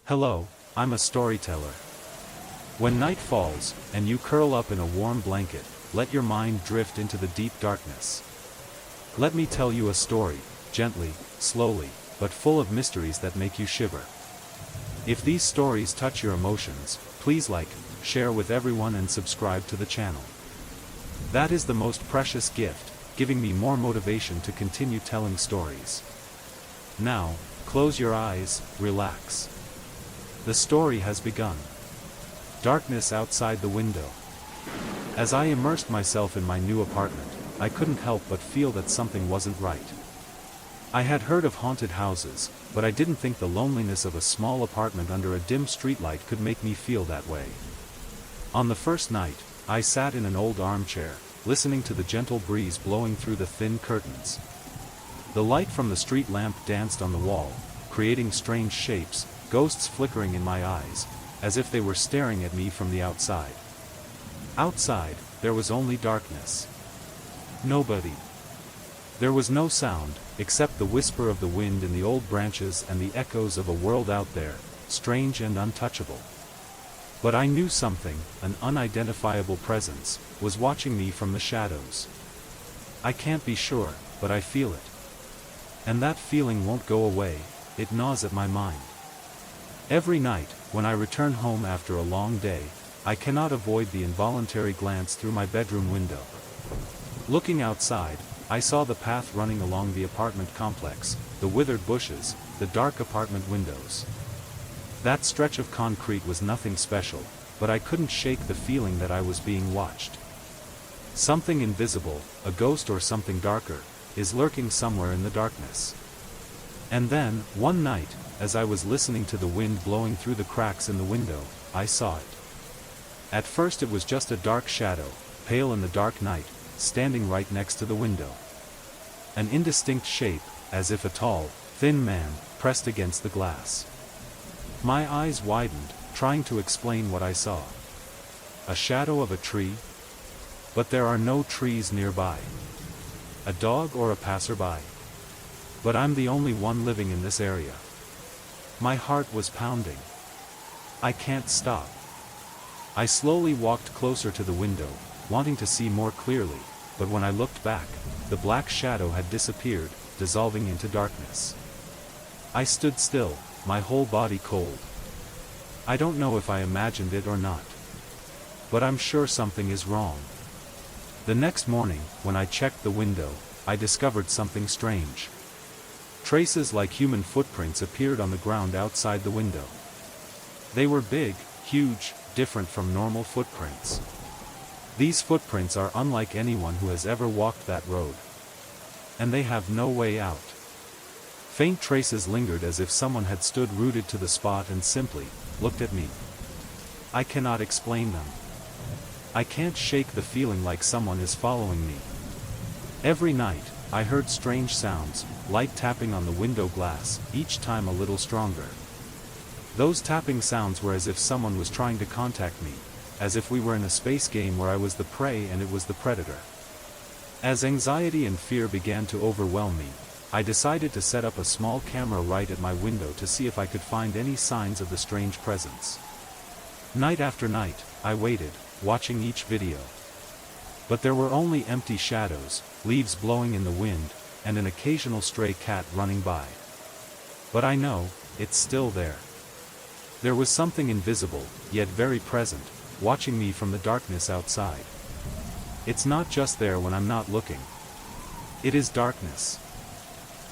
Hello, I'm a storyteller. When night falls, and you curl up in a warm blanket, let your mind drift into the deep darkness. Let me tell you a story, gently, slowly, but full of mysteries that make you shiver. If these stories touch your emotions, please like, share with everyone and subscribe to the channel. That is the most precious gift, giving me more motivation to continue telling stories. Now, close your eyes, relax. The story has begun. Darkness outside the window. As I immersed myself in my new apartment, I couldn't help but feel that something wasn't right. I had heard of haunted houses, but I didn't think the loneliness of a small apartment under a dim streetlight could make me feel that way. On the first night, I sat in an old armchair, listening to the gentle breeze blowing through the thin curtains. The light from the street lamp danced on the wall, creating strange shapes, ghosts flickering in my eyes, as if they were staring at me from the outside. Outside, there was only darkness. Nobody. There was no sound, except the whisper of the wind in the old branches and the echoes of a world out there, strange and untouchable. But I knew something, an unidentifiable presence, was watching me from the shadows. I can't be sure, but I feel it. And that feeling won't go away, it gnaws at my mind. Every night, when I return home after a long day, I cannot avoid the involuntary glance through my bedroom window. Looking outside, I saw the path running along the apartment complex, the withered bushes, the dark apartment windows. That stretch of concrete was nothing special, but I couldn't shake the feeling that I was being watched. Something invisible, a ghost or something darker, is lurking somewhere in the darkness. And then, one night, as I was listening to the wind blowing through the cracks in the window, I saw it. At first it was just a dark shadow, pale in the dark night, standing right next to the window. An indistinct shape, as if a tall, thin man, pressed against the glass. My eyes widened, trying to explain what I saw. A shadow of a tree? But there are no trees nearby. A dog or a passerby? But I'm the only one living in this area. My heart was pounding. I can't stop. I slowly walked closer to the window, wanting to see more clearly, but when I looked back, the black shadow had disappeared, dissolving into darkness. I stood still, my whole body cold. I don't know if I imagined it or not. But I'm sure something is wrong. The next morning, when I checked the window, I discovered something strange. Traces like human footprints appeared on the ground outside the window. They were big, huge, different from normal footprints. These footprints are unlike anyone who has ever walked that road. And they have no way out. Faint traces lingered as if someone had stood rooted to the spot and simply looked at me. I cannot explain them. I can't shake the feeling like someone is following me. Every night, I heard strange sounds, light tapping on the window glass, each time a little stronger. Those tapping sounds were as if someone was trying to contact me, as if we were in a space game where I was the prey and it was the predator. As anxiety and fear began to overwhelm me, I decided to set up a small camera right at my window to see if I could find any signs of the strange presence. Night after night, I waited, watching each video. But there were only empty shadows, leaves blowing in the wind, and an occasional stray cat running by. But I know, it's still there. There was something invisible, yet very present, watching me from the darkness outside. It's not just there when I'm not looking. It is darkness.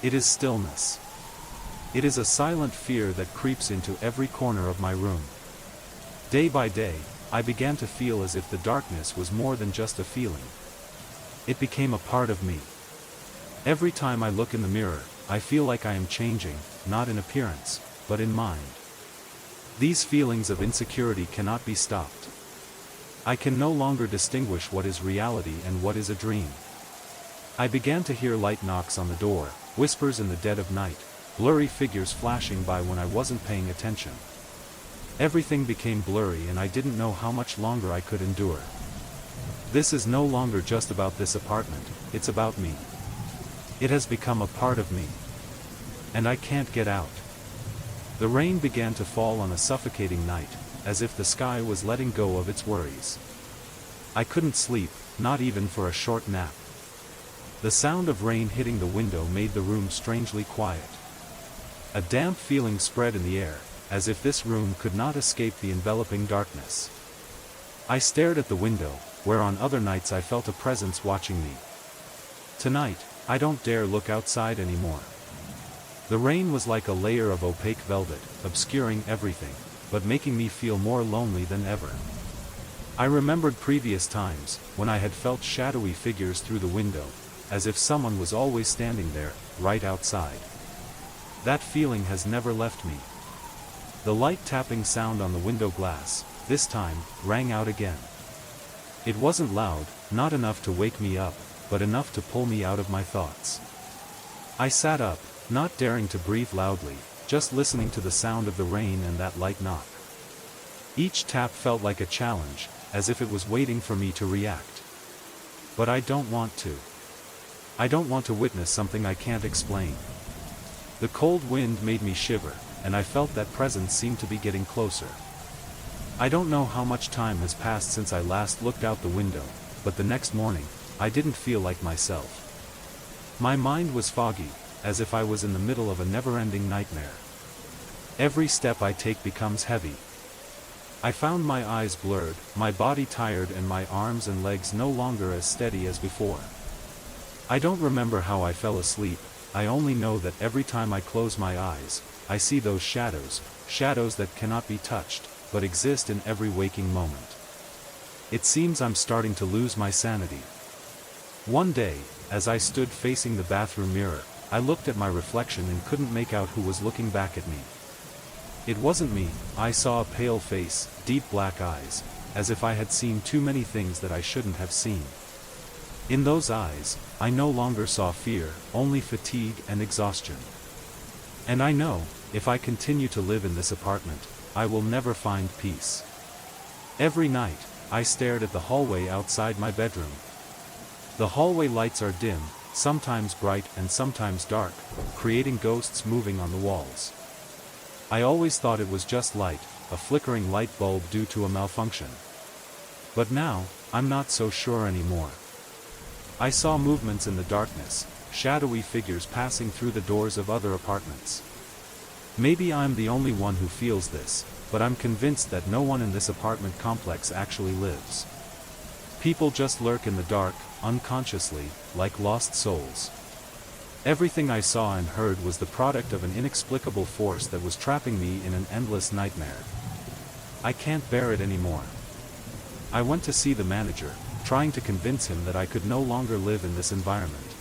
It is stillness. It is a silent fear that creeps into every corner of my room. Day by day, I began to feel as if the darkness was more than just a feeling. It became a part of me. Every time I look in the mirror, I feel like I am changing, not in appearance, but in mind. These feelings of insecurity cannot be stopped. I can no longer distinguish what is reality and what is a dream. I began to hear light knocks on the door, whispers in the dead of night, blurry figures flashing by when I wasn't paying attention. Everything became blurry and I didn't know how much longer I could endure. This is no longer just about this apartment, it's about me. It has become a part of me. And I can't get out. The rain began to fall on a suffocating night, as if the sky was letting go of its worries. I couldn't sleep, not even for a short nap. The sound of rain hitting the window made the room strangely quiet. A damp feeling spread in the air, as if this room could not escape the enveloping darkness. I stared at the window, where on other nights I felt a presence watching me. Tonight, I don't dare look outside anymore. The rain was like a layer of opaque velvet, obscuring everything, but making me feel more lonely than ever. I remembered previous times, when I had felt shadowy figures through the window, as if someone was always standing there, right outside. That feeling has never left me. The light tapping sound on the window glass, this time, rang out again. It wasn't loud, not enough to wake me up, but enough to pull me out of my thoughts. I sat up, not daring to breathe loudly, just listening to the sound of the rain and that light knock. Each tap felt like a challenge, as if it was waiting for me to react. But I don't want to. I don't want to witness something I can't explain. The cold wind made me shiver, and I felt that presence seemed to be getting closer. I don't know how much time has passed since I last looked out the window, but the next morning, I didn't feel like myself. My mind was foggy, as if I was in the middle of a never-ending nightmare. Every step I take becomes heavy. I found my eyes blurred, my body tired, and my arms and legs no longer as steady as before. I don't remember how I fell asleep, I only know that every time I close my eyes, I see those shadows that cannot be touched, but exist in every waking moment. It seems I'm starting to lose my sanity. One day, as I stood facing the bathroom mirror, I looked at my reflection and couldn't make out who was looking back at me. It wasn't me. I saw a pale face, deep black eyes, as if I had seen too many things that I shouldn't have seen. In those eyes, I no longer saw fear, only fatigue and exhaustion. And I know, if I continue to live in this apartment, I will never find peace. Every night, I stared at the hallway outside my bedroom. The hallway lights are dim, sometimes bright and sometimes dark, creating ghosts moving on the walls. I always thought it was just light, a flickering light bulb due to a malfunction. But now, I'm not so sure anymore. I saw movements in the darkness, shadowy figures passing through the doors of other apartments. Maybe I'm the only one who feels this, but I'm convinced that no one in this apartment complex actually lives. People just lurk in the dark, unconsciously, like lost souls. Everything I saw and heard was the product of an inexplicable force that was trapping me in an endless nightmare. I can't bear it anymore. I went to see the manager, trying to convince him that I could no longer live in this environment.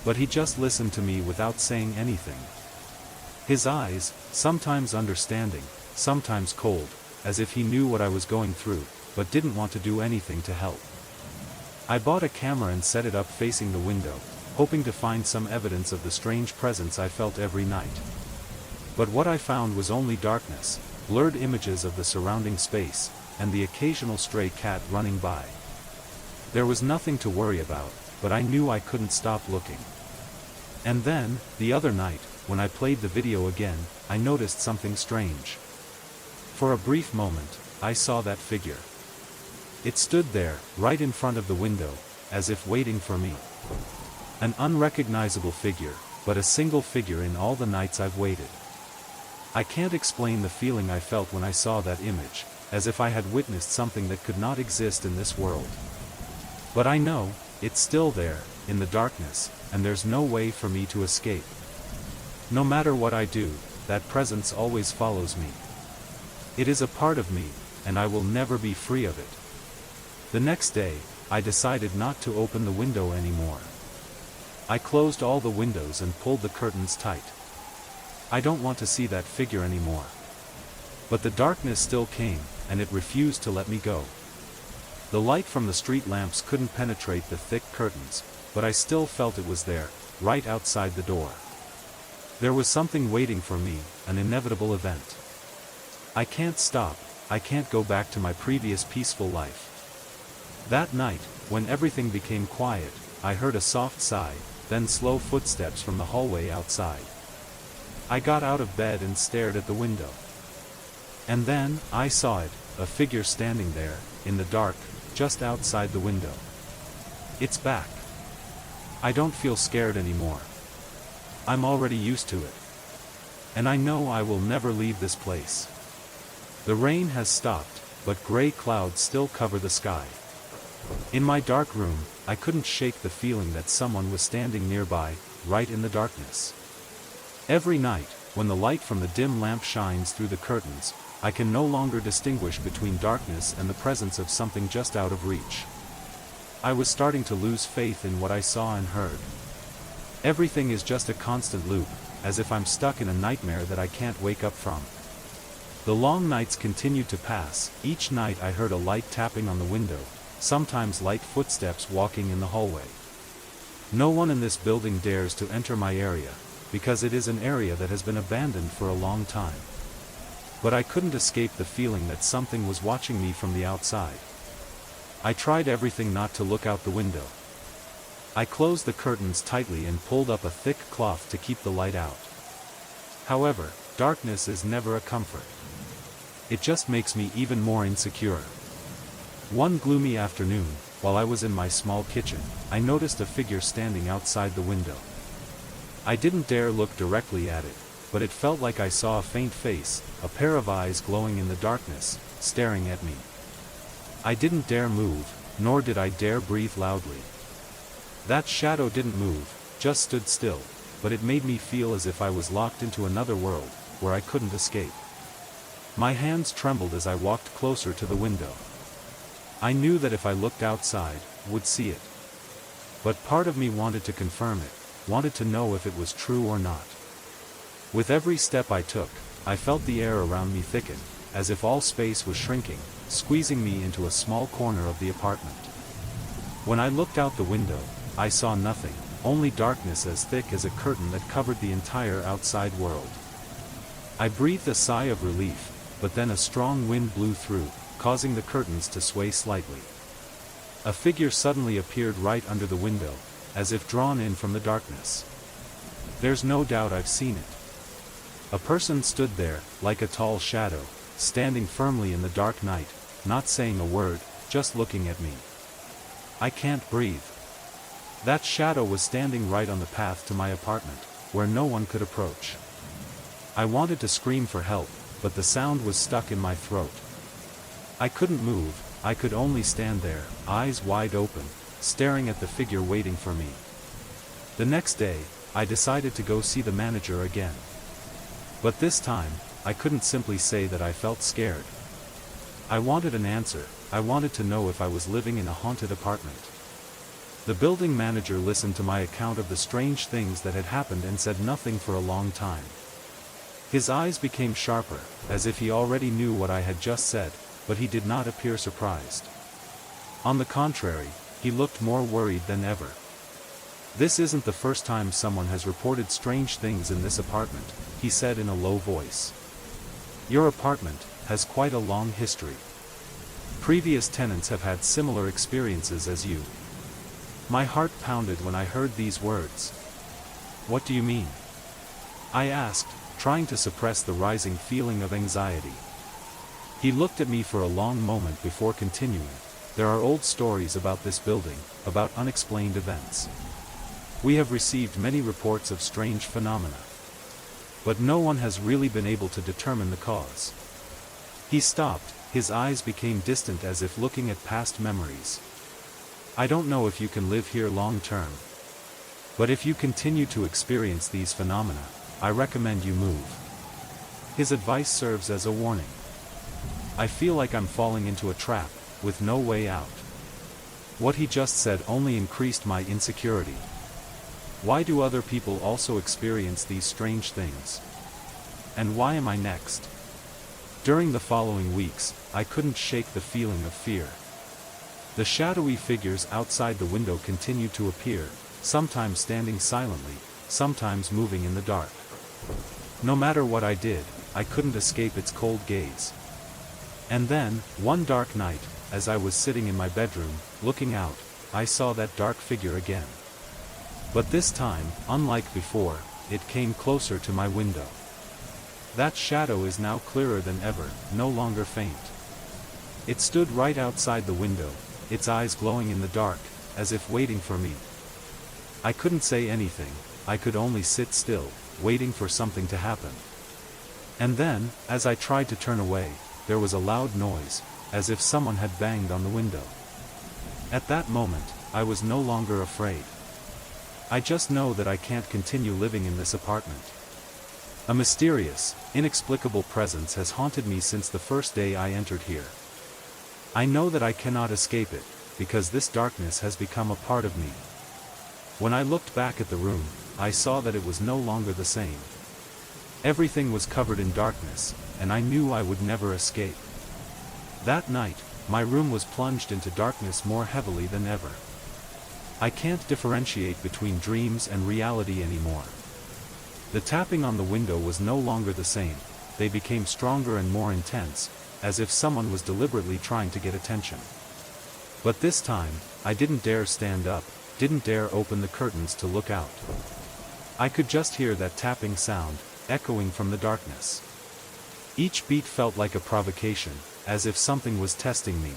But he just listened to me without saying anything. His eyes, sometimes understanding, sometimes cold, as if he knew what I was going through, but didn't want to do anything to help. I bought a camera and set it up facing the window, hoping to find some evidence of the strange presence I felt every night. But what I found was only darkness, blurred images of the surrounding space, and the occasional stray cat running by. There was nothing to worry about, but I knew I couldn't stop looking. And then, the other night, when I played the video again, I noticed something strange. For a brief moment, I saw that figure. It stood there, right in front of the window, as if waiting for me. An unrecognizable figure, but a single figure in all the nights I've waited. I can't explain the feeling I felt when I saw that image, as if I had witnessed something that could not exist in this world. But I know, it's still there, in the darkness, and there's no way for me to escape. No matter what I do, that presence always follows me. It is a part of me, and I will never be free of it. The next day, I decided not to open the window anymore. I closed all the windows and pulled the curtains tight. I don't want to see that figure anymore. But the darkness still came, and it refused to let me go. The light from the street lamps couldn't penetrate the thick curtains, but I still felt it was there, right outside the door. There was something waiting for me, an inevitable event. I can't stop, I can't go back to my previous peaceful life. That night, when everything became quiet, I heard a soft sigh, then slow footsteps from the hallway outside. I got out of bed and stared at the window. And then, I saw it, a figure standing there, in the dark, just outside the window. It's back. I don't feel scared anymore. I'm already used to it. And I know I will never leave this place. The rain has stopped, but gray clouds still cover the sky. In my dark room, I couldn't shake the feeling that someone was standing nearby, right in the darkness. Every night, when the light from the dim lamp shines through the curtains, I can no longer distinguish between darkness and the presence of something just out of reach. I was starting to lose faith in what I saw and heard. Everything is just a constant loop, as if I'm stuck in a nightmare that I can't wake up from. The long nights continued to pass. Each night I heard a light tapping on the window, sometimes light footsteps walking in the hallway. No one in this building dares to enter my area, because it is an area that has been abandoned for a long time. But I couldn't escape the feeling that something was watching me from the outside. I tried everything not to look out the window. I closed the curtains tightly and pulled up a thick cloth to keep the light out. However, darkness is never a comfort. It just makes me even more insecure. One gloomy afternoon, while I was in my small kitchen, I noticed a figure standing outside the window. I didn't dare look directly at it, but it felt like I saw a faint face, a pair of eyes glowing in the darkness, staring at me. I didn't dare move, nor did I dare breathe loudly. That shadow didn't move, just stood still, but it made me feel as if I was locked into another world, where I couldn't escape. My hands trembled as I walked closer to the window. I knew that if I looked outside, would see it. But part of me wanted to confirm it, wanted to know if it was true or not. With every step I took, I felt the air around me thicken, as if all space was shrinking, squeezing me into a small corner of the apartment. When I looked out the window, I saw nothing, only darkness as thick as a curtain that covered the entire outside world. I breathed a sigh of relief, but then a strong wind blew through, causing the curtains to sway slightly. A figure suddenly appeared right under the window, as if drawn in from the darkness. There's no doubt I've seen it. A person stood there, like a tall shadow, standing firmly in the dark night, not saying a word, just looking at me. I can't breathe. That shadow was standing right on the path to my apartment, where no one could approach. I wanted to scream for help, but the sound was stuck in my throat. I couldn't move, I could only stand there, eyes wide open, staring at the figure waiting for me. The next day, I decided to go see the manager again. But this time, I couldn't simply say that I felt scared. I wanted an answer. I wanted to know if I was living in a haunted apartment. The building manager listened to my account of the strange things that had happened and said nothing for a long time. His eyes became sharper, as if he already knew what I had just said, but he did not appear surprised. On the contrary, he looked more worried than ever. "This isn't the first time someone has reported strange things in this apartment," he said in a low voice. "Your apartment has quite a long history. Previous tenants have had similar experiences as you." My heart pounded when I heard these words. "What do you mean?" I asked, trying to suppress the rising feeling of anxiety. He looked at me for a long moment before continuing. "There are old stories about this building, about unexplained events. We have received many reports of strange phenomena. But no one has really been able to determine the cause." He stopped, his eyes became distant as if looking at past memories. "I don't know if you can live here long term. But if you continue to experience these phenomena, I recommend you move." His advice serves as a warning. I feel like I'm falling into a trap, with no way out. What he just said only increased my insecurity. Why do other people also experience these strange things? And why am I next? During the following weeks, I couldn't shake the feeling of fear. The shadowy figures outside the window continued to appear, sometimes standing silently, sometimes moving in the dark. No matter what I did, I couldn't escape its cold gaze. And then, one dark night, as I was sitting in my bedroom, looking out, I saw that dark figure again. But this time, unlike before, it came closer to my window. That shadow is now clearer than ever, no longer faint. It stood right outside the window, its eyes glowing in the dark, as if waiting for me. I couldn't say anything, I could only sit still, waiting for something to happen. And then, as I tried to turn away, there was a loud noise, as if someone had banged on the window. At that moment, I was no longer afraid. I just know that I can't continue living in this apartment. A mysterious, inexplicable presence has haunted me since the first day I entered here. I know that I cannot escape it, because this darkness has become a part of me. When I looked back at the room, I saw that it was no longer the same. Everything was covered in darkness, and I knew I would never escape. That night, my room was plunged into darkness more heavily than ever. I can't differentiate between dreams and reality anymore. The tapping on the window was no longer the same, they became stronger and more intense, as if someone was deliberately trying to get attention. But this time, I didn't dare stand up, didn't dare open the curtains to look out. I could just hear that tapping sound, echoing from the darkness. Each beat felt like a provocation, as if something was testing me.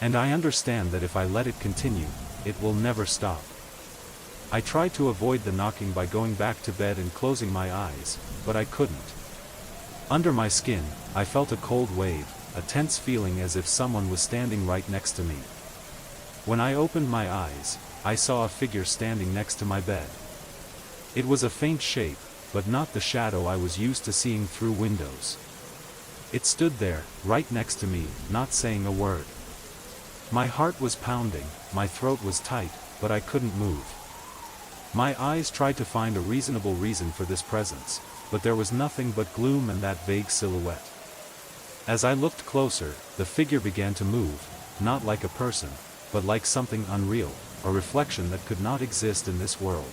And I understand that if I let it continue, it will never stop. I tried to avoid the knocking by going back to bed and closing my eyes, but I couldn't. Under my skin, I felt a cold wave, a tense feeling as if someone was standing right next to me. When I opened my eyes, I saw a figure standing next to my bed. It was a faint shape, but not the shadow I was used to seeing through windows. It stood there, right next to me, not saying a word. My heart was pounding, my throat was tight, but I couldn't move. My eyes tried to find a reasonable reason for this presence, but there was nothing but gloom and that vague silhouette. As I looked closer, the figure began to move, not like a person, but like something unreal, a reflection that could not exist in this world.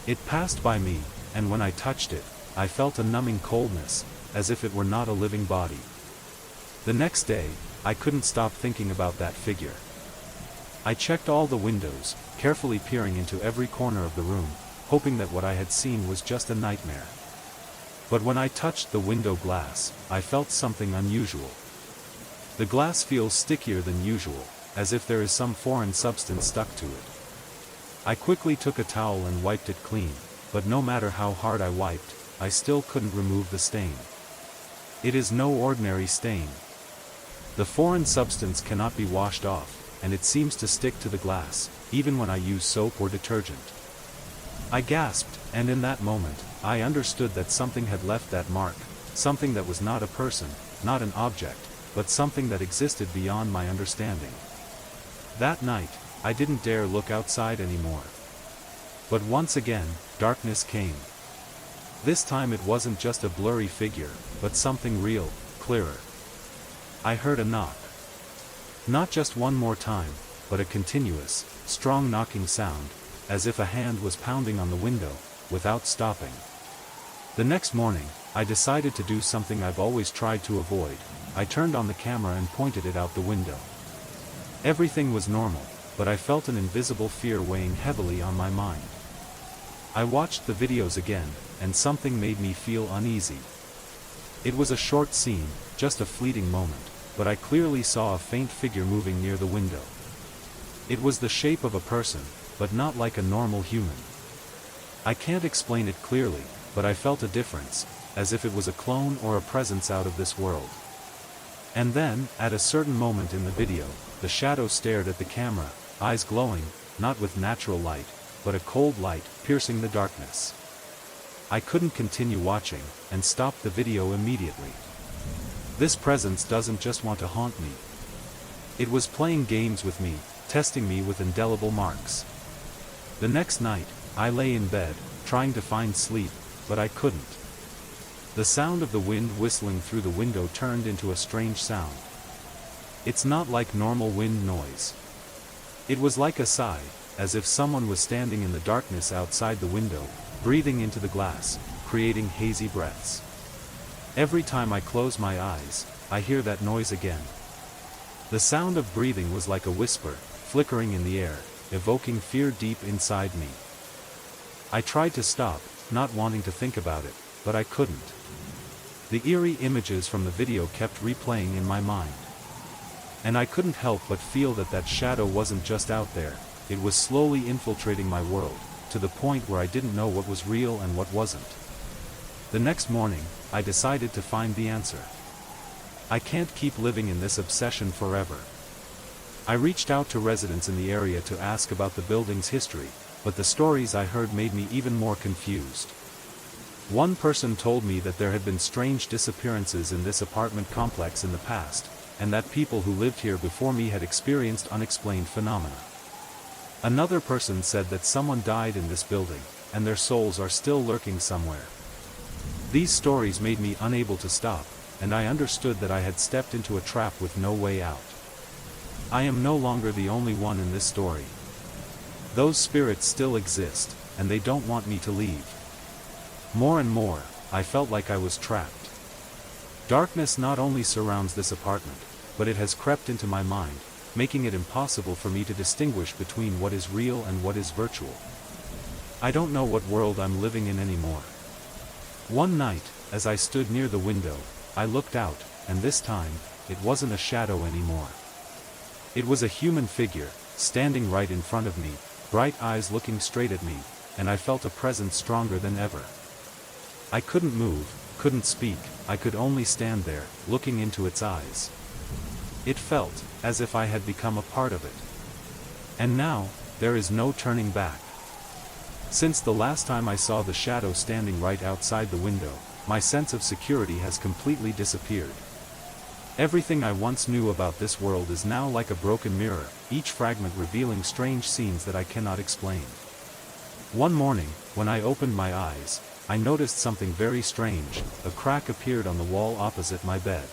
It passed by me, and when I touched it, I felt a numbing coldness, as if it were not a living body. The next day, I couldn't stop thinking about that figure. I checked all the windows, carefully peering into every corner of the room, hoping that what I had seen was just a nightmare. But when I touched the window glass, I felt something unusual. The glass feels stickier than usual, as if there is some foreign substance stuck to it. I quickly took a towel and wiped it clean, but no matter how hard I wiped, I still couldn't remove the stain. It is no ordinary stain. The foreign substance cannot be washed off, and it seems to stick to the glass, even when I use soap or detergent. I gasped, and in that moment, I understood that something had left that mark, something that was not a person, not an object, but something that existed beyond my understanding. That night, I didn't dare look outside anymore. But once again, darkness came. This time it wasn't just a blurry figure, but something real, clearer. I heard a knock. Not just one more time, but a continuous, strong knocking sound, as if a hand was pounding on the window, without stopping. The next morning, I decided to do something I've always tried to avoid. I turned on the camera and pointed it out the window. Everything was normal, but I felt an invisible fear weighing heavily on my mind. I watched the videos again, and something made me feel uneasy. It was a short scene, just a fleeting moment, but I clearly saw a faint figure moving near the window. It was the shape of a person, but not like a normal human. I can't explain it clearly, but I felt a difference, as if it was a clone or a presence out of this world. And then, at a certain moment in the video, the shadow stared at the camera, eyes glowing, not with natural light, but a cold light, piercing the darkness. I couldn't continue watching, and stopped the video immediately. This presence doesn't just want to haunt me. It was playing games with me, testing me with indelible marks. The next night, I lay in bed, trying to find sleep, but I couldn't. The sound of the wind whistling through the window turned into a strange sound. It's not like normal wind noise. It was like a sigh, as if someone was standing in the darkness outside the window, breathing into the glass, creating hazy breaths. Every time I close my eyes, I hear that noise again. The sound of breathing was like a whisper, flickering in the air, evoking fear deep inside me. I tried to stop, not wanting to think about it, but I couldn't. The eerie images from the video kept replaying in my mind. And I couldn't help but feel that that shadow wasn't just out there, it was slowly infiltrating my world, to the point where I didn't know what was real and what wasn't. The next morning, I decided to find the answer. I can't keep living in this obsession forever. I reached out to residents in the area to ask about the building's history, but the stories I heard made me even more confused. One person told me that there had been strange disappearances in this apartment complex in the past, and that people who lived here before me had experienced unexplained phenomena. Another person said that someone died in this building, and their souls are still lurking somewhere. These stories made me unable to stop, and I understood that I had stepped into a trap with no way out. I am no longer the only one in this story. Those spirits still exist, and they don't want me to leave. More and more, I felt like I was trapped. Darkness not only surrounds this apartment, but it has crept into my mind, making it impossible for me to distinguish between what is real and what is virtual. I don't know what world I'm living in anymore. One night, as I stood near the window, I looked out, and this time, it wasn't a shadow anymore. It was a human figure, standing right in front of me, bright eyes looking straight at me, and I felt a presence stronger than ever. I couldn't move, couldn't speak, I could only stand there, looking into its eyes. It felt as if I had become a part of it. And now, there is no turning back. Since the last time I saw the shadow standing right outside the window, my sense of security has completely disappeared. Everything I once knew about this world is now like a broken mirror, each fragment revealing strange scenes that I cannot explain. One morning, when I opened my eyes, I noticed something very strange. A crack appeared on the wall opposite my bed.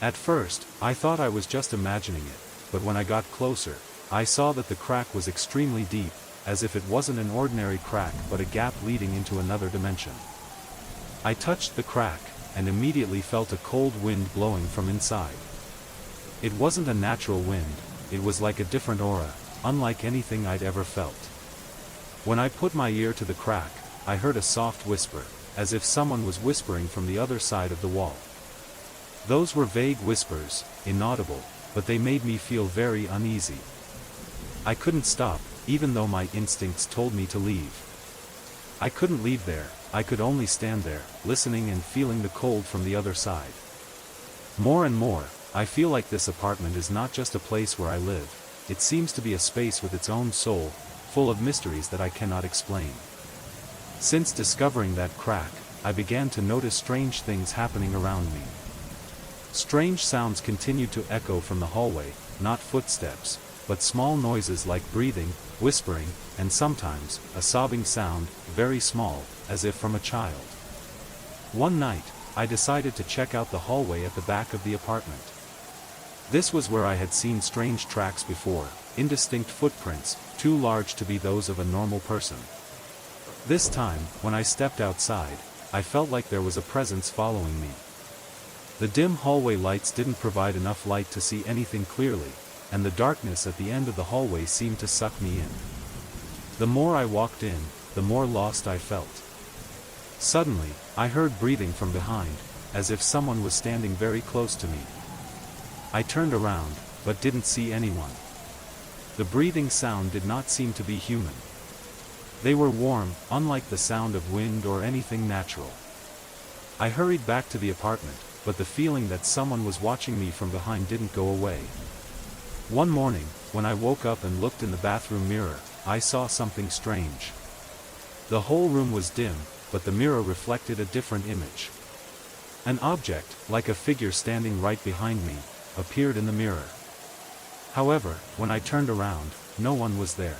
At first, I thought I was just imagining it, but when I got closer, I saw that the crack was extremely deep, as if it wasn't an ordinary crack but a gap leading into another dimension. I touched the crack, and immediately felt a cold wind blowing from inside. It wasn't a natural wind, it was like a different aura, unlike anything I'd ever felt. When I put my ear to the crack, I heard a soft whisper, as if someone was whispering from the other side of the wall. Those were vague whispers, inaudible, but they made me feel very uneasy. I couldn't stop, even though my instincts told me to leave. I couldn't leave there, I could only stand there, listening and feeling the cold from the other side. More and more, I feel like this apartment is not just a place where I live, it seems to be a space with its own soul, full of mysteries that I cannot explain. Since discovering that crack, I began to notice strange things happening around me. Strange sounds continued to echo from the hallway, not footsteps, but small noises like breathing, whispering, and sometimes, a sobbing sound, very small, as if from a child. One night, I decided to check out the hallway at the back of the apartment. This was where I had seen strange tracks before, indistinct footprints, too large to be those of a normal person. This time, when I stepped outside, I felt like there was a presence following me. The dim hallway lights didn't provide enough light to see anything clearly, and the darkness at the end of the hallway seemed to suck me in. The more I walked in, the more lost I felt. Suddenly, I heard breathing from behind, as if someone was standing very close to me. I turned around, but didn't see anyone. The breathing sound did not seem to be human. They were warm, unlike the sound of wind or anything natural. I hurried back to the apartment, but the feeling that someone was watching me from behind didn't go away. One morning, when I woke up and looked in the bathroom mirror, I saw something strange. The whole room was dim, but the mirror reflected a different image. An object, like a figure standing right behind me, appeared in the mirror. However, when I turned around, no one was there.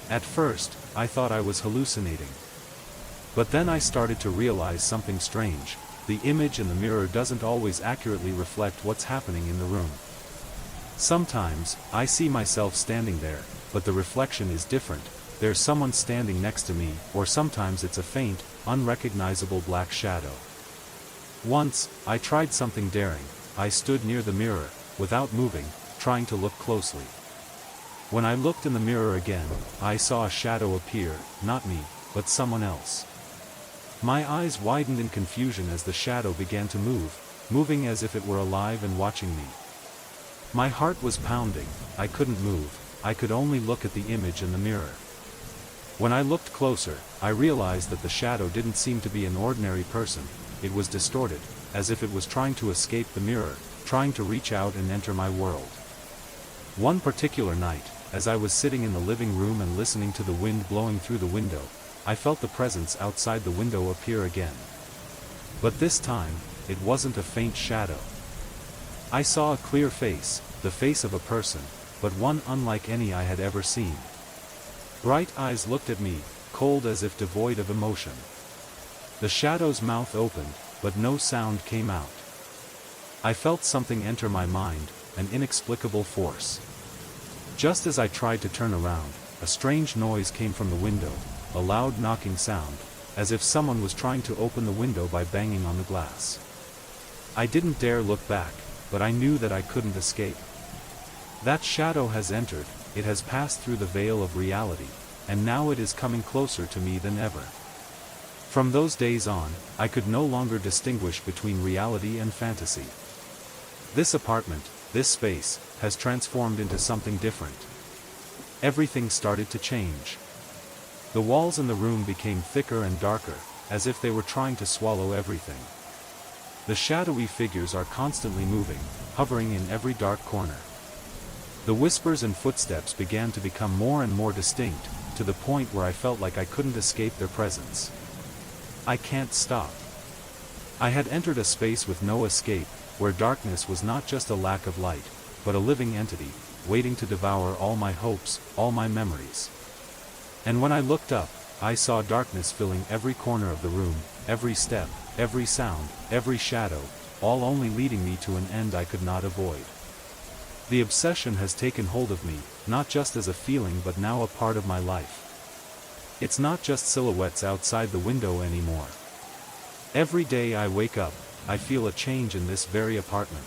At first, I thought I was hallucinating. But then I started to realize something strange. The image in the mirror doesn't always accurately reflect what's happening in the room. Sometimes, I see myself standing there, but the reflection is different. There's someone standing next to me, or sometimes it's a faint, unrecognizable black shadow. Once, I tried something daring. I stood near the mirror, without moving, trying to look closely. When I looked in the mirror again, I saw a shadow appear, not me, but someone else. My eyes widened in confusion as the shadow began to move, moving as if it were alive and watching me. My heart was pounding. I couldn't move, I could only look at the image in the mirror. When I looked closer, I realized that the shadow didn't seem to be an ordinary person. It was distorted, as if it was trying to escape the mirror, trying to reach out and enter my world. One particular night, as I was sitting in the living room and listening to the wind blowing through the window, I felt the presence outside the window appear again. But this time, it wasn't a faint shadow. I saw a clear face, the face of a person, but one unlike any I had ever seen. Bright eyes looked at me, cold as if devoid of emotion. The shadow's mouth opened, but no sound came out. I felt something enter my mind, an inexplicable force. Just as I tried to turn around, a strange noise came from the window, a loud knocking sound, as if someone was trying to open the window by banging on the glass. I didn't dare look back, but I knew that I couldn't escape. That shadow has entered, it has passed through the veil of reality, and now it is coming closer to me than ever. From those days on, I could no longer distinguish between reality and fantasy. This apartment, this space, has transformed into something different. Everything started to change. The walls in the room became thicker and darker, as if they were trying to swallow everything. The shadowy figures are constantly moving, hovering in every dark corner. The whispers and footsteps began to become more and more distinct, to the point where I felt like I couldn't escape their presence. I can't stop. I had entered a space with no escape, where darkness was not just a lack of light, but a living entity, waiting to devour all my hopes, all my memories. And when I looked up, I saw darkness filling every corner of the room, every step, every sound, every shadow, all only leading me to an end I could not avoid. The obsession has taken hold of me, not just as a feeling but now a part of my life. It's not just silhouettes outside the window anymore. Every day I wake up, I feel a change in this very apartment.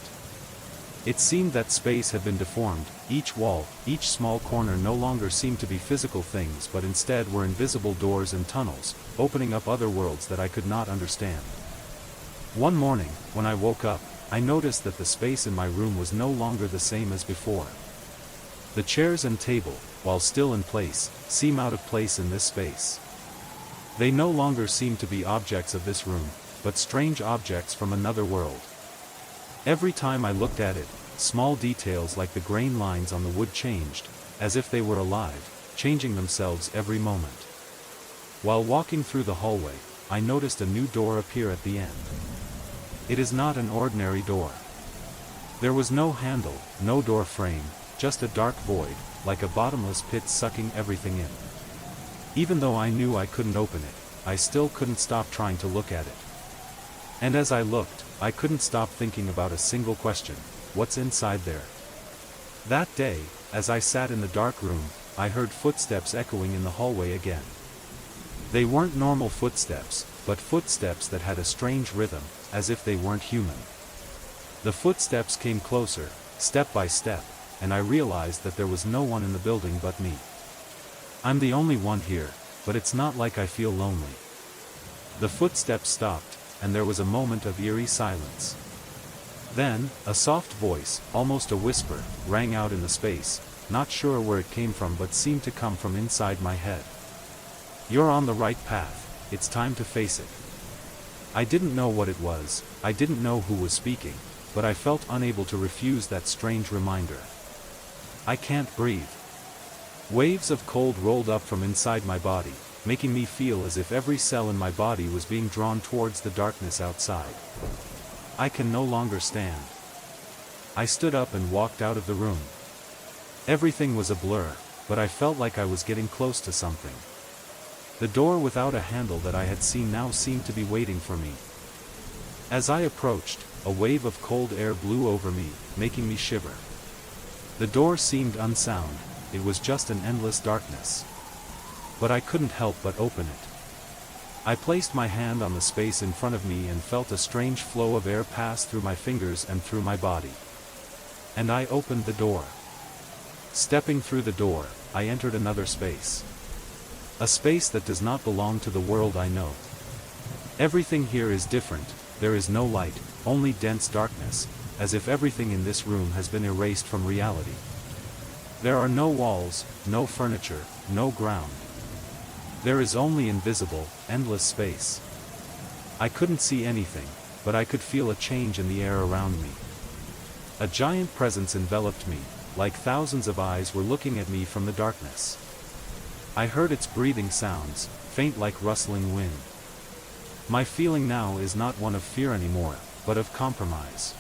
It seemed that space had been deformed, each wall, each small corner no longer seemed to be physical things but instead were invisible doors and tunnels, opening up other worlds that I could not understand. One morning, when I woke up, I noticed that the space in my room was no longer the same as before. The chairs and table, while still in place, seem out of place in this space. They no longer seem to be objects of this room, but strange objects from another world. Every time I looked at it, small details like the grain lines on the wood changed, as if they were alive, changing themselves every moment. While walking through the hallway, I noticed a new door appear at the end. It is not an ordinary door. There was no handle, no door frame, just a dark void, like a bottomless pit sucking everything in. Even though I knew I couldn't open it, I still couldn't stop trying to look at it. And as I looked, I couldn't stop thinking about a single question: what's inside there? That day, as I sat in the dark room, I heard footsteps echoing in the hallway again. They weren't normal footsteps, but footsteps that had a strange rhythm, as if they weren't human. The footsteps came closer, step by step, and I realized that there was no one in the building but me. I'm the only one here, but it's not like I feel lonely. The footsteps stopped, and there was a moment of eerie silence. Then, a soft voice, almost a whisper, rang out in the space, not sure where it came from but seemed to come from inside my head. "You're on the right path, it's time to face it." I didn't know what it was, I didn't know who was speaking, but I felt unable to refuse that strange reminder. I can't breathe. Waves of cold rolled up from inside my body, making me feel as if every cell in my body was being drawn towards the darkness outside. I can no longer stand. I stood up and walked out of the room. Everything was a blur, but I felt like I was getting close to something. The door without a handle that I had seen now seemed to be waiting for me. As I approached, a wave of cold air blew over me, making me shiver. The door seemed unsound, it was just an endless darkness. But I couldn't help but open it. I placed my hand on the space in front of me and felt a strange flow of air pass through my fingers and through my body. And I opened the door. Stepping through the door, I entered another space. A space that does not belong to the world I know. Everything here is different, there is no light, only dense darkness, as if everything in this room has been erased from reality. There are no walls, no furniture, no ground. There is only invisible, endless space. I couldn't see anything, but I could feel a change in the air around me. A giant presence enveloped me, like thousands of eyes were looking at me from the darkness. I heard its breathing sounds, faint like rustling wind. My feeling now is not one of fear anymore, but of compromise.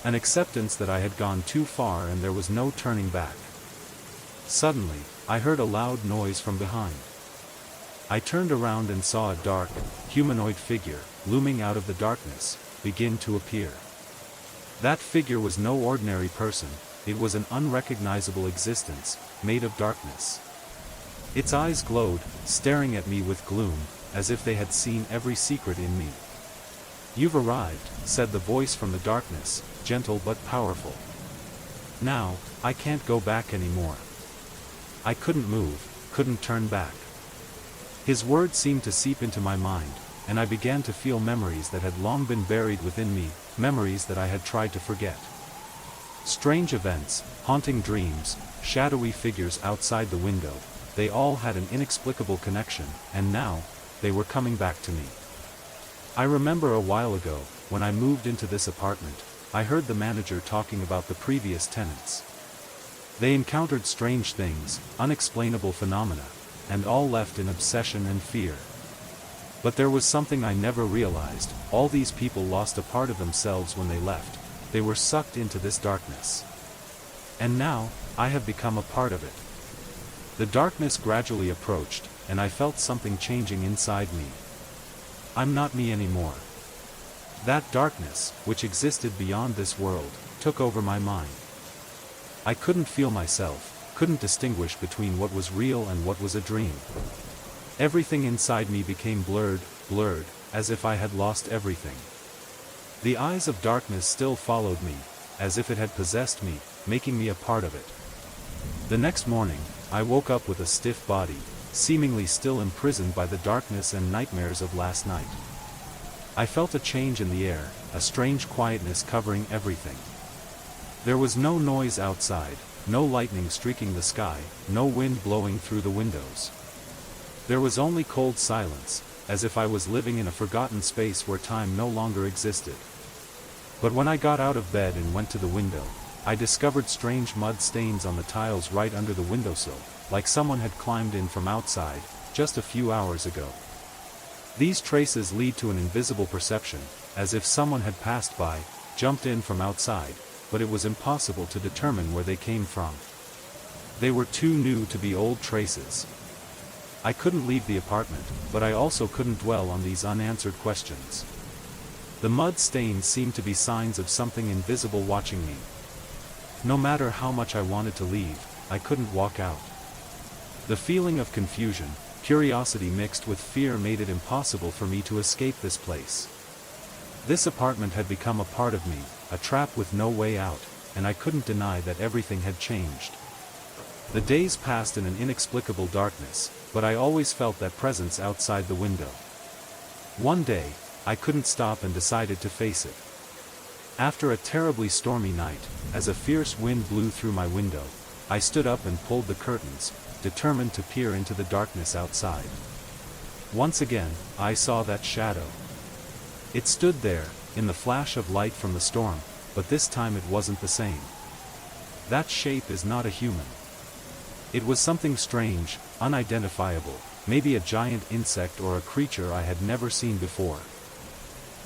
An acceptance that I had gone too far and there was no turning back. Suddenly, I heard a loud noise from behind. I turned around and saw a dark, humanoid figure, looming out of the darkness, begin to appear. That figure was no ordinary person, it was an unrecognizable existence, made of darkness. Its eyes glowed, staring at me with gloom, as if they had seen every secret in me. "You've arrived," said the voice from the darkness, gentle but powerful. "Now, I can't go back anymore." I couldn't move, couldn't turn back. His words seemed to seep into my mind, and I began to feel memories that had long been buried within me, memories that I had tried to forget. Strange events, haunting dreams, shadowy figures outside the window, they all had an inexplicable connection, and now, they were coming back to me. I remember a while ago, when I moved into this apartment, I heard the manager talking about the previous tenants. They encountered strange things, unexplainable phenomena, and all left in obsession and fear. But there was something I never realized, all these people lost a part of themselves when they left, they were sucked into this darkness. And now, I have become a part of it. The darkness gradually approached, and I felt something changing inside me. I'm not me anymore. That darkness, which existed beyond this world, took over my mind. I couldn't feel myself, couldn't distinguish between what was real and what was a dream. Everything inside me became blurred, as if I had lost everything. The eyes of darkness still followed me, as if it had possessed me, making me a part of it. The next morning, I woke up with a stiff body, seemingly still imprisoned by the darkness and nightmares of last night. I felt a change in the air, a strange quietness covering everything. There was no noise outside, no lightning streaking the sky, no wind blowing through the windows. There was only cold silence, as if I was living in a forgotten space where time no longer existed. But when I got out of bed and went to the window, I discovered strange mud stains on the tiles right under the windowsill, like someone had climbed in from outside, just a few hours ago. These traces lead to an invisible perception, as if someone had passed by, jumped in from outside, but it was impossible to determine where they came from. They were too new to be old traces. I couldn't leave the apartment, but I also couldn't dwell on these unanswered questions. The mud stains seemed to be signs of something invisible watching me. No matter how much I wanted to leave, I couldn't walk out. The feeling of confusion, curiosity mixed with fear made it impossible for me to escape this place. This apartment had become a part of me, a trap with no way out, and I couldn't deny that everything had changed. The days passed in an inexplicable darkness, but I always felt that presence outside the window. One day, I couldn't stop and decided to face it. After a terribly stormy night, as a fierce wind blew through my window, I stood up and pulled the curtains, determined to peer into the darkness outside. Once again, I saw that shadow. It stood there, in the flash of light from the storm, but this time it wasn't the same. That shape is not a human. It was something strange, unidentifiable, maybe a giant insect or a creature I had never seen before.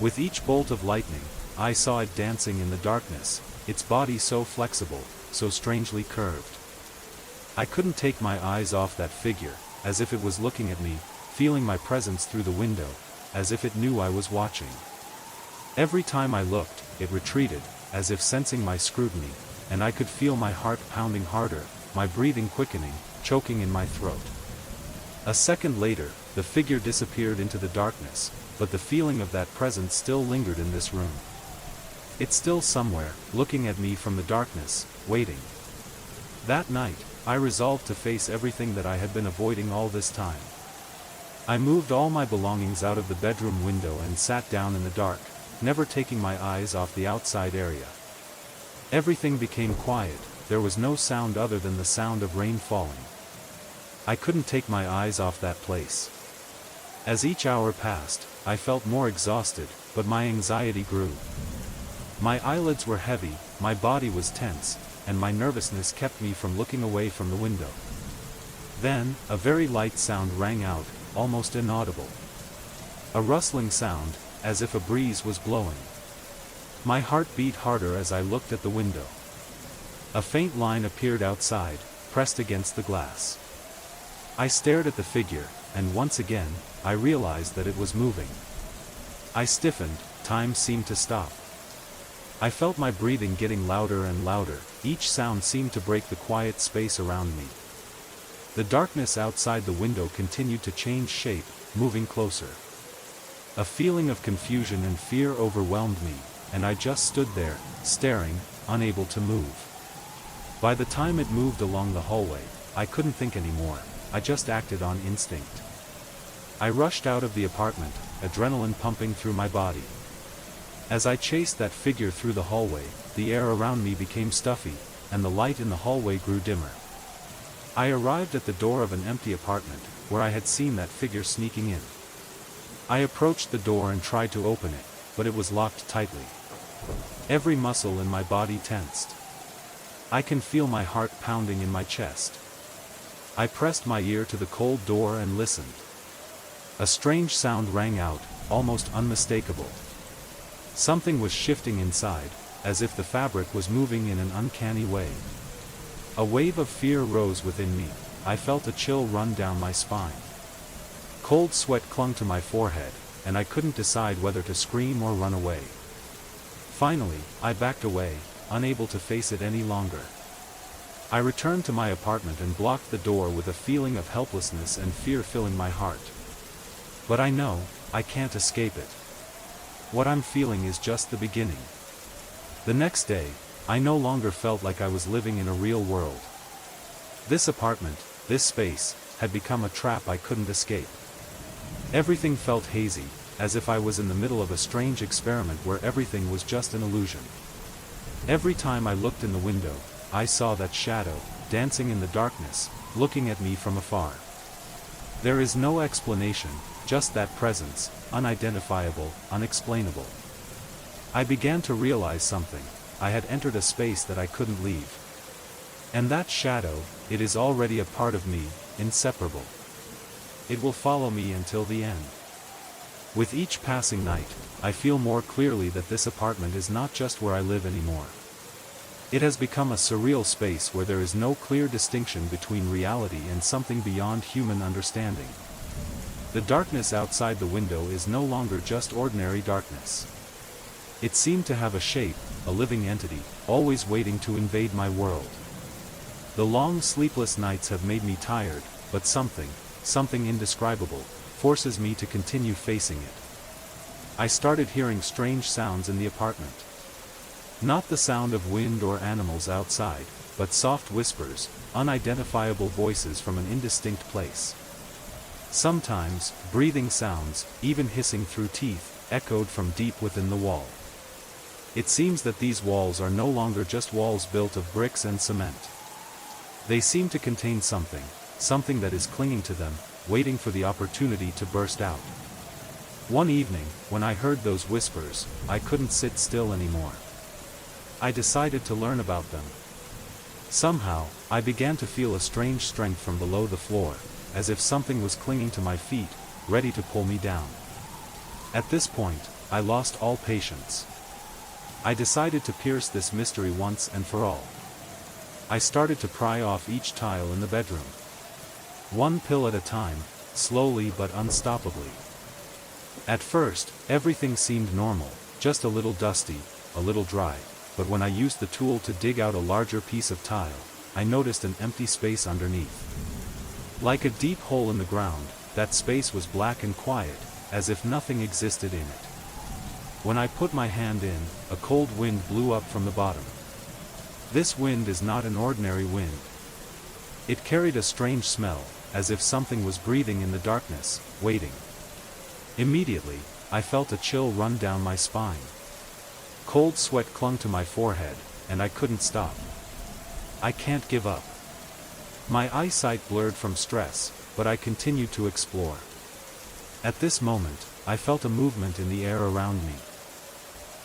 With each bolt of lightning, I saw it dancing in the darkness, its body so flexible, so strangely curved. I couldn't take my eyes off that figure, as if it was looking at me, feeling my presence through the window, as if it knew I was watching. Every time I looked, it retreated, as if sensing my scrutiny, and I could feel my heart pounding harder, my breathing quickening, choking in my throat. A second later, the figure disappeared into the darkness, but the feeling of that presence still lingered in this room. It's still somewhere, looking at me from the darkness, waiting. That night, I resolved to face everything that I had been avoiding all this time. I moved all my belongings out of the bedroom window and sat down in the dark, never taking my eyes off the outside area. Everything became quiet, there was no sound other than the sound of rain falling. I couldn't take my eyes off that place. As each hour passed, I felt more exhausted, but my anxiety grew. My eyelids were heavy, my body was tense, and my nervousness kept me from looking away from the window. Then, a very light sound rang out, almost inaudible. A rustling sound, as if a breeze was blowing. My heart beat harder as I looked at the window. A faint line appeared outside, pressed against the glass. I stared at the figure, and once again, I realized that it was moving. I stiffened, time seemed to stop. I felt my breathing getting louder and louder, each sound seemed to break the quiet space around me. The darkness outside the window continued to change shape, moving closer. A feeling of confusion and fear overwhelmed me, and I just stood there, staring, unable to move. By the time it moved along the hallway, I couldn't think anymore, I just acted on instinct. I rushed out of the apartment, adrenaline pumping through my body. As I chased that figure through the hallway, the air around me became stuffy, and the light in the hallway grew dimmer. I arrived at the door of an empty apartment, where I had seen that figure sneaking in. I approached the door and tried to open it, but it was locked tightly. Every muscle in my body tensed. I can feel my heart pounding in my chest. I pressed my ear to the cold door and listened. A strange sound rang out, almost unmistakable. Something was shifting inside, as if the fabric was moving in an uncanny way. A wave of fear rose within me, I felt a chill run down my spine. Cold sweat clung to my forehead, and I couldn't decide whether to scream or run away. Finally, I backed away, unable to face it any longer. I returned to my apartment and blocked the door with a feeling of helplessness and fear filling my heart. But I know, I can't escape it. What I'm feeling is just the beginning. The next day, I no longer felt like I was living in a real world. This apartment, this space, had become a trap I couldn't escape. Everything felt hazy, as if I was in the middle of a strange experiment where everything was just an illusion. Every time I looked in the window, I saw that shadow, dancing in the darkness, looking at me from afar. There is no explanation, just that presence, unidentifiable, unexplainable. I began to realize something, I had entered a space that I couldn't leave. And that shadow, it is already a part of me, inseparable. It will follow me until the end. With each passing night, I feel more clearly that this apartment is not just where I live anymore. It has become a surreal space where there is no clear distinction between reality and something beyond human understanding. The darkness outside the window is no longer just ordinary darkness. It seemed to have a shape, a living entity, always waiting to invade my world. The long sleepless nights have made me tired, but something indescribable, forces me to continue facing it. I started hearing strange sounds in the apartment. Not the sound of wind or animals outside, but soft whispers, unidentifiable voices from an indistinct place. Sometimes, breathing sounds, even hissing through teeth, echoed from deep within the wall. It seems that these walls are no longer just walls built of bricks and cement. They seem to contain something that is clinging to them, waiting for the opportunity to burst out. One evening, when I heard those whispers, I couldn't sit still anymore. I decided to learn about them. Somehow, I began to feel a strange strength from below the floor, as if something was clinging to my feet, ready to pull me down. At this point, I lost all patience. I decided to pierce this mystery once and for all. I started to pry off each tile in the bedroom. One pill at a time, slowly but unstoppably. At first, everything seemed normal, just a little dusty, a little dry, but when I used the tool to dig out a larger piece of tile, I noticed an empty space underneath. Like a deep hole in the ground, that space was black and quiet, as if nothing existed in it. When I put my hand in, a cold wind blew up from the bottom. This wind is not an ordinary wind. It carried a strange smell, as if something was breathing in the darkness, waiting. Immediately, I felt a chill run down my spine. Cold sweat clung to my forehead, and I couldn't stop. I can't give up. My eyesight blurred from stress, but I continued to explore. At this moment, I felt a movement in the air around me.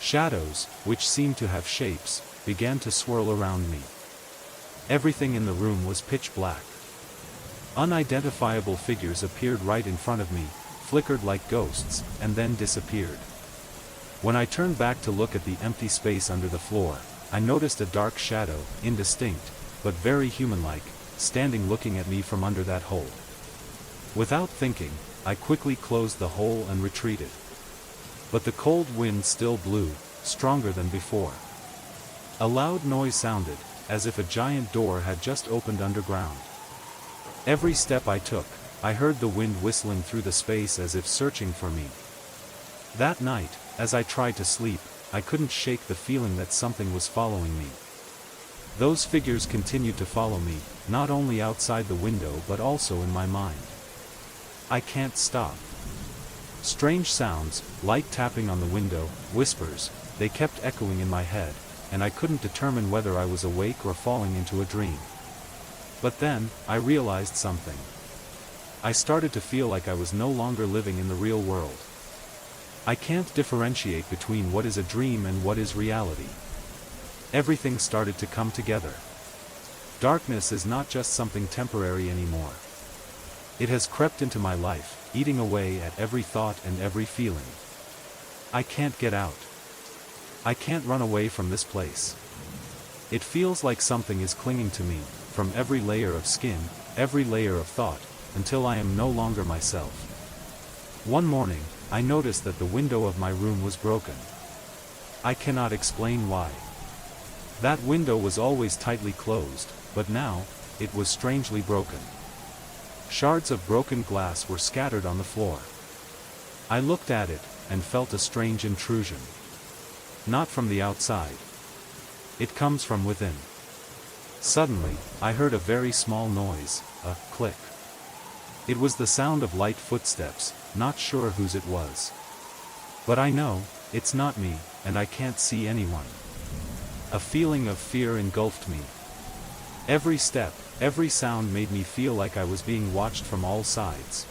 Shadows, which seemed to have shapes, began to swirl around me. Everything in the room was pitch black. Unidentifiable figures appeared right in front of me, flickered like ghosts, and then disappeared. When I turned back to look at the empty space under the floor, I noticed a dark shadow, indistinct, but very human-like, standing looking at me from under that hole. Without thinking, I quickly closed the hole and retreated. But the cold wind still blew, stronger than before. A loud noise sounded, as if a giant door had just opened underground. Every step I took, I heard the wind whistling through the space as if searching for me. That night, as I tried to sleep, I couldn't shake the feeling that something was following me. Those figures continued to follow me, not only outside the window but also in my mind. I can't stop. Strange sounds, light tapping on the window, whispers, they kept echoing in my head, and I couldn't determine whether I was awake or falling into a dream. But then, I realized something. I started to feel like I was no longer living in the real world. I can't differentiate between what is a dream and what is reality. Everything started to come together. Darkness is not just something temporary anymore. It has crept into my life, eating away at every thought and every feeling. I can't get out. I can't run away from this place. It feels like something is clinging to me, from every layer of skin, every layer of thought, until I am no longer myself. One morning, I noticed that the window of my room was broken. I cannot explain why. That window was always tightly closed, but now, it was strangely broken. Shards of broken glass were scattered on the floor. I looked at it, and felt a strange intrusion. Not from the outside. It comes from within. Suddenly, I heard a very small noise, a click. It was the sound of light footsteps, not sure whose it was. But I know, it's not me, and I can't see anyone. A feeling of fear engulfed me. Every step, every sound made me feel like I was being watched from all sides.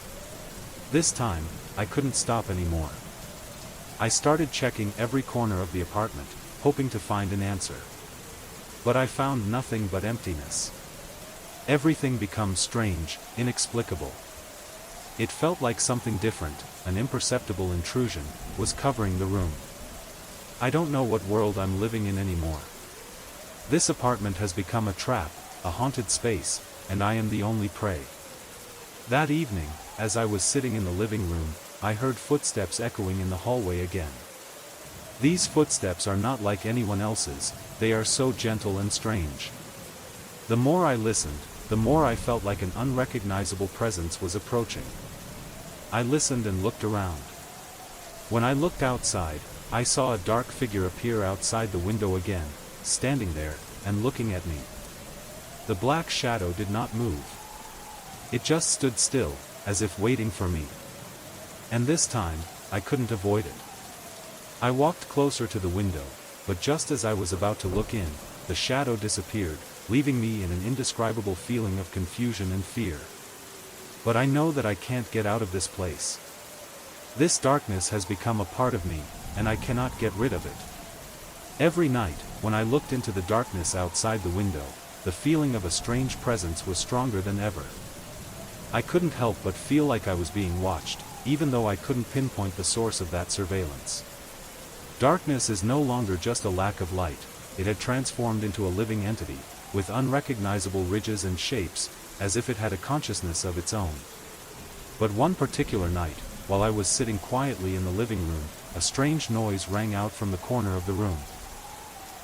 This time, I couldn't stop anymore. I started checking every corner of the apartment, hoping to find an answer. But I found nothing but emptiness. Everything becomes strange, inexplicable. It felt like something different, an imperceptible intrusion, was covering the room. I don't know what world I'm living in anymore. This apartment has become a trap, a haunted space, and I am the only prey. That evening, as I was sitting in the living room, I heard footsteps echoing in the hallway again. These footsteps are not like anyone else's, they are so gentle and strange. The more I listened, the more I felt like an unrecognizable presence was approaching. I listened and looked around. When I looked outside, I saw a dark figure appear outside the window again, standing there, and looking at me. The black shadow did not move. It just stood still, as if waiting for me. And this time, I couldn't avoid it. I walked closer to the window, but just as I was about to look in, the shadow disappeared, leaving me in an indescribable feeling of confusion and fear. But I know that I can't get out of this place. This darkness has become a part of me, and I cannot get rid of it. Every night, when I looked into the darkness outside the window, the feeling of a strange presence was stronger than ever. I couldn't help but feel like I was being watched, even though I couldn't pinpoint the source of that surveillance. Darkness is no longer just a lack of light, it had transformed into a living entity, with unrecognizable ridges and shapes, as if it had a consciousness of its own. But one particular night, while I was sitting quietly in the living room, a strange noise rang out from the corner of the room.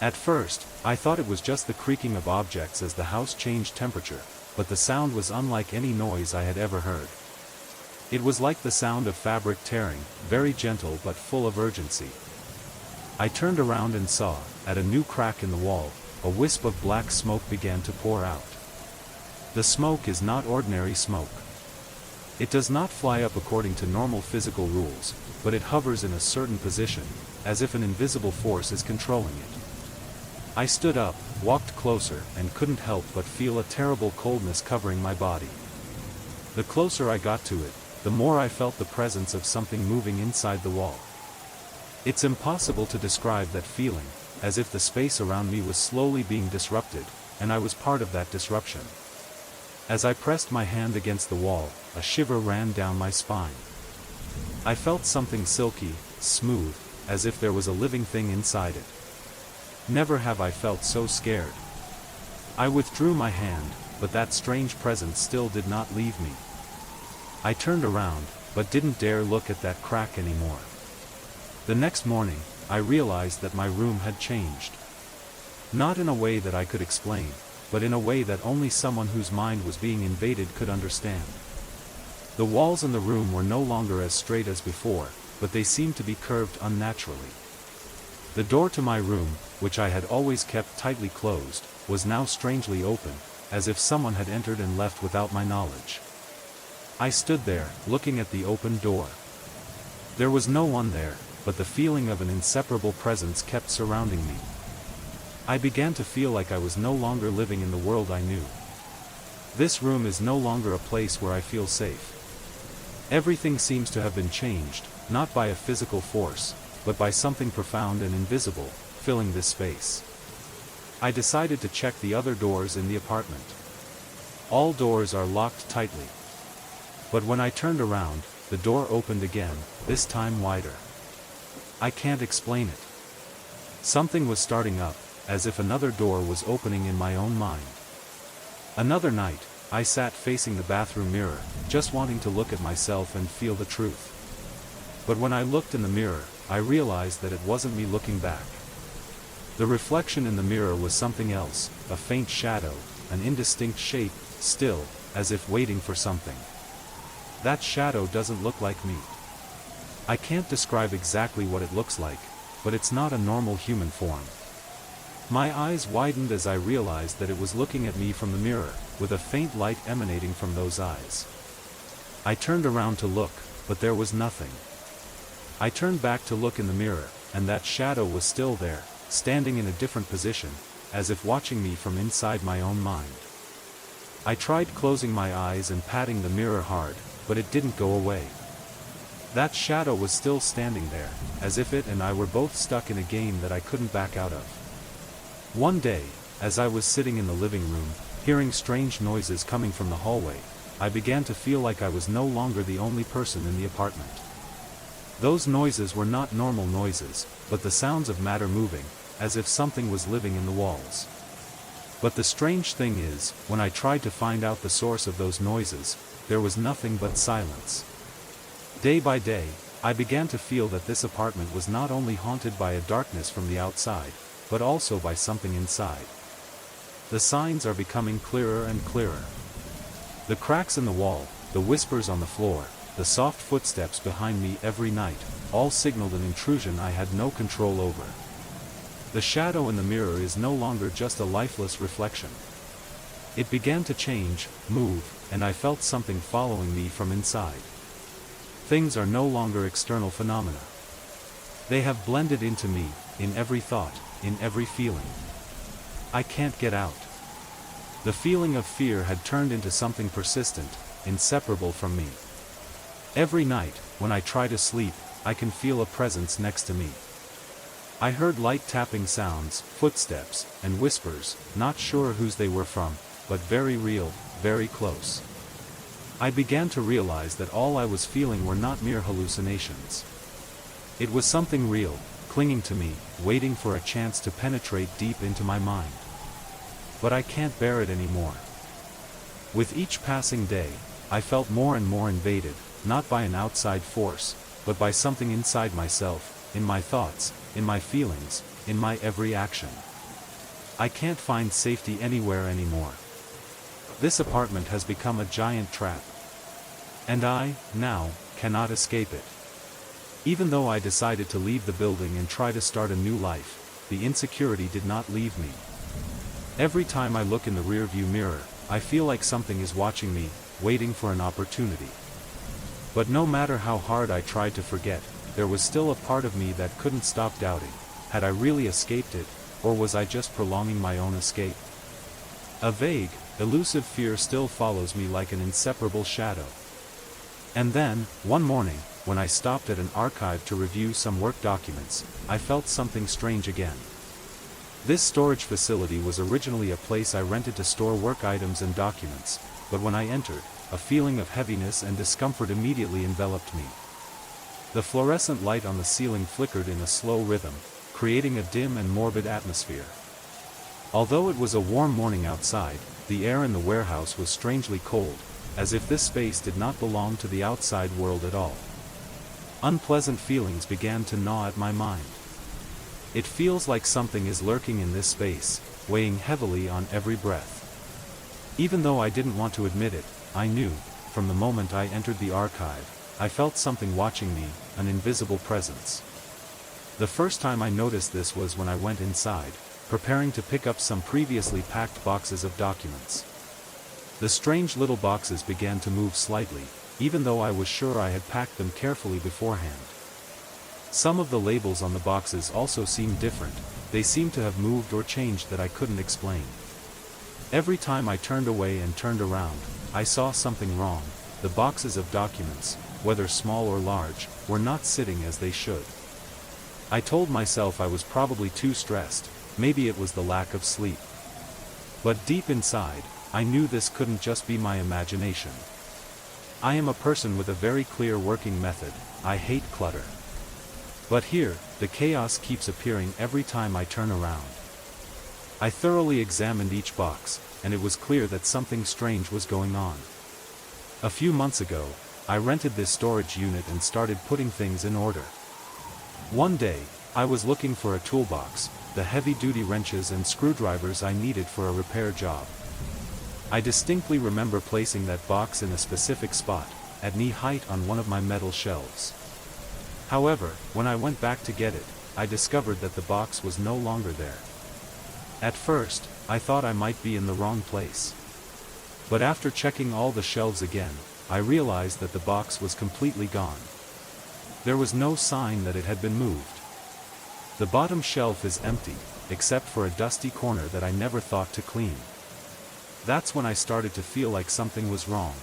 At first, I thought it was just the creaking of objects as the house changed temperature, but the sound was unlike any noise I had ever heard. It was like the sound of fabric tearing, very gentle but full of urgency. I turned around and saw, at a new crack in the wall, a wisp of black smoke began to pour out. The smoke is not ordinary smoke. It does not fly up according to normal physical rules, but it hovers in a certain position, as if an invisible force is controlling it. I stood up, walked closer, and couldn't help but feel a terrible coldness covering my body. The closer I got to it, the more I felt the presence of something moving inside the wall. It's impossible to describe that feeling, as if the space around me was slowly being disrupted, and I was part of that disruption. As I pressed my hand against the wall, a shiver ran down my spine. I felt something silky, smooth, as if there was a living thing inside it. Never have I felt so scared. I withdrew my hand, but that strange presence still did not leave me. I turned around, but didn't dare look at that crack anymore. The next morning, I realized that my room had changed. Not in a way that I could explain, but in a way that only someone whose mind was being invaded could understand. The walls in the room were no longer as straight as before, but they seemed to be curved unnaturally. The door to my room, which I had always kept tightly closed, was now strangely open, as if someone had entered and left without my knowledge. I stood there, looking at the open door. There was no one there, but the feeling of an inseparable presence kept surrounding me. I began to feel like I was no longer living in the world I knew. This room is no longer a place where I feel safe. Everything seems to have been changed, not by a physical force, but by something profound and invisible, filling this space. I decided to check the other doors in the apartment. All doors are locked tightly. But when I turned around, the door opened again, this time wider. I can't explain it. Something was starting up, as if another door was opening in my own mind. Another night, I sat facing the bathroom mirror, just wanting to look at myself and feel the truth. But when I looked in the mirror, I realized that it wasn't me looking back. The reflection in the mirror was something else, a faint shadow, an indistinct shape, still, as if waiting for something. That shadow doesn't look like me. I can't describe exactly what it looks like, but it's not a normal human form. My eyes widened as I realized that it was looking at me from the mirror, with a faint light emanating from those eyes. I turned around to look, but there was nothing. I turned back to look in the mirror, and that shadow was still there, standing in a different position, as if watching me from inside my own mind. I tried closing my eyes and patting the mirror hard, but it didn't go away. That shadow was still standing there, as if it and I were both stuck in a game that I couldn't back out of. One day, as I was sitting in the living room, hearing strange noises coming from the hallway, I began to feel like I was no longer the only person in the apartment. Those noises were not normal noises, but the sounds of matter moving, as if something was living in the walls. But the strange thing is, when I tried to find out the source of those noises, there was nothing but silence. Day by day, I began to feel that this apartment was not only haunted by a darkness from the outside, but also by something inside. The signs are becoming clearer and clearer. The cracks in the wall, the whispers on the floor, the soft footsteps behind me every night, all signaled an intrusion I had no control over. The shadow in the mirror is no longer just a lifeless reflection. It began to change, move, and I felt something following me from inside. Things are no longer external phenomena. They have blended into me, in every thought, in every feeling. I can't get out. The feeling of fear had turned into something persistent, inseparable from me. Every night, when I try to sleep, I can feel a presence next to me. I heard light tapping sounds, footsteps, and whispers, not sure whose they were from, but very real, very close. I began to realize that all I was feeling were not mere hallucinations. It was something real, clinging to me, waiting for a chance to penetrate deep into my mind. But I can't bear it anymore. With each passing day, I felt more and more invaded, not by an outside force, but by something inside myself, in my thoughts, in my feelings, in my every action. I can't find safety anywhere anymore. This apartment has become a giant trap. And I, now, cannot escape it. Even though I decided to leave the building and try to start a new life, the insecurity did not leave me. Every time I look in the rearview mirror, I feel like something is watching me, waiting for an opportunity. But no matter how hard I tried to forget, there was still a part of me that couldn't stop doubting. Had I really escaped it, or was I just prolonging my own escape? A vague, elusive fear still follows me like an inseparable shadow. And then, one morning, when I stopped at an archive to review some work documents, I felt something strange again. This storage facility was originally a place I rented to store work items and documents, but when I entered, a feeling of heaviness and discomfort immediately enveloped me. The fluorescent light on the ceiling flickered in a slow rhythm, creating a dim and morbid atmosphere. Although it was a warm morning outside, the air in the warehouse was strangely cold, as if this space did not belong to the outside world at all. Unpleasant feelings began to gnaw at my mind. It feels like something is lurking in this space, weighing heavily on every breath. Even though I didn't want to admit it, I knew, from the moment I entered the archive, I felt something watching me, an invisible presence. The first time I noticed this was when I went inside, preparing to pick up some previously packed boxes of documents. The strange little boxes began to move slightly, even though I was sure I had packed them carefully beforehand. Some of the labels on the boxes also seemed different, they seemed to have moved or changed that I couldn't explain. Every time I turned away and turned around, I saw something wrong. The boxes of documents, whether small or large, were not sitting as they should. I told myself I was probably too stressed, maybe it was the lack of sleep. But deep inside, I knew this couldn't just be my imagination. I am a person with a very clear working method, I hate clutter. But here, the chaos keeps appearing every time I turn around. I thoroughly examined each box, and it was clear that something strange was going on. A few months ago, I rented this storage unit and started putting things in order. One day, I was looking for a toolbox, the heavy-duty wrenches and screwdrivers I needed for a repair job. I distinctly remember placing that box in a specific spot, at knee height on one of my metal shelves. However, when I went back to get it, I discovered that the box was no longer there. At first, I thought I might be in the wrong place. But after checking all the shelves again, I realized that the box was completely gone. There was no sign that it had been moved. The bottom shelf is empty, except for a dusty corner that I never thought to clean. That's when I started to feel like something was wrong.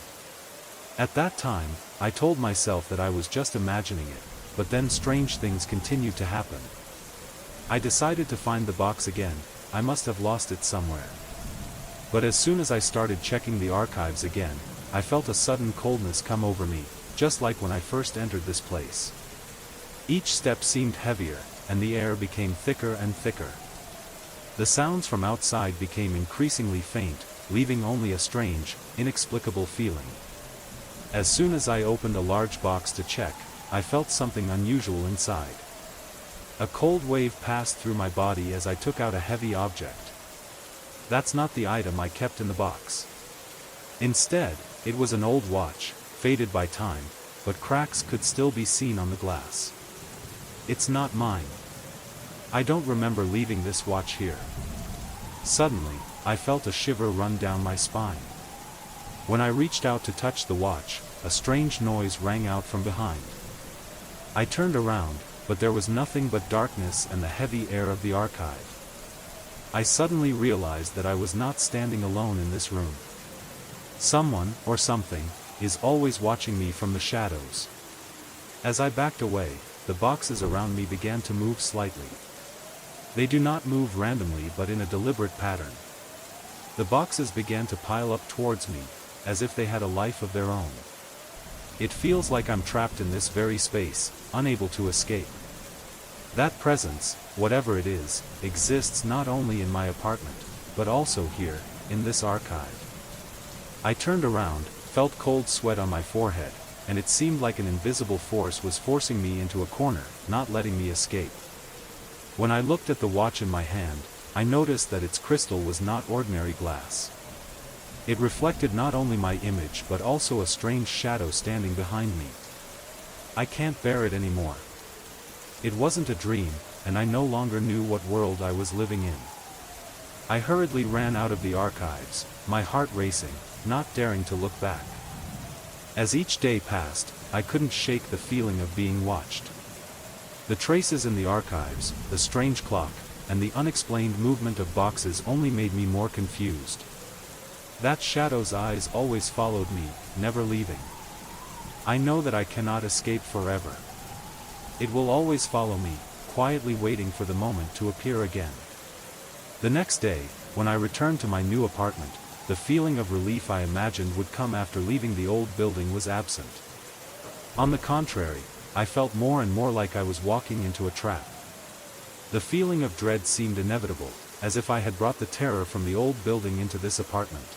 At that time, I told myself that I was just imagining it, but then strange things continued to happen. I decided to find the box again. I must have lost it somewhere. But as soon as I started checking the archives again, I felt a sudden coldness come over me, just like when I first entered this place. Each step seemed heavier, and the air became thicker and thicker. The sounds from outside became increasingly faint, leaving only a strange, inexplicable feeling. As soon as I opened a large box to check, I felt something unusual inside. A cold wave passed through my body as I took out a heavy object. That's not the item I kept in the box. Instead, it was an old watch, faded by time, but cracks could still be seen on the glass. It's not mine. I don't remember leaving this watch here. Suddenly, I felt a shiver run down my spine. When I reached out to touch the watch, a strange noise rang out from behind. I turned around, but there was nothing but darkness and the heavy air of the archive. I suddenly realized that I was not standing alone in this room. Someone, or something, is always watching me from the shadows. As I backed away, the boxes around me began to move slightly. They do not move randomly but in a deliberate pattern. The boxes began to pile up towards me, as if they had a life of their own. It feels like I'm trapped in this very space, unable to escape. That presence, whatever it is, exists not only in my apartment, but also here, in this archive. I turned around, felt cold sweat on my forehead, and it seemed like an invisible force was forcing me into a corner, not letting me escape. When I looked at the watch in my hand, I noticed that its crystal was not ordinary glass. It reflected not only my image but also a strange shadow standing behind me. I can't bear it anymore. It wasn't a dream, and I no longer knew what world I was living in. I hurriedly ran out of the archives, my heart racing, not daring to look back. As each day passed, I couldn't shake the feeling of being watched. The traces in the archives, the strange clock, and the unexplained movement of boxes only made me more confused. That shadow's eyes always followed me, never leaving. I know that I cannot escape forever. It will always follow me, quietly waiting for the moment to appear again. The next day, when I returned to my new apartment, the feeling of relief I imagined would come after leaving the old building was absent. On the contrary, I felt more and more like I was walking into a trap. The feeling of dread seemed inevitable, as if I had brought the terror from the old building into this apartment.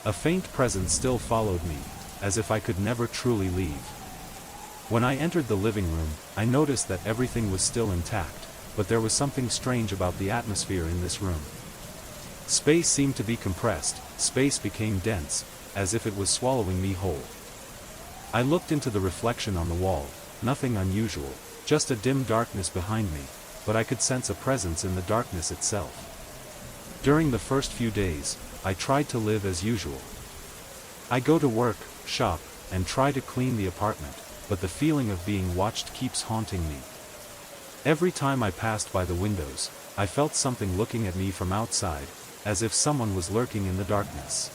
A faint presence still followed me, as if I could never truly leave. When I entered the living room, I noticed that everything was still intact, but there was something strange about the atmosphere in this room. Space seemed to be compressed, space became dense, as if it was swallowing me whole. I looked into the reflection on the wall, nothing unusual, just a dim darkness behind me, but I could sense a presence in the darkness itself. During the first few days, I tried to live as usual. I go to work, shop, and try to clean the apartment, but the feeling of being watched keeps haunting me. Every time I passed by the windows, I felt something looking at me from outside, as if someone was lurking in the darkness.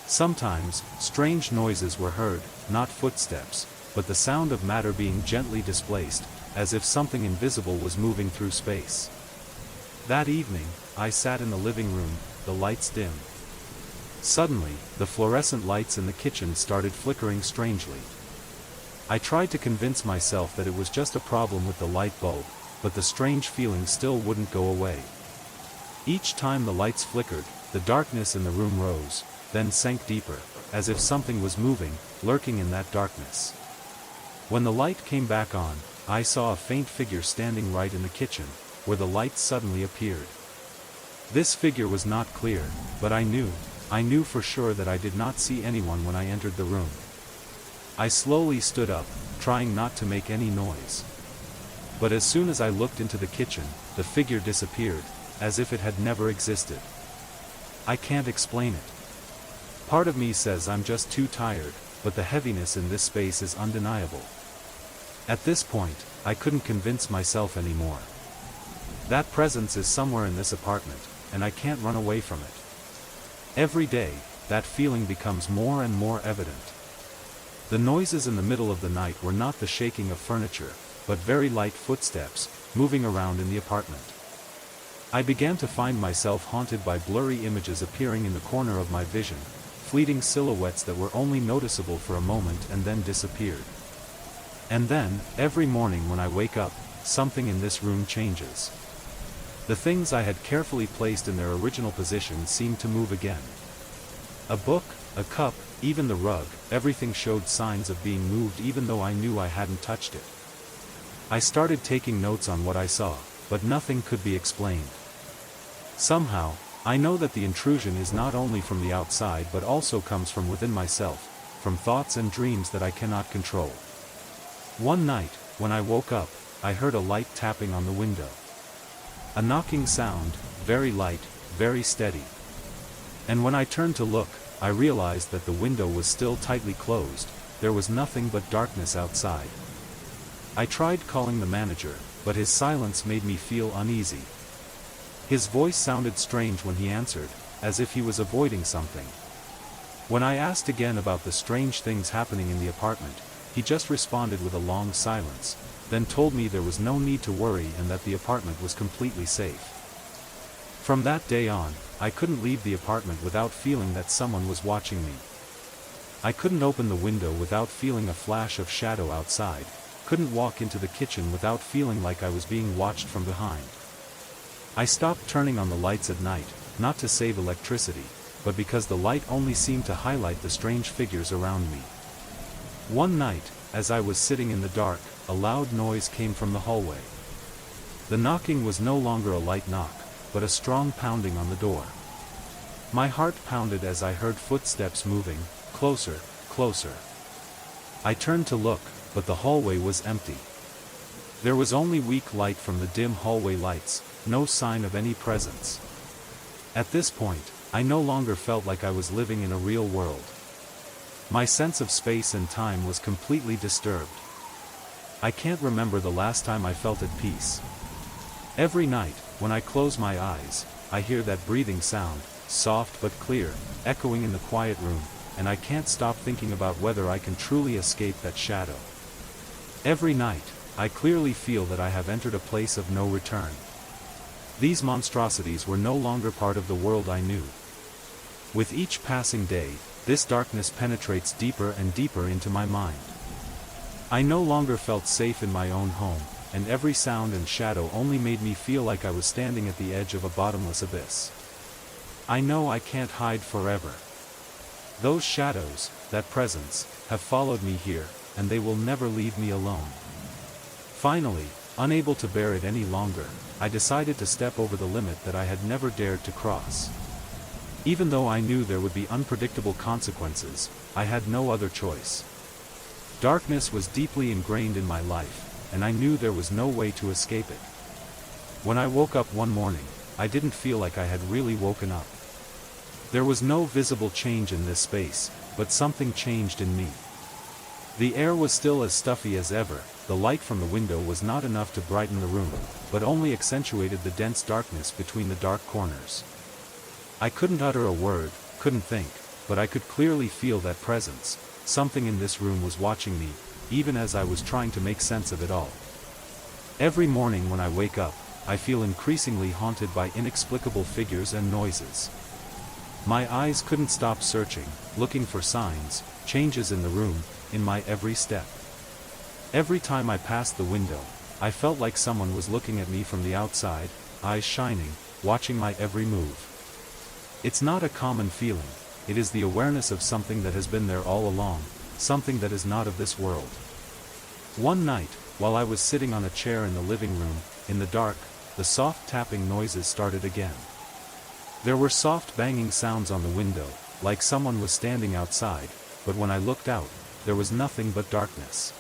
Sometimes, strange noises were heard, not footsteps, but the sound of matter being gently displaced, as if something invisible was moving through space. That evening, I sat in the living room, the lights dim. Suddenly, the fluorescent lights in the kitchen started flickering strangely. I tried to convince myself that it was just a problem with the light bulb, but the strange feeling still wouldn't go away. Each time the lights flickered, the darkness in the room rose, then sank deeper, as if something was moving, lurking in that darkness. When the light came back on, I saw a faint figure standing right in the kitchen, where the light suddenly appeared. This figure was not clear, but I knew for sure that I did not see anyone when I entered the room. I slowly stood up, trying not to make any noise. But as soon as I looked into the kitchen, the figure disappeared, as if it had never existed. I can't explain it. Part of me says I'm just too tired, but the heaviness in this space is undeniable. At this point, I couldn't convince myself anymore. That presence is somewhere in this apartment, and I can't run away from it. Every day, that feeling becomes more and more evident. The noises in the middle of the night were not the shaking of furniture, but very light footsteps, moving around in the apartment. I began to find myself haunted by blurry images appearing in the corner of my vision, fleeting silhouettes that were only noticeable for a moment and then disappeared. And then, every morning when I wake up, something in this room changes. The things I had carefully placed in their original position seemed to move again. A book, a cup, even the rug, everything showed signs of being moved even though I knew I hadn't touched it. I started taking notes on what I saw, but nothing could be explained. Somehow, I know that the intrusion is not only from the outside but also comes from within myself, from thoughts and dreams that I cannot control. One night, when I woke up, I heard a light tapping on the window. A knocking sound, very light, very steady. And when I turned to look, I realized that the window was still tightly closed, there was nothing but darkness outside. I tried calling the manager, but his silence made me feel uneasy. His voice sounded strange when he answered, as if he was avoiding something. When I asked again about the strange things happening in the apartment, he just responded with a long silence, then told me there was no need to worry and that the apartment was completely safe. From that day on, I couldn't leave the apartment without feeling that someone was watching me. I couldn't open the window without feeling a flash of shadow outside, couldn't walk into the kitchen without feeling like I was being watched from behind. I stopped turning on the lights at night, not to save electricity, but because the light only seemed to highlight the strange figures around me. One night, as I was sitting in the dark, a loud noise came from the hallway. The knocking was no longer a light knock, but a strong pounding on the door. My heart pounded as I heard footsteps moving, closer, closer. I turned to look, but the hallway was empty. There was only weak light from the dim hallway lights, no sign of any presence. At this point, I no longer felt like I was living in a real world. My sense of space and time was completely disturbed. I can't remember the last time I felt at peace. Every night, when I close my eyes, I hear that breathing sound, soft but clear, echoing in the quiet room, and I can't stop thinking about whether I can truly escape that shadow. Every night, I clearly feel that I have entered a place of no return. These monstrosities were no longer part of the world I knew. With each passing day, this darkness penetrates deeper and deeper into my mind. I no longer felt safe in my own home, and every sound and shadow only made me feel like I was standing at the edge of a bottomless abyss. I know I can't hide forever. Those shadows, that presence, have followed me here, and they will never leave me alone. Finally, unable to bear it any longer, I decided to step over the limit that I had never dared to cross. Even though I knew there would be unpredictable consequences, I had no other choice. Darkness was deeply ingrained in my life, and I knew there was no way to escape it. When I woke up one morning, I didn't feel like I had really woken up. There was no visible change in this space, but something changed in me. The air was still as stuffy as ever, the light from the window was not enough to brighten the room, but only accentuated the dense darkness between the dark corners. I couldn't utter a word, couldn't think, but I could clearly feel that presence. Something in this room was watching me, even as I was trying to make sense of it all. Every morning when I wake up, I feel increasingly haunted by inexplicable figures and noises. My eyes couldn't stop searching, looking for signs, changes in the room, in my every step. Every time I passed the window, I felt like someone was looking at me from the outside, eyes shining, watching my every move. It's not a common feeling, it is the awareness of something that has been there all along, something that is not of this world. One night, while I was sitting on a chair in the living room, in the dark, the soft tapping noises started again. There were soft banging sounds on the window, like someone was standing outside, but when I looked out, there was nothing but darkness.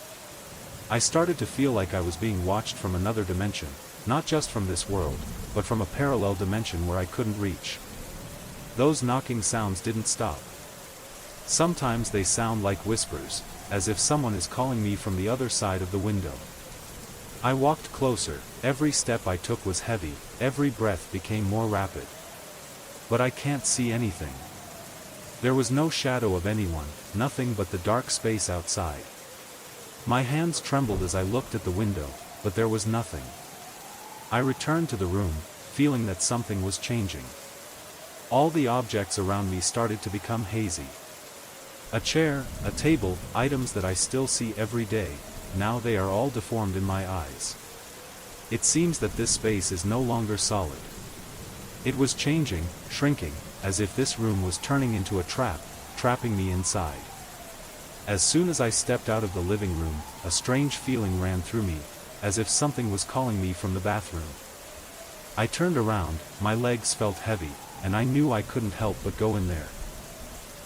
I started to feel like I was being watched from another dimension, not just from this world, but from a parallel dimension where I couldn't reach. Those knocking sounds didn't stop. Sometimes they sound like whispers, as if someone is calling me from the other side of the window. I walked closer, every step I took was heavy, every breath became more rapid. But I can't see anything. There was no shadow of anyone, nothing but the dark space outside. My hands trembled as I looked at the window, but there was nothing. I returned to the room, feeling that something was changing. All the objects around me started to become hazy. A chair, a table, items that I still see every day, now they are all deformed in my eyes. It seems that this space is no longer solid. It was changing, shrinking, as if this room was turning into a trap, trapping me inside. As soon as I stepped out of the living room, a strange feeling ran through me, as if something was calling me from the bathroom. I turned around, my legs felt heavy, and I knew I couldn't help but go in there.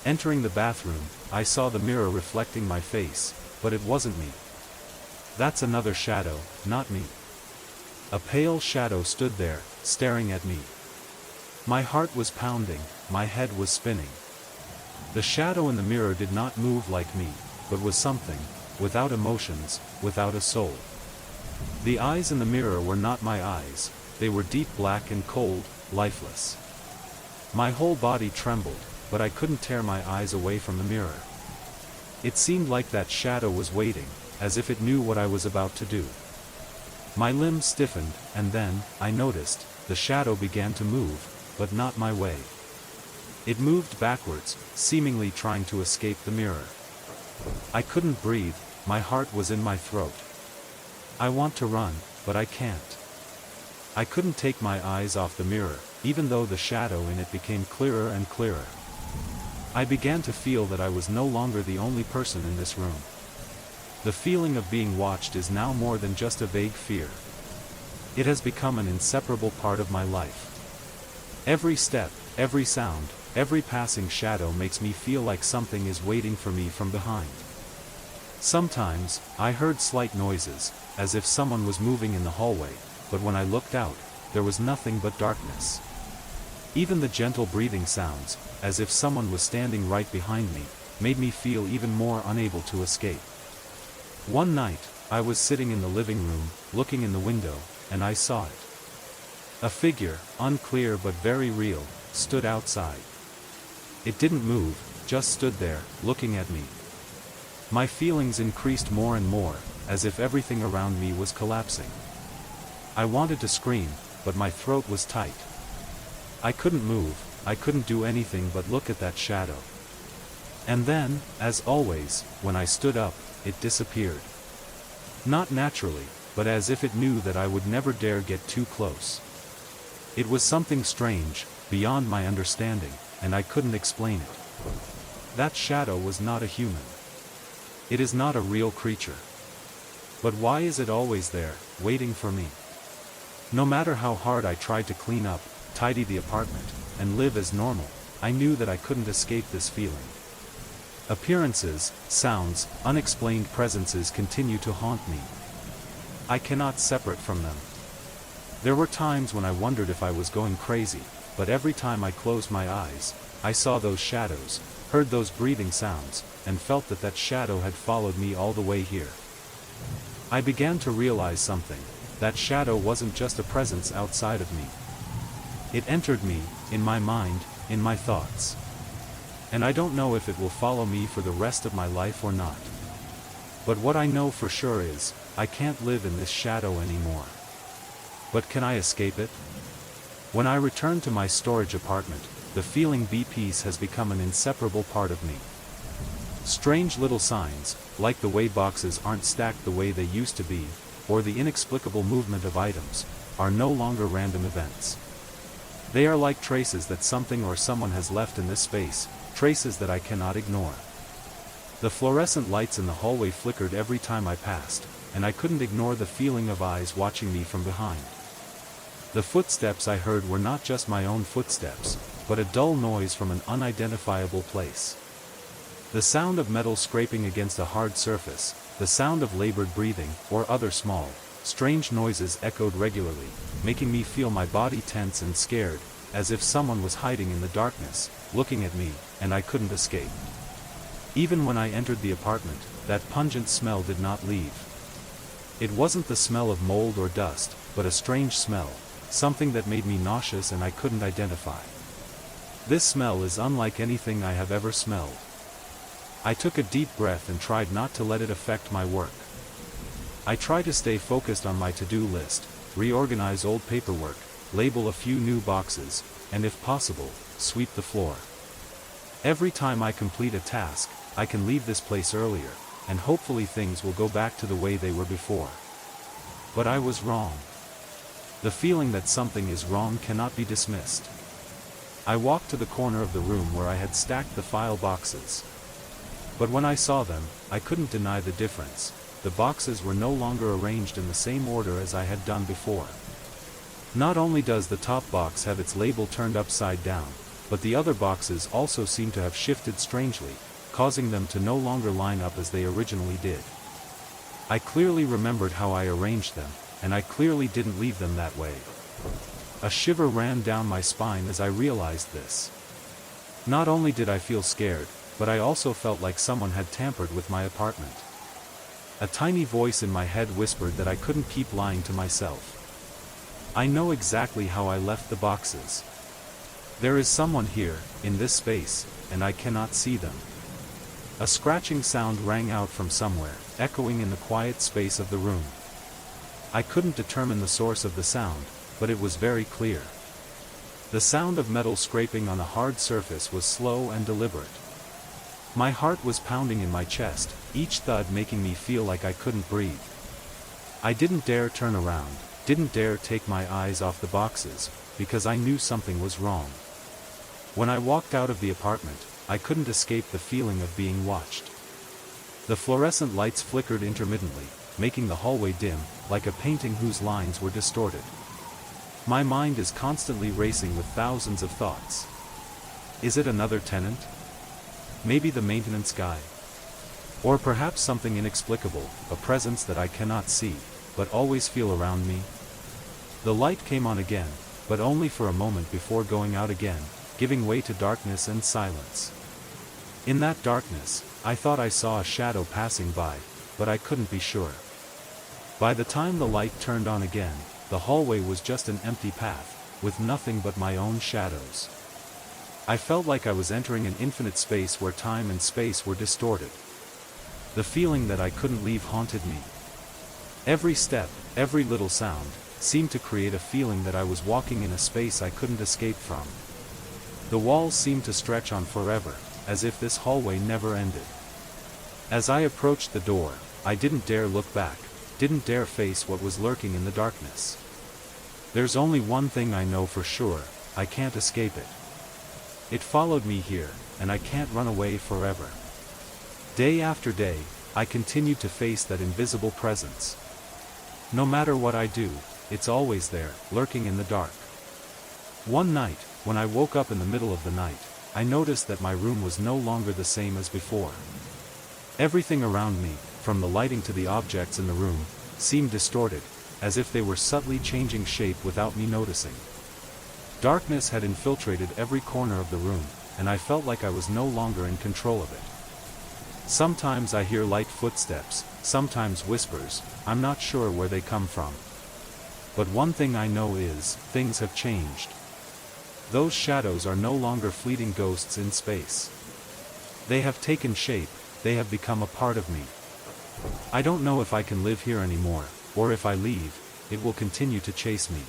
Entering the bathroom, I saw the mirror reflecting my face, but it wasn't me. That's another shadow, not me. A pale shadow stood there, staring at me. My heart was pounding, my head was spinning. The shadow in the mirror did not move like me, but was something, without emotions, without a soul. The eyes in the mirror were not my eyes, they were deep black and cold, lifeless. My whole body trembled, but I couldn't tear my eyes away from the mirror. It seemed like that shadow was waiting, as if it knew what I was about to do. My limbs stiffened, and then, I noticed, the shadow began to move, but not my way. It moved backwards, seemingly trying to escape the mirror. I couldn't breathe, my heart was in my throat. I want to run, but I can't. I couldn't take my eyes off the mirror, even though the shadow in it became clearer and clearer. I began to feel that I was no longer the only person in this room. The feeling of being watched is now more than just a vague fear. It has become an inseparable part of my life. Every step, every sound, every passing shadow makes me feel like something is waiting for me from behind. Sometimes, I heard slight noises, as if someone was moving in the hallway, but when I looked out, there was nothing but darkness. Even the gentle breathing sounds, as if someone was standing right behind me, made me feel even more unable to escape. One night, I was sitting in the living room, looking in the window, and I saw it. A figure, unclear but very real, stood outside. It didn't move, just stood there, looking at me. My feelings increased more and more, as if everything around me was collapsing. I wanted to scream, but my throat was tight. I couldn't move, I couldn't do anything but look at that shadow. And then, as always, when I stood up, it disappeared. Not naturally, but as if it knew that I would never dare get too close. It was something strange, beyond my understanding, and I couldn't explain it. That shadow was not a human. It is not a real creature. But why is it always there, waiting for me? No matter how hard I tried to clean up, tidy the apartment, and live as normal, I knew that I couldn't escape this feeling. Appearances, sounds, unexplained presences continue to haunt me. I cannot separate from them. There were times when I wondered if I was going crazy, but every time I closed my eyes, I saw those shadows, heard those breathing sounds, and felt that that shadow had followed me all the way here. I began to realize something. That shadow wasn't just a presence outside of me. It entered me, in my mind, in my thoughts. And I don't know if it will follow me for the rest of my life or not. But what I know for sure is, I can't live in this shadow anymore. But can I escape it? When I return to my storage apartment, the feeling peace has become an inseparable part of me. Strange little signs, like the way boxes aren't stacked the way they used to be, or the inexplicable movement of items, are no longer random events. They are like traces that something or someone has left in this space, traces that I cannot ignore. The fluorescent lights in the hallway flickered every time I passed, and I couldn't ignore the feeling of eyes watching me from behind. The footsteps I heard were not just my own footsteps, but a dull noise from an unidentifiable place. The sound of metal scraping against a hard surface, the sound of labored breathing, or other small, strange noises echoed regularly, making me feel my body tense and scared, as if someone was hiding in the darkness, looking at me, and I couldn't escape. Even when I entered the apartment, that pungent smell did not leave. It wasn't the smell of mold or dust, but a strange smell, something that made me nauseous and I couldn't identify. This smell is unlike anything I have ever smelled. I took a deep breath and tried not to let it affect my work. I tried to stay focused on my to-do list, reorganize old paperwork, label a few new boxes, and if possible, sweep the floor. Every time I complete a task, I can leave this place earlier, and hopefully things will go back to the way they were before. But I was wrong. The feeling that something is wrong cannot be dismissed. I walked to the corner of the room where I had stacked the file boxes. But when I saw them, I couldn't deny the difference. The boxes were no longer arranged in the same order as I had done before. Not only does the top box have its label turned upside down, but the other boxes also seem to have shifted strangely, causing them to no longer line up as they originally did. I clearly remembered how I arranged them, and I clearly didn't leave them that way. A shiver ran down my spine as I realized this. Not only did I feel scared, but I also felt like someone had tampered with my apartment. A tiny voice in my head whispered that I couldn't keep lying to myself. I know exactly how I left the boxes. There is someone here, in this space, and I cannot see them. A scratching sound rang out from somewhere, echoing in the quiet space of the room. I couldn't determine the source of the sound, but it was very clear. The sound of metal scraping on a hard surface was slow and deliberate. My heart was pounding in my chest, each thud making me feel like I couldn't breathe. I didn't dare turn around, didn't dare take my eyes off the boxes, because I knew something was wrong. When I walked out of the apartment, I couldn't escape the feeling of being watched. The fluorescent lights flickered intermittently, making the hallway dim, like a painting whose lines were distorted. My mind is constantly racing with thousands of thoughts. Is it another tenant? Maybe the maintenance guy? Or perhaps something inexplicable, a presence that I cannot see, but always feel around me? The light came on again, but only for a moment before going out again, giving way to darkness and silence. In that darkness, I thought I saw a shadow passing by, but I couldn't be sure. By the time the light turned on again, the hallway was just an empty path, with nothing but my own shadows. I felt like I was entering an infinite space where time and space were distorted. The feeling that I couldn't leave haunted me. Every step, every little sound, seemed to create a feeling that I was walking in a space I couldn't escape from. The walls seemed to stretch on forever, as if this hallway never ended. As I approached the door, I didn't dare look back, didn't dare face what was lurking in the darkness. There's only one thing I know for sure, I can't escape it. It followed me here, and I can't run away forever. Day after day, I continued to face that invisible presence. No matter what I do, it's always there, lurking in the dark. One night, when I woke up in the middle of the night, I noticed that my room was no longer the same as before. Everything around me, from the lighting to the objects in the room, seemed distorted, as if they were subtly changing shape without me noticing. Darkness had infiltrated every corner of the room, and I felt like I was no longer in control of it. Sometimes I hear light footsteps, sometimes whispers, I'm not sure where they come from. But one thing I know is, things have changed. Those shadows are no longer fleeting ghosts in space. They have taken shape, they have become a part of me. I don't know if I can live here anymore, or if I leave, it will continue to chase me.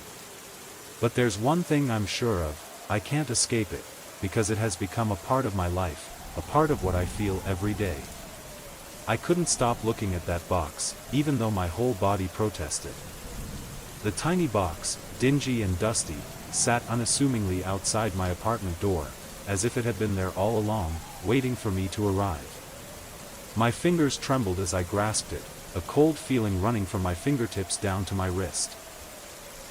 But there's one thing I'm sure of, I can't escape it, because it has become a part of my life, a part of what I feel every day. I couldn't stop looking at that box, even though my whole body protested. The tiny box, dingy and dusty, sat unassumingly outside my apartment door, as if it had been there all along, waiting for me to arrive. My fingers trembled as I grasped it, a cold feeling running from my fingertips down to my wrist.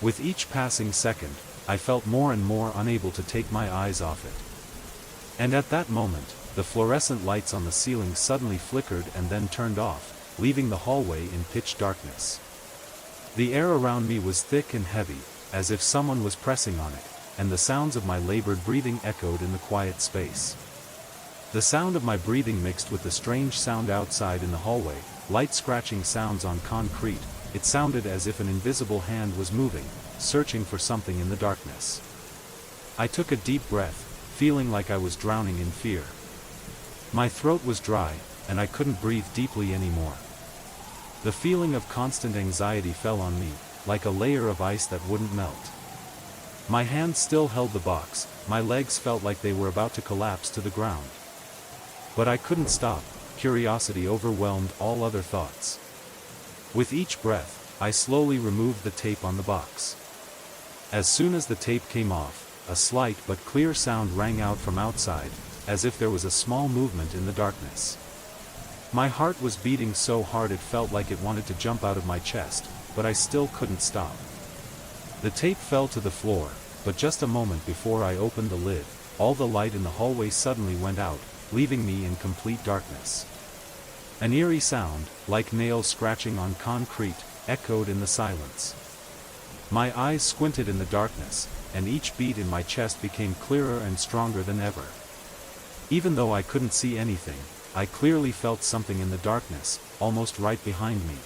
With each passing second, I felt more and more unable to take my eyes off it. And at that moment, the fluorescent lights on the ceiling suddenly flickered and then turned off, leaving the hallway in pitch darkness. The air around me was thick and heavy, as if someone was pressing on it, and the sounds of my labored breathing echoed in the quiet space. The sound of my breathing mixed with the strange sound outside in the hallway, light scratching sounds on concrete. It sounded as if an invisible hand was moving, searching for something in the darkness. I took a deep breath, feeling like I was drowning in fear. My throat was dry, and I couldn't breathe deeply anymore. The feeling of constant anxiety fell on me, like a layer of ice that wouldn't melt. My hands still held the box, my legs felt like they were about to collapse to the ground. But I couldn't stop, curiosity overwhelmed all other thoughts. With each breath, I slowly removed the tape on the box. As soon as the tape came off, a slight but clear sound rang out from outside, as if there was a small movement in the darkness. My heart was beating so hard it felt like it wanted to jump out of my chest, but I still couldn't stop. The tape fell to the floor, but just a moment before I opened the lid, all the light in the hallway suddenly went out, leaving me in complete darkness. An eerie sound, like nails scratching on concrete, echoed in the silence. My eyes squinted in the darkness, and each beat in my chest became clearer and stronger than ever. Even though I couldn't see anything, I clearly felt something in the darkness, almost right behind me.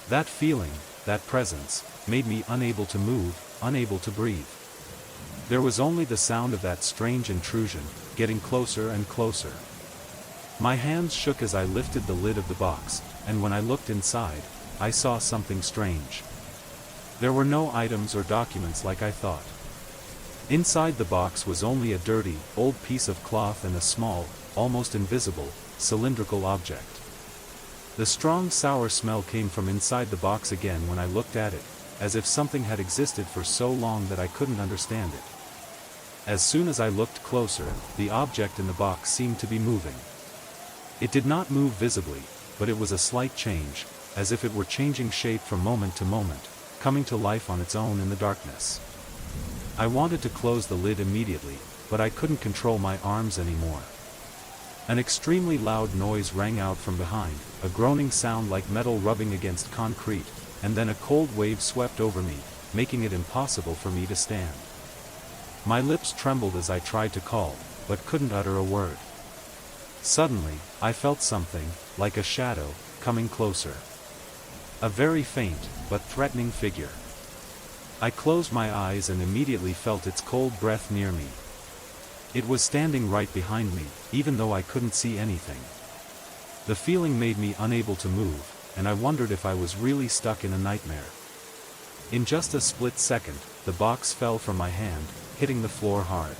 That feeling, that presence, made me unable to move, unable to breathe. There was only the sound of that strange intrusion, getting closer and closer. My hands shook as I lifted the lid of the box, and when I looked inside, I saw something strange. There were no items or documents like I thought. Inside the box was only a dirty, old piece of cloth and a small, almost invisible, cylindrical object. The strong sour smell came from inside the box again when I looked at it, as if something had existed for so long that I couldn't understand it. As soon as I looked closer, the object in the box seemed to be moving. It did not move visibly, but it was a slight change, as if it were changing shape from moment to moment, coming to life on its own in the darkness. I wanted to close the lid immediately, but I couldn't control my arms anymore. An extremely loud noise rang out from behind, a groaning sound like metal rubbing against concrete, and then a cold wave swept over me, making it impossible for me to stand. My lips trembled as I tried to call, but couldn't utter a word. Suddenly, I felt something, like a shadow, coming closer. A very faint, but threatening figure. I closed my eyes and immediately felt its cold breath near me. It was standing right behind me, even though I couldn't see anything. The feeling made me unable to move, and I wondered if I was really stuck in a nightmare. In just a split second, the box fell from my hand, hitting the floor hard.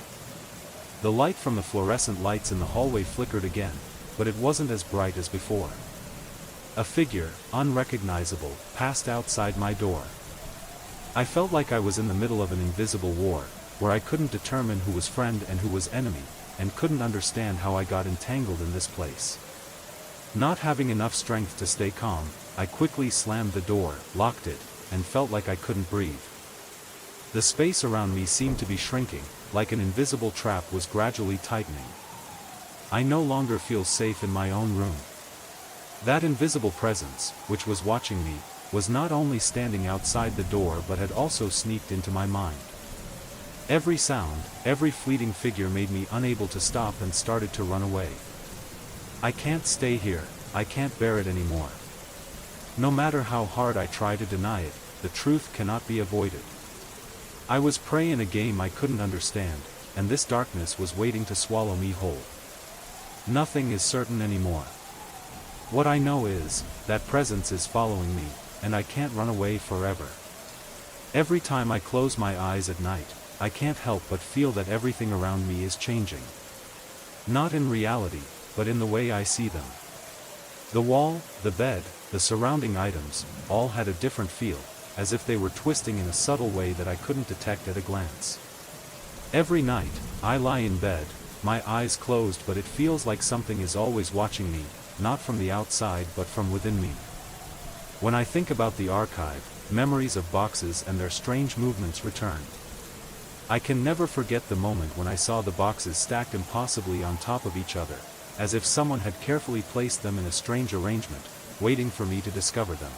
The light from the fluorescent lights in the hallway flickered again, but it wasn't as bright as before. A figure, unrecognizable, passed outside my door. I felt like I was in the middle of an invisible war, where I couldn't determine who was friend and who was enemy, and couldn't understand how I got entangled in this place. Not having enough strength to stay calm, I quickly slammed the door, locked it, and felt like I couldn't breathe. The space around me seemed to be shrinking, like an invisible trap was gradually tightening. I no longer feel safe in my own room. That invisible presence, which was watching me, was not only standing outside the door but had also sneaked into my mind. Every sound, every fleeting figure made me unable to stop and started to run away. I can't stay here, I can't bear it anymore. No matter how hard I try to deny it, the truth cannot be avoided. I was prey in a game I couldn't understand, and this darkness was waiting to swallow me whole. Nothing is certain anymore. What I know is, that presence is following me, and I can't run away forever. Every time I close my eyes at night, I can't help but feel that everything around me is changing. Not in reality, but in the way I see them. The wall, the bed, the surrounding items, all had a different feel, as if they were twisting in a subtle way that I couldn't detect at a glance. Every night, I lie in bed, my eyes closed, but it feels like something is always watching me, not from the outside but from within me. When I think about the archive, memories of boxes and their strange movements return. I can never forget the moment when I saw the boxes stacked impossibly on top of each other, as if someone had carefully placed them in a strange arrangement, waiting for me to discover them.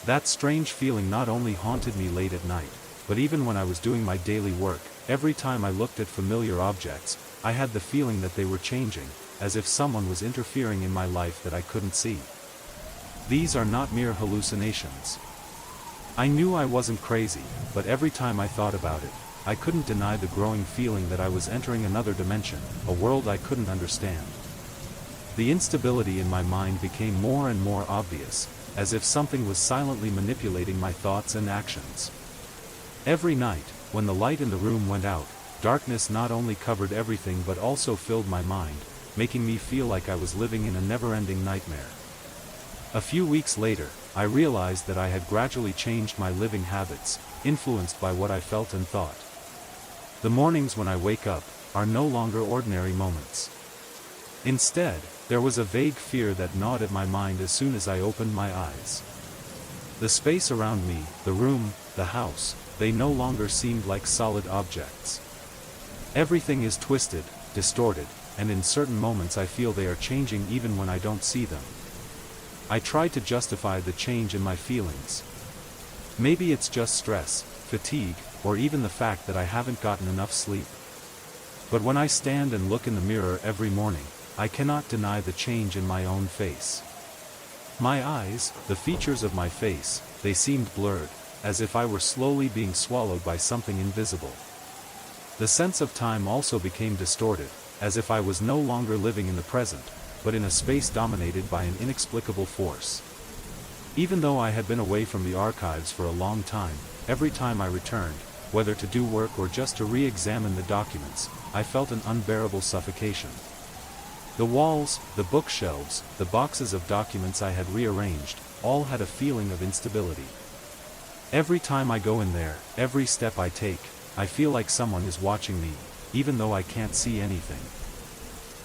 That strange feeling not only haunted me late at night, but even when I was doing my daily work, every time I looked at familiar objects, I had the feeling that they were changing, as if someone was interfering in my life that I couldn't see. These are not mere hallucinations. I knew I wasn't crazy, but every time I thought about it, I couldn't deny the growing feeling that I was entering another dimension, a world I couldn't understand. The instability in my mind became more and more obvious, as if something was silently manipulating my thoughts and actions. Every night, when the light in the room went out, darkness not only covered everything but also filled my mind, making me feel like I was living in a never-ending nightmare. A few weeks later, I realized that I had gradually changed my living habits, influenced by what I felt and thought. The mornings when I wake up are no longer ordinary moments. Instead, there was a vague fear that gnawed at my mind as soon as I opened my eyes. The space around me, the room, the house, they no longer seemed like solid objects. Everything is twisted, distorted, and in certain moments I feel they are changing even when I don't see them. I tried to justify the change in my feelings. Maybe it's just stress, fatigue, or even the fact that I haven't gotten enough sleep. But when I stand and look in the mirror every morning, I cannot deny the change in my own face. My eyes, the features of my face, they seemed blurred, as if I were slowly being swallowed by something invisible. The sense of time also became distorted, as if I was no longer living in the present, but in a space dominated by an inexplicable force. Even though I had been away from the archives for a long time, every time I returned, whether to do work or just to re-examine the documents, I felt an unbearable suffocation. The walls, the bookshelves, the boxes of documents I had rearranged, all had a feeling of instability. Every time I go in there, every step I take, I feel like someone is watching me, even though I can't see anything.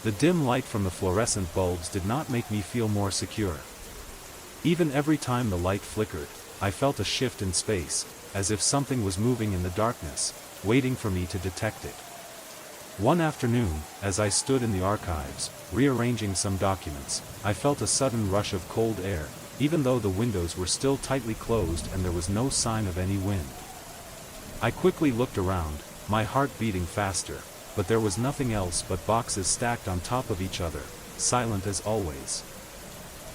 The dim light from the fluorescent bulbs did not make me feel more secure. Even every time the light flickered, I felt a shift in space, as if something was moving in the darkness, waiting for me to detect it. One afternoon, as I stood in the archives, rearranging some documents, I felt a sudden rush of cold air, even though the windows were still tightly closed and there was no sign of any wind. I quickly looked around, my heart beating faster, but there was nothing else but boxes stacked on top of each other, silent as always.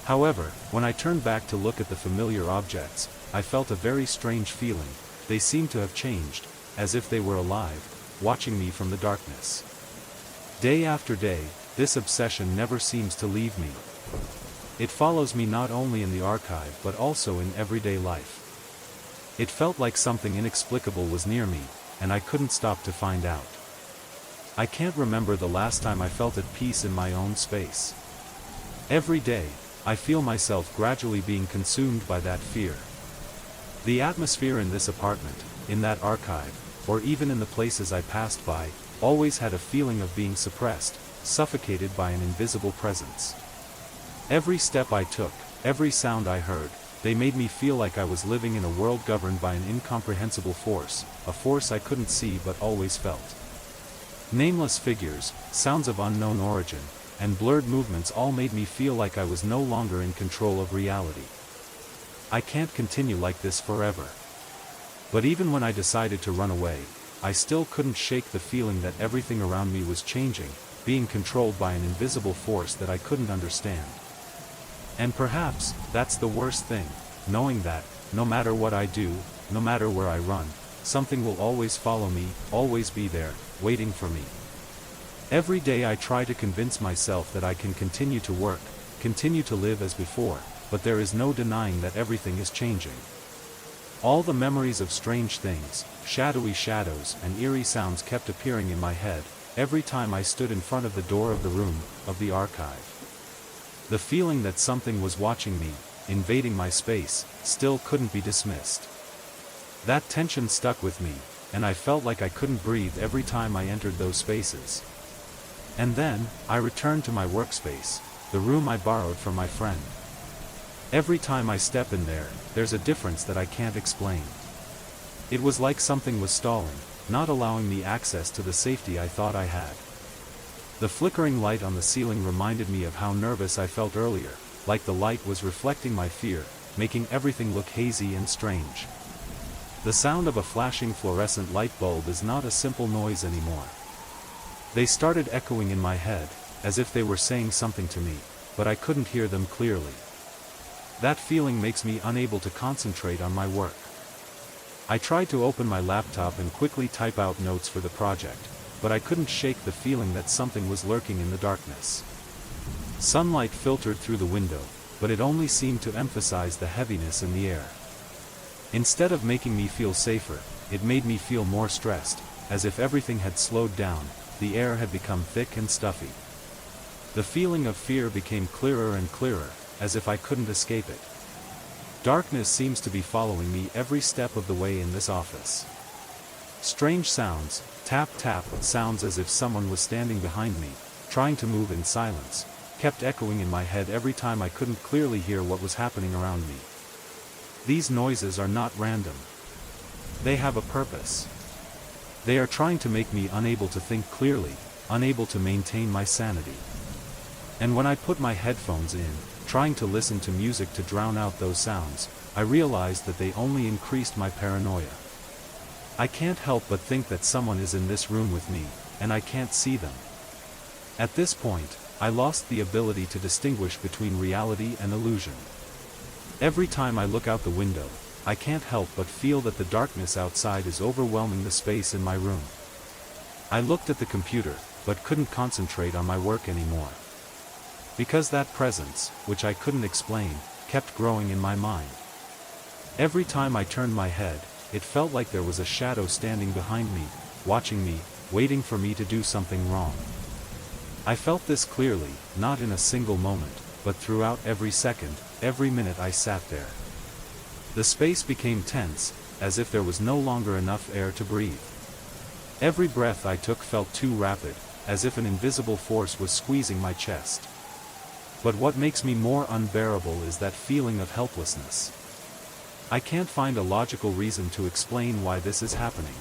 However, when I turned back to look at the familiar objects, I felt a very strange feeling. They seemed to have changed, as if they were alive, watching me from the darkness. Day after day, this obsession never seems to leave me. It follows me not only in the archive but also in everyday life. It felt like something inexplicable was near me, and I couldn't stop to find out. I can't remember the last time I felt at peace in my own space. Every day, I feel myself gradually being consumed by that fear. The atmosphere in this apartment, in that archive, or even in the places I passed by, always had a feeling of being suppressed, suffocated by an invisible presence. Every step I took, every sound I heard, they made me feel like I was living in a world governed by an incomprehensible force, a force I couldn't see but always felt. Nameless figures, sounds of unknown origin, and blurred movements all made me feel like I was no longer in control of reality. I can't continue like this forever. But even when I decided to run away, I still couldn't shake the feeling that everything around me was changing, being controlled by an invisible force that I couldn't understand. And perhaps, that's the worst thing, knowing that, no matter what I do, no matter where I run, something will always follow me, always be there, waiting for me. Every day I try to convince myself that I can continue to work, continue to live as before, but there is no denying that everything is changing. All the memories of strange things, shadowy shadows and eerie sounds kept appearing in my head, every time I stood in front of the door of the room, of the archive. The feeling that something was watching me, invading my space, still couldn't be dismissed. That tension stuck with me, and I felt like I couldn't breathe every time I entered those spaces. And then, I returned to my workspace, the room I borrowed from my friend. Every time I step in there, there's a difference that I can't explain. It was like something was stalling, not allowing me access to the safety I thought I had. The flickering light on the ceiling reminded me of how nervous I felt earlier, like the light was reflecting my fear, making everything look hazy and strange. The sound of a flashing fluorescent light bulb is not a simple noise anymore. They started echoing in my head, as if they were saying something to me, but I couldn't hear them clearly. That feeling makes me unable to concentrate on my work. I tried to open my laptop and quickly type out notes for the project, but I couldn't shake the feeling that something was lurking in the darkness. Sunlight filtered through the window, but it only seemed to emphasize the heaviness in the air. Instead of making me feel safer, it made me feel more stressed, as if everything had slowed down, the air had become thick and stuffy. The feeling of fear became clearer and clearer, as if I couldn't escape it. Darkness seems to be following me every step of the way in this office. Strange sounds, tap tap sounds as if someone was standing behind me, trying to move in silence, kept echoing in my head every time I couldn't clearly hear what was happening around me. These noises are not random. They have a purpose. They are trying to make me unable to think clearly, unable to maintain my sanity. And when I put my headphones in, trying to listen to music to drown out those sounds, I realized that they only increased my paranoia. I can't help but think that someone is in this room with me, and I can't see them. At this point, I lost the ability to distinguish between reality and illusion. Every time I look out the window, I can't help but feel that the darkness outside is overwhelming the space in my room. I looked at the computer, but couldn't concentrate on my work anymore. Because that presence, which I couldn't explain, kept growing in my mind. Every time I turned my head, it felt like there was a shadow standing behind me, watching me, waiting for me to do something wrong. I felt this clearly, not in a single moment, but throughout every second, every minute I sat there. The space became tense, as if there was no longer enough air to breathe. Every breath I took felt too rapid, as if an invisible force was squeezing my chest. But what makes me more unbearable is that feeling of helplessness. I can't find a logical reason to explain why this is happening.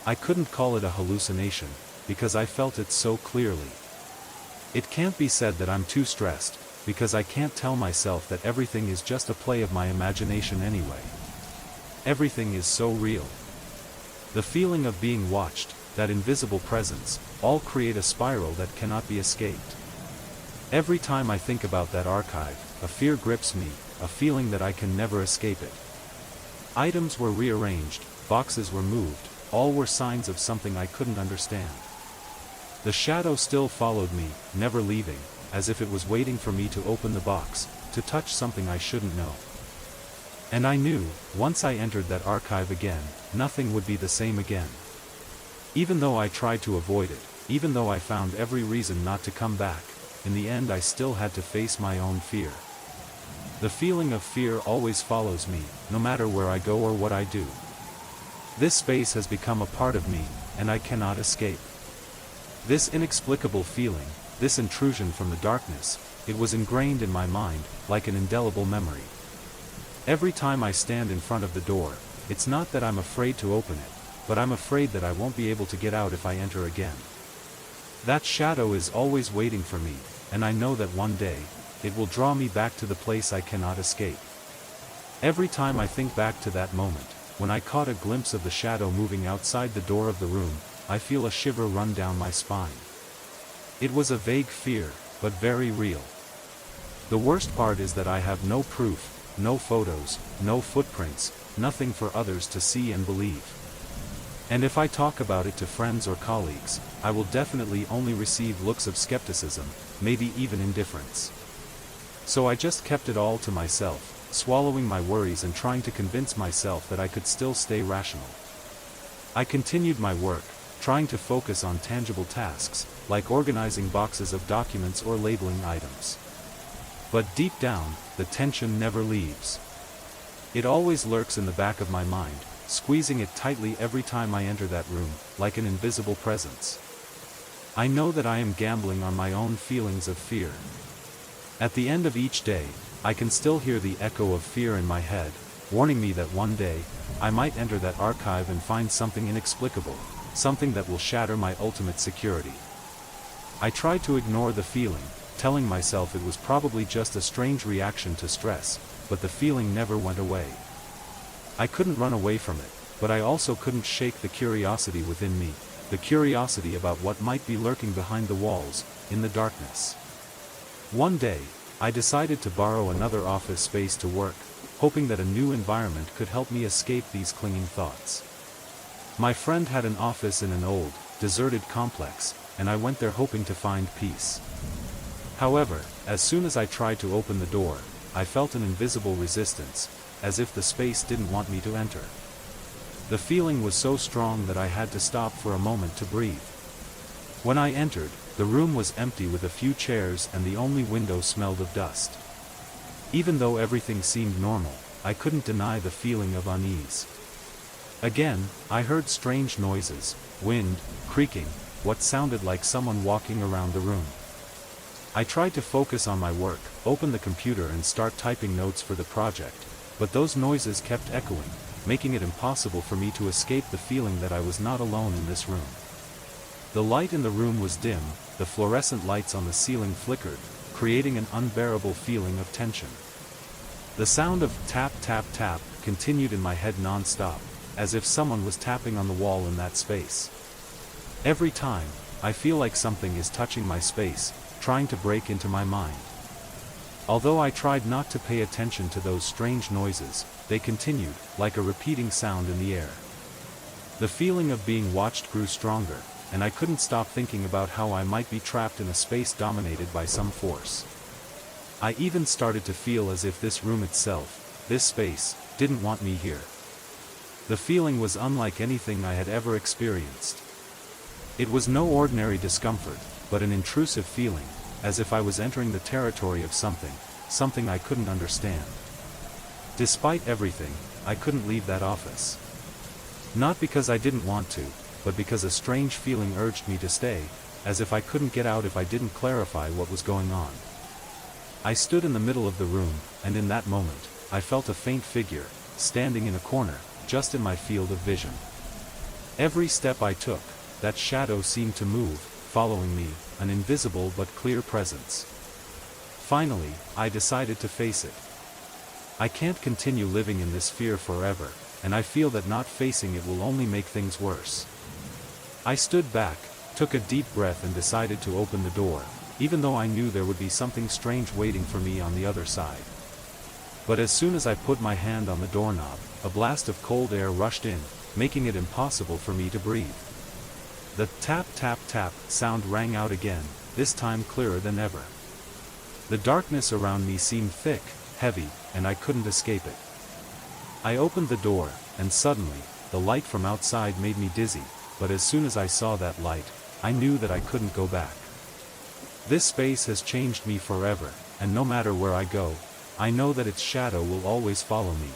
I couldn't call it a hallucination, because I felt it so clearly. It can't be said that I'm too stressed, because I can't tell myself that everything is just a play of my imagination anyway. Everything is so real. The feeling of being watched, that invisible presence, all create a spiral that cannot be escaped. Every time I think about that archive, a fear grips me, a feeling that I can never escape it. Items were rearranged, boxes were moved, all were signs of something I couldn't understand. The shadow still followed me, never leaving, as if it was waiting for me to open the box, to touch something I shouldn't know. And I knew, once I entered that archive again, nothing would be the same again. Even though I tried to avoid it, even though I found every reason not to come back, in the end I still had to face my own fear. The feeling of fear always follows me, no matter where I go or what I do. This space has become a part of me, and I cannot escape. This inexplicable feeling, this intrusion from the darkness, it was ingrained in my mind, like an indelible memory. Every time I stand in front of the door, it's not that I'm afraid to open it, but I'm afraid that I won't be able to get out if I enter again. That shadow is always waiting for me, and I know that one day, it will draw me back to the place I cannot escape. Every time I think back to that moment, when I caught a glimpse of the shadow moving outside the door of the room, I feel a shiver run down my spine. It was a vague fear, but very real. The worst part is that I have no proof, no photos, no footprints, nothing for others to see and believe. And if I talk about it to friends or colleagues, I will definitely only receive looks of skepticism, maybe even indifference. So I just kept it all to myself, swallowing my worries and trying to convince myself that I could still stay rational. I continued my work, trying to focus on tangible tasks, like organizing boxes of documents or labeling items. But deep down, the tension never leaves. It always lurks in the back of my mind, squeezing it tightly every time I enter that room, like an invisible presence. I know that I am gambling on my own feelings of fear. At the end of each day, I can still hear the echo of fear in my head, warning me that one day, I might enter that archive and find something inexplicable, something that will shatter my ultimate security. I tried to ignore the feeling, telling myself it was probably just a strange reaction to stress, but the feeling never went away. I couldn't run away from it, but I also couldn't shake the curiosity within me, the curiosity about what might be lurking behind the walls, in the darkness. One day, I decided to borrow another office space to work, hoping that a new environment could help me escape these clinging thoughts. My friend had an office in an old, deserted complex, and I went there hoping to find peace. However, as soon as I tried to open the door, I felt an invisible resistance, as if the space didn't want me to enter. The feeling was so strong that I had to stop for a moment to breathe. When I entered, the room was empty with a few chairs and the only window smelled of dust. Even though everything seemed normal, I couldn't deny the feeling of unease. Again, I heard strange noises, wind, creaking, what sounded like someone walking around the room. I tried to focus on my work, open the computer and start typing notes for the project, but those noises kept echoing, making it impossible for me to escape the feeling that I was not alone in this room. The light in the room was dim, the fluorescent lights on the ceiling flickered, creating an unbearable feeling of tension. The sound of tap tap tap continued in my head non-stop, as if someone was tapping on the wall in that space. Every time, I feel like something is touching my space, trying to break into my mind. Although I tried not to pay attention to those strange noises, they continued, like a repeating sound in the air. The feeling of being watched grew stronger, and I couldn't stop thinking about how I might be trapped in a space dominated by some force. I even started to feel as if this room itself, this space, didn't want me here. The feeling was unlike anything I had ever experienced. It was no ordinary discomfort, but an intrusive feeling, as if I was entering the territory of something I couldn't understand. Despite everything, I couldn't leave that office. Not because I didn't want to, but because a strange feeling urged me to stay, as if I couldn't get out if I didn't clarify what was going on. I stood in the middle of the room, and in that moment, I felt a faint figure, standing in a corner, just in my field of vision. Every step I took, that shadow seemed to move, following me, an invisible but clear presence. Finally, I decided to face it. I can't continue living in this fear forever, and I feel that not facing it will only make things worse. I stood back, took a deep breath and decided to open the door, even though I knew there would be something strange waiting for me on the other side. But as soon as I put my hand on the doorknob, a blast of cold air rushed in, making it impossible for me to breathe. The tap tap tap sound rang out again, this time clearer than ever. The darkness around me seemed thick, heavy, and I couldn't escape it. I opened the door, and suddenly, the light from outside made me dizzy, but as soon as I saw that light, I knew that I couldn't go back. This space has changed me forever, and no matter where I go, I know that its shadow will always follow me.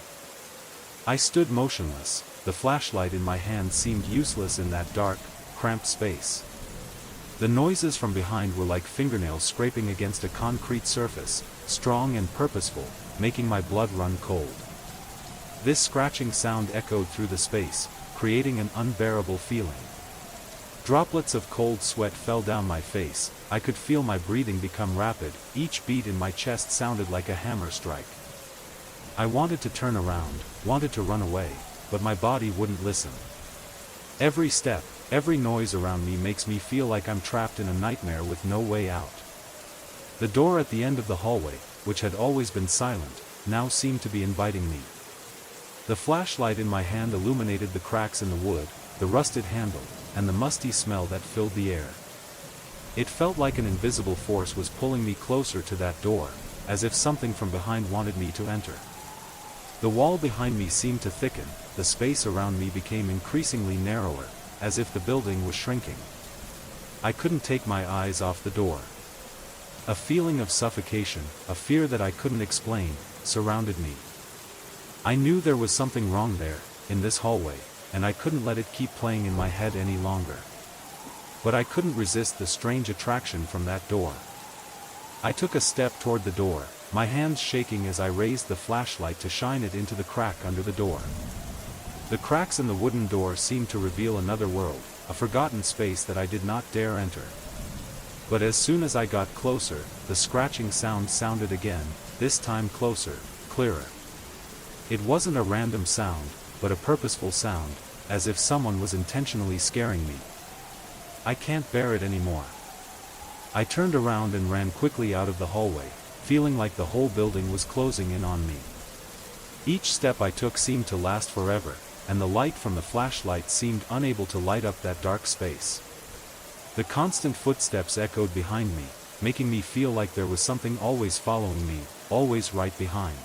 I stood motionless, the flashlight in my hand seemed useless in that dark, cramped space. The noises from behind were like fingernails scraping against a concrete surface, strong and purposeful, making my blood run cold. This scratching sound echoed through the space, creating an unbearable feeling. Droplets of cold sweat fell down my face, I could feel my breathing become rapid, each beat in my chest sounded like a hammer strike. I wanted to turn around, wanted to run away, but my body wouldn't listen. Every step, every noise around me makes me feel like I'm trapped in a nightmare with no way out. The door at the end of the hallway, which had always been silent, now seemed to be inviting me. The flashlight in my hand illuminated the cracks in the wood, the rusted handle, and the musty smell that filled the air. It felt like an invisible force was pulling me closer to that door, as if something from behind wanted me to enter. The wall behind me seemed to thicken, the space around me became increasingly narrower, as if the building was shrinking. I couldn't take my eyes off the door. A feeling of suffocation, a fear that I couldn't explain, surrounded me. I knew there was something wrong there, in this hallway, and I couldn't let it keep playing in my head any longer. But I couldn't resist the strange attraction from that door. I took a step toward the door, my hands shaking as I raised the flashlight to shine it into the crack under the door. The cracks in the wooden door seemed to reveal another world, a forgotten space that I did not dare enter. But as soon as I got closer, the scratching sound sounded again, this time closer, clearer. It wasn't a random sound, but a purposeful sound, as if someone was intentionally scaring me. I can't bear it anymore. I turned around and ran quickly out of the hallway, feeling like the whole building was closing in on me. Each step I took seemed to last forever, and the light from the flashlight seemed unable to light up that dark space. The constant footsteps echoed behind me, making me feel like there was something always following me, always right behind.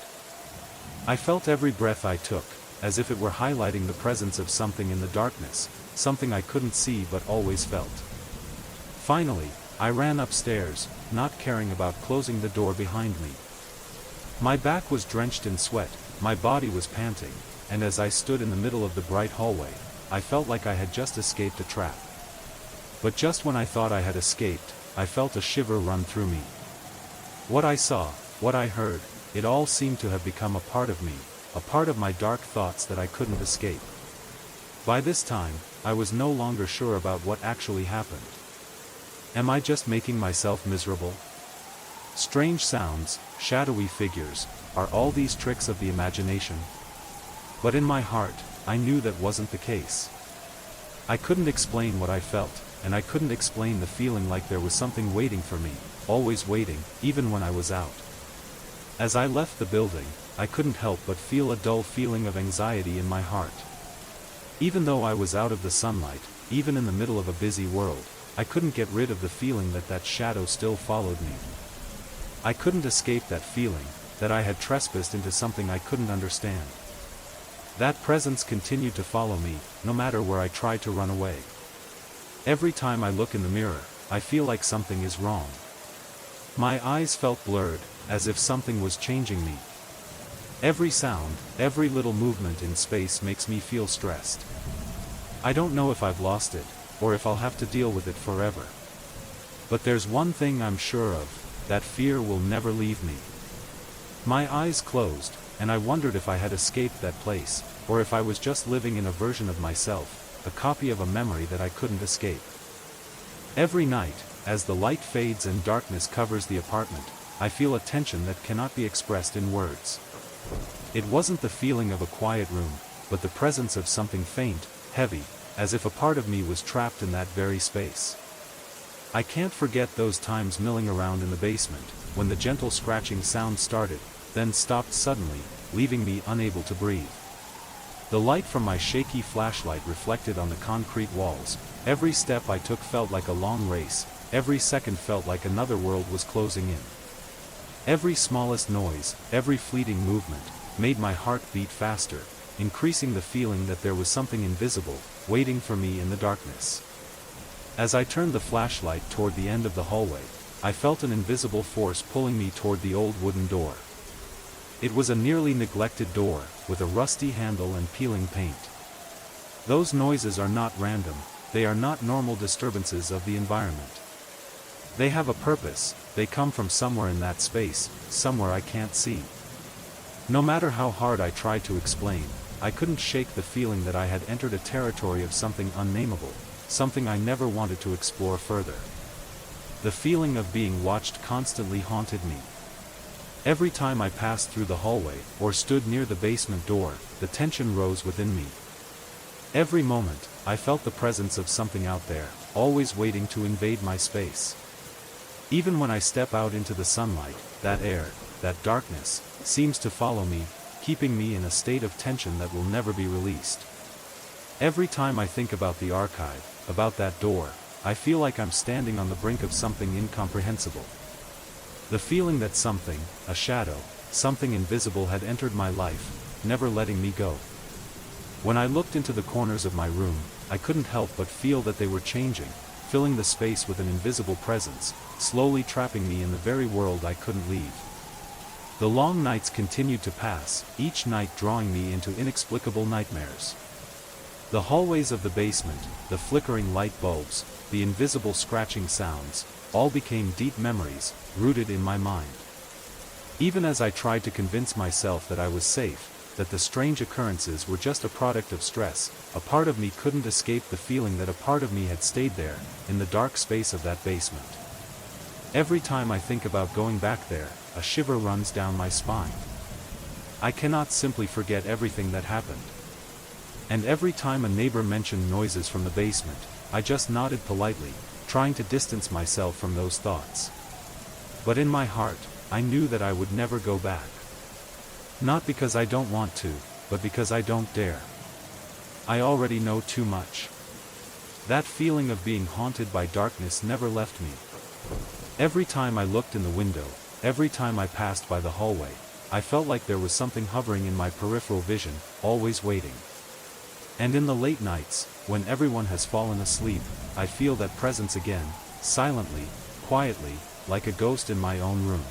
I felt every breath I took, as if it were highlighting the presence of something in the darkness, something I couldn't see but always felt. Finally, I ran upstairs, not caring about closing the door behind me. My back was drenched in sweat, my body was panting, and as I stood in the middle of the bright hallway, I felt like I had just escaped a trap. But just when I thought I had escaped, I felt a shiver run through me. What I saw, what I heard, it all seemed to have become a part of me, a part of my dark thoughts that I couldn't escape. By this time, I was no longer sure about what actually happened. Am I just making myself miserable? Strange sounds, shadowy figures, are all these tricks of the imagination? But in my heart, I knew that wasn't the case. I couldn't explain what I felt, and I couldn't explain the feeling like there was something waiting for me, always waiting, even when I was out. As I left the building, I couldn't help but feel a dull feeling of anxiety in my heart. Even though I was out of the sunlight, even in the middle of a busy world, I couldn't get rid of the feeling that that shadow still followed me. I couldn't escape that feeling, that I had trespassed into something I couldn't understand. That presence continued to follow me, no matter where I tried to run away. Every time I look in the mirror, I feel like something is wrong. My eyes felt blurred, as if something was changing me. Every sound, every little movement in space makes me feel stressed. I don't know if I've lost it, or if I'll have to deal with it forever. But there's one thing I'm sure of, that fear will never leave me. My eyes closed, and I wondered if I had escaped that place, or if I was just living in a version of myself, a copy of a memory that I couldn't escape. Every night, as the light fades and darkness covers the apartment, I feel a tension that cannot be expressed in words. It wasn't the feeling of a quiet room, but the presence of something faint, heavy, as if a part of me was trapped in that very space. I can't forget those times milling around in the basement, when the gentle scratching sound started, then stopped suddenly, leaving me unable to breathe. The light from my shaky flashlight reflected on the concrete walls. Every step I took felt like a long race, every second felt like another world was closing in. Every smallest noise, every fleeting movement, made my heart beat faster, increasing the feeling that there was something invisible, waiting for me in the darkness. As I turned the flashlight toward the end of the hallway, I felt an invisible force pulling me toward the old wooden door. It was a nearly neglected door, with a rusty handle and peeling paint. Those noises are not random, they are not normal disturbances of the environment. They have a purpose, they come from somewhere in that space, somewhere I can't see. No matter how hard I tried to explain, I couldn't shake the feeling that I had entered a territory of something unnameable, something I never wanted to explore further. The feeling of being watched constantly haunted me. Every time I passed through the hallway, or stood near the basement door, the tension rose within me. Every moment, I felt the presence of something out there, always waiting to invade my space. Even when I step out into the sunlight, that air, that darkness, seems to follow me, keeping me in a state of tension that will never be released. Every time I think about the archive, about that door, I feel like I'm standing on the brink of something incomprehensible. The feeling that something, a shadow, something invisible had entered my life, never letting me go. When I looked into the corners of my room, I couldn't help but feel that they were changing, filling the space with an invisible presence, slowly trapping me in the very world I couldn't leave. The long nights continued to pass, each night drawing me into inexplicable nightmares. The hallways of the basement, the flickering light bulbs, the invisible scratching sounds, all became deep memories, rooted in my mind. Even as I tried to convince myself that I was safe, that the strange occurrences were just a product of stress, a part of me couldn't escape the feeling that a part of me had stayed there, in the dark space of that basement. Every time I think about going back there, a shiver runs down my spine. I cannot simply forget everything that happened. And every time a neighbor mentioned noises from the basement, I just nodded politely, trying to distance myself from those thoughts. But in my heart, I knew that I would never go back. Not because I don't want to, but because I don't dare. I already know too much. That feeling of being haunted by darkness never left me. Every time I looked in the window, every time I passed by the hallway, I felt like there was something hovering in my peripheral vision, always waiting. And in the late nights, when everyone has fallen asleep, I feel that presence again, silently, quietly, like a ghost in my own room.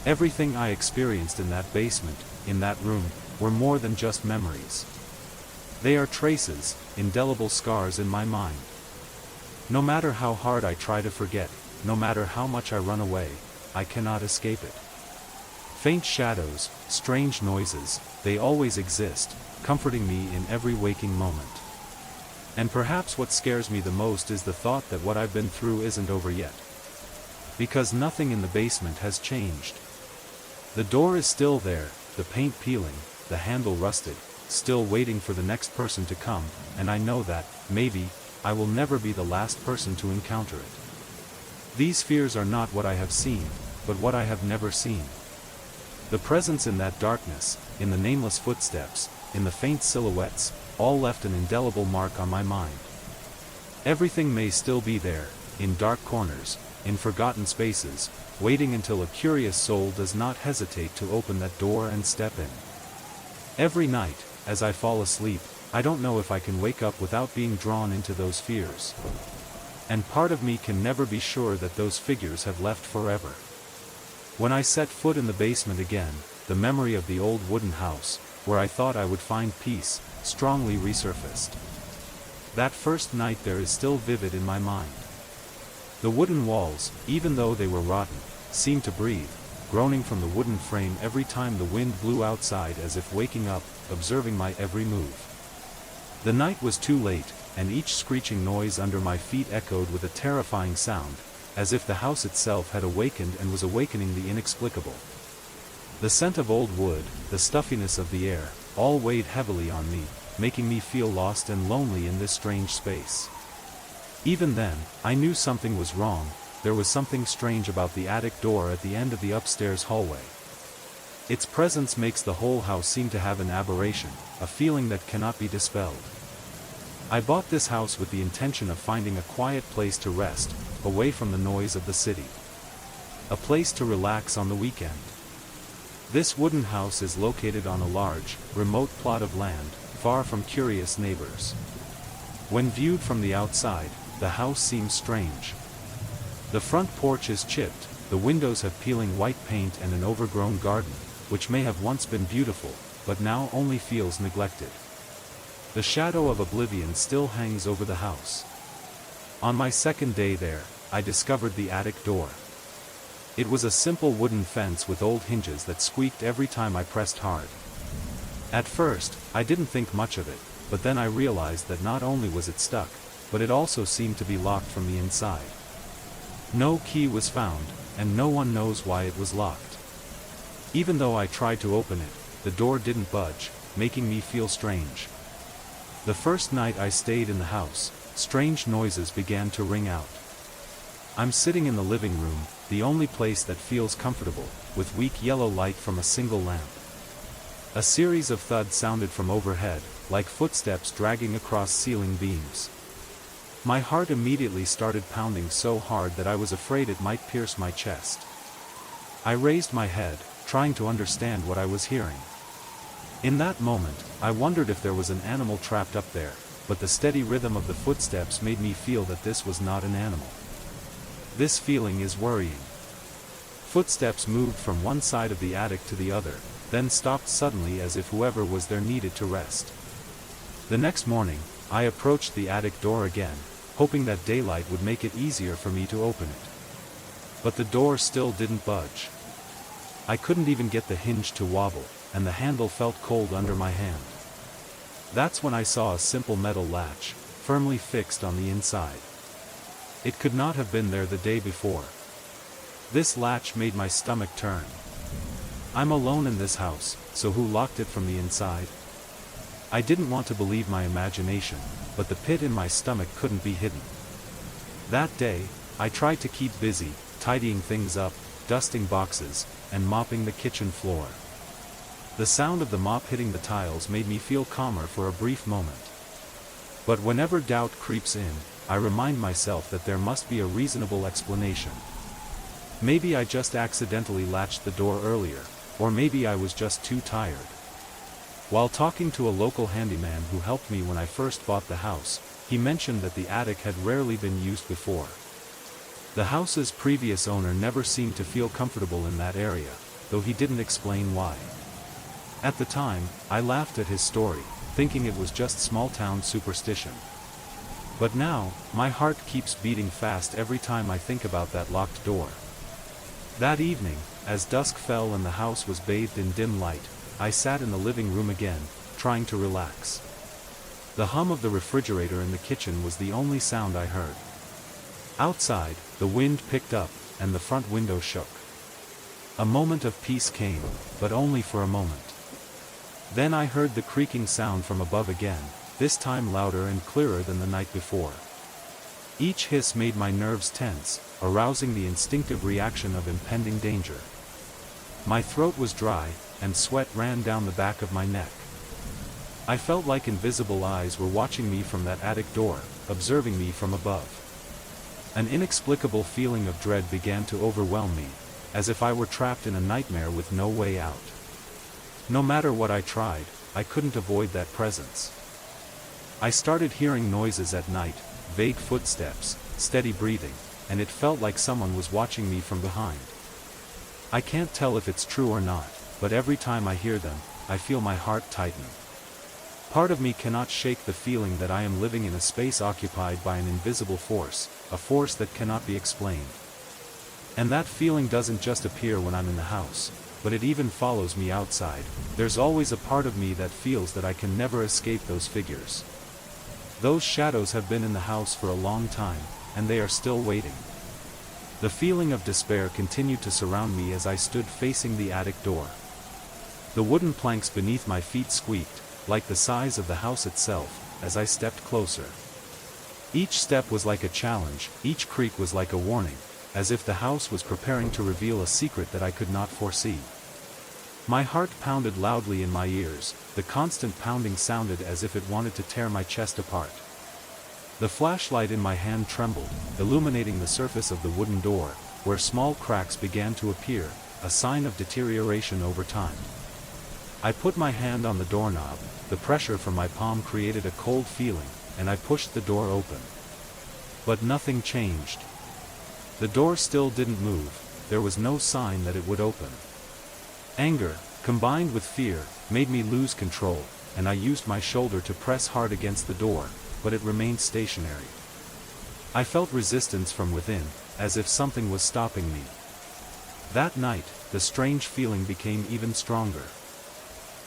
Everything I experienced in that basement, in that room, were more than just memories. They are traces, indelible scars in my mind. No matter how hard I try to forget, no matter how much I run away, I cannot escape it. Faint shadows, strange noises, they always exist, comforting me in every waking moment. And perhaps what scares me the most is the thought that what I've been through isn't over yet. Because nothing in the basement has changed. The door is still there, the paint peeling, the handle rusted, still waiting for the next person to come, and I know that, maybe, I will never be the last person to encounter it. These fears are not what I have seen, but what I have never seen. The presence in that darkness, in the nameless footsteps, in the faint silhouettes, all left an indelible mark on my mind. Everything may still be there, in dark corners, in forgotten spaces, waiting until a curious soul does not hesitate to open that door and step in. Every night, as I fall asleep, I don't know if I can wake up without being drawn into those fears. And part of me can never be sure that those figures have left forever. When I set foot in the basement again, the memory of the old wooden house, where I thought I would find peace, strongly resurfaced. That first night there is still vivid in my mind. The wooden walls, even though they were rotten, seemed to breathe, groaning from the wooden frame every time the wind blew outside as if waking up, observing my every move. The night was too late, and each screeching noise under my feet echoed with a terrifying sound, as if the house itself had awakened and was awakening the inexplicable. The scent of old wood, the stuffiness of the air, all weighed heavily on me, making me feel lost and lonely in this strange space. Even then, I knew something was wrong. There was something strange about the attic door at the end of the upstairs hallway. Its presence makes the whole house seem to have an aberration, a feeling that cannot be dispelled. I bought this house with the intention of finding a quiet place to rest, away from the noise of the city. A place to relax on the weekend. This wooden house is located on a large, remote plot of land, far from curious neighbors. When viewed from the outside, the house seems strange. The front porch is chipped, the windows have peeling white paint and an overgrown garden, which may have once been beautiful, but now only feels neglected. The shadow of oblivion still hangs over the house. On my second day there, I discovered the attic door. It was a simple wooden fence with old hinges that squeaked every time I pressed hard. At first, I didn't think much of it, but then I realized that not only was it stuck, but it also seemed to be locked from the inside. No key was found, and no one knows why it was locked. Even though I tried to open it, the door didn't budge, making me feel strange. The first night I stayed in the house, strange noises began to ring out. I'm sitting in the living room, the only place that feels comfortable, with weak yellow light from a single lamp. A series of thuds sounded from overhead, like footsteps dragging across ceiling beams. My heart immediately started pounding so hard that I was afraid it might pierce my chest. I raised my head, trying to understand what I was hearing. In that moment, I wondered if there was an animal trapped up there, but the steady rhythm of the footsteps made me feel that this was not an animal. This feeling is worrying. Footsteps moved from one side of the attic to the other, then stopped suddenly as if whoever was there needed to rest. The next morning, I approached the attic door again, hoping that daylight would make it easier for me to open it. But the door still didn't budge. I couldn't even get the hinge to wobble, and the handle felt cold under my hand. That's when I saw a simple metal latch, firmly fixed on the inside. It could not have been there the day before. This latch made my stomach turn. I'm alone in this house, so who locked it from the inside? I didn't want to believe my imagination, but the pit in my stomach couldn't be hidden. That day, I tried to keep busy, tidying things up, dusting boxes, and mopping the kitchen floor. The sound of the mop hitting the tiles made me feel calmer for a brief moment. But whenever doubt creeps in, I remind myself that there must be a reasonable explanation. Maybe I just accidentally latched the door earlier, or maybe I was just too tired. While talking to a local handyman who helped me when I first bought the house, he mentioned that the attic had rarely been used before. The house's previous owner never seemed to feel comfortable in that area, though he didn't explain why. At the time, I laughed at his story, thinking it was just small-town superstition. But now, my heart keeps beating fast every time I think about that locked door. That evening, as dusk fell and the house was bathed in dim light, I sat in the living room again, trying to relax. The hum of the refrigerator in the kitchen was the only sound I heard. Outside, the wind picked up, and the front window shook. A moment of peace came, but only for a moment. Then I heard the creaking sound from above again, this time louder and clearer than the night before. Each hiss made my nerves tense, arousing the instinctive reaction of impending danger. My throat was dry, and sweat ran down the back of my neck. I felt like invisible eyes were watching me from that attic door, observing me from above. An inexplicable feeling of dread began to overwhelm me, as if I were trapped in a nightmare with no way out. No matter what I tried, I couldn't avoid that presence. I started hearing noises at night, vague footsteps, steady breathing, and it felt like someone was watching me from behind. I can't tell if it's true or not, but every time I hear them, I feel my heart tighten. Part of me cannot shake the feeling that I am living in a space occupied by an invisible force, a force that cannot be explained. And that feeling doesn't just appear when I'm in the house, but it even follows me outside. There's always a part of me that feels that I can never escape those figures. Those shadows have been in the house for a long time, and they are still waiting. The feeling of despair continued to surround me as I stood facing the attic door. The wooden planks beneath my feet squeaked, like the size of the house itself, as I stepped closer. Each step was like a challenge, each creak was like a warning, as if the house was preparing to reveal a secret that I could not foresee. My heart pounded loudly in my ears, the constant pounding sounded as if it wanted to tear my chest apart. The flashlight in my hand trembled, illuminating the surface of the wooden door, where small cracks began to appear, a sign of deterioration over time. I put my hand on the doorknob, the pressure from my palm created a cold feeling, and I pushed the door open. But nothing changed. The door still didn't move, there was no sign that it would open. Anger, combined with fear, made me lose control, and I used my shoulder to press hard against the door, but it remained stationary. I felt resistance from within, as if something was stopping me. That night, the strange feeling became even stronger.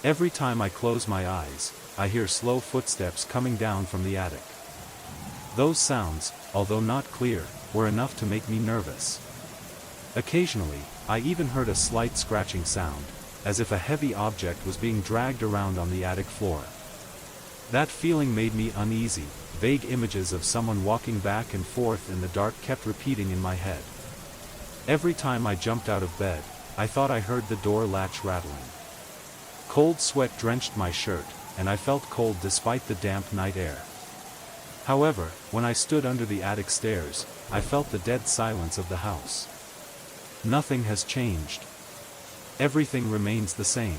Every time I close my eyes, I hear slow footsteps coming down from the attic. Those sounds, although not clear, were enough to make me nervous. Occasionally, I even heard a slight scratching sound, as if a heavy object was being dragged around on the attic floor. That feeling made me uneasy, vague images of someone walking back and forth in the dark kept repeating in my head. Every time I jumped out of bed, I thought I heard the door latch rattling. Cold sweat drenched my shirt, and I felt cold despite the damp night air. However, when I stood under the attic stairs, I felt the dead silence of the house. Nothing has changed. Everything remains the same.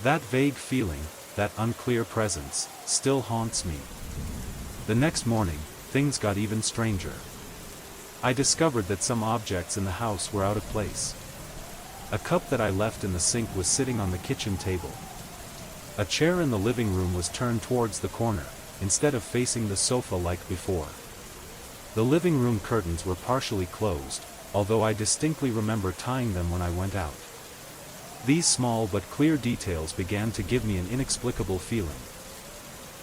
That vague feeling, that unclear presence, still haunts me. The next morning, things got even stranger. I discovered that some objects in the house were out of place. A cup that I left in the sink was sitting on the kitchen table. A chair in the living room was turned towards the corner, instead of facing the sofa like before. The living room curtains were partially closed, although I distinctly remember tying them when I went out. These small but clear details began to give me an inexplicable feeling.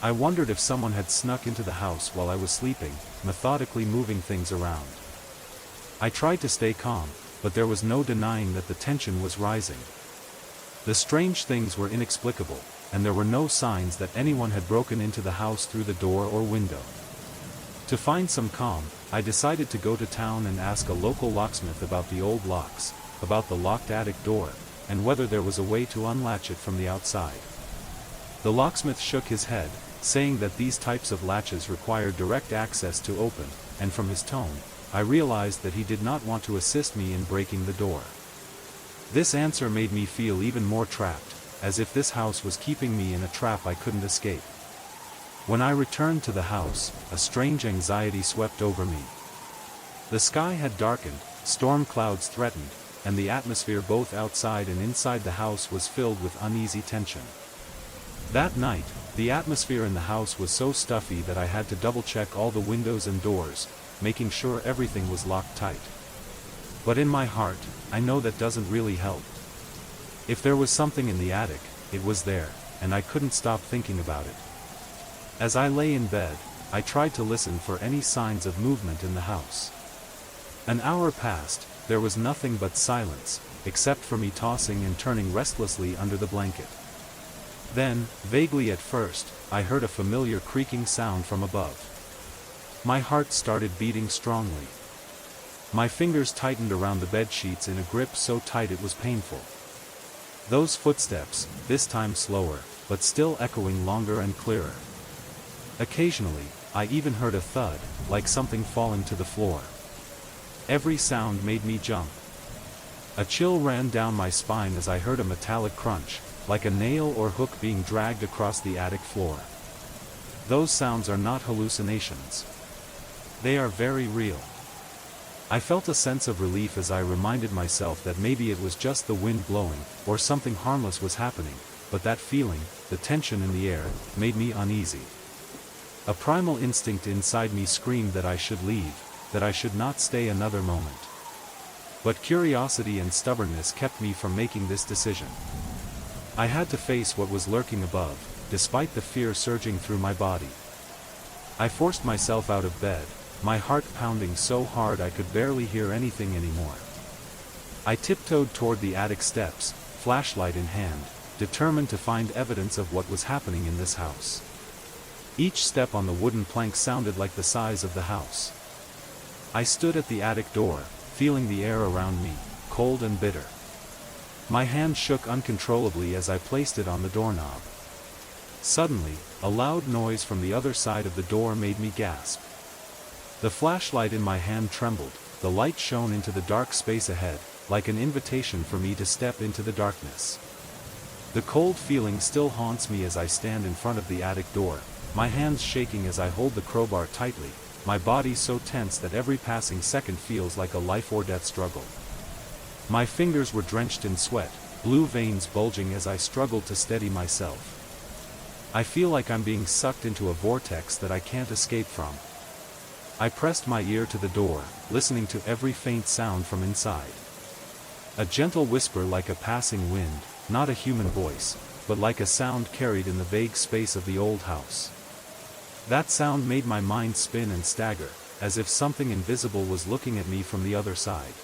I wondered if someone had snuck into the house while I was sleeping, methodically moving things around. I tried to stay calm, but there was no denying that the tension was rising. The strange things were inexplicable, and there were no signs that anyone had broken into the house through the door or window. To find some calm, I decided to go to town and ask a local locksmith about the old locks, about the locked attic door, and whether there was a way to unlatch it from the outside. The locksmith shook his head, saying that these types of latches require direct access to open, and from his tone, I realized that he did not want to assist me in breaking the door. This answer made me feel even more trapped, as if this house was keeping me in a trap I couldn't escape. When I returned to the house, a strange anxiety swept over me. The sky had darkened, storm clouds threatened, and the atmosphere both outside and inside the house was filled with uneasy tension. That night, the atmosphere in the house was so stuffy that I had to double-check all the windows and doors, making sure everything was locked tight. But in my heart, I know that doesn't really help. If there was something in the attic, it was there, and I couldn't stop thinking about it. As I lay in bed, I tried to listen for any signs of movement in the house. An hour passed, there was nothing but silence, except for me tossing and turning restlessly under the blanket. Then, vaguely at first, I heard a familiar creaking sound from above. My heart started beating strongly. My fingers tightened around the bed sheets in a grip so tight it was painful. Those footsteps, this time slower, but still echoing longer and clearer. Occasionally, I even heard a thud, like something falling to the floor. Every sound made me jump. A chill ran down my spine as I heard a metallic crunch, like a nail or hook being dragged across the attic floor. Those sounds are not hallucinations. They are very real. I felt a sense of relief as I reminded myself that maybe it was just the wind blowing, or something harmless was happening, but that feeling, the tension in the air, made me uneasy. A primal instinct inside me screamed that I should leave, that I should not stay another moment. But curiosity and stubbornness kept me from making this decision. I had to face what was lurking above, despite the fear surging through my body. I forced myself out of bed, my heart pounding so hard I could barely hear anything anymore. I tiptoed toward the attic steps, flashlight in hand, determined to find evidence of what was happening in this house. Each step on the wooden plank sounded like the size of the house. I stood at the attic door, feeling the air around me, cold and bitter. My hand shook uncontrollably as I placed it on the doorknob. Suddenly, a loud noise from the other side of the door made me gasp. The flashlight in my hand trembled, the light shone into the dark space ahead, like an invitation for me to step into the darkness. The cold feeling still haunts me as I stand in front of the attic door, my hands shaking as I hold the crowbar tightly, my body so tense that every passing second feels like a life-or-death struggle. My fingers were drenched in sweat, blue veins bulging as I struggled to steady myself. I feel like I'm being sucked into a vortex that I can't escape from. I pressed my ear to the door, listening to every faint sound from inside. A gentle whisper like a passing wind, not a human voice, but like a sound carried in the vague space of the old house. That sound made my mind spin and stagger, as if something invisible was looking at me from the other side.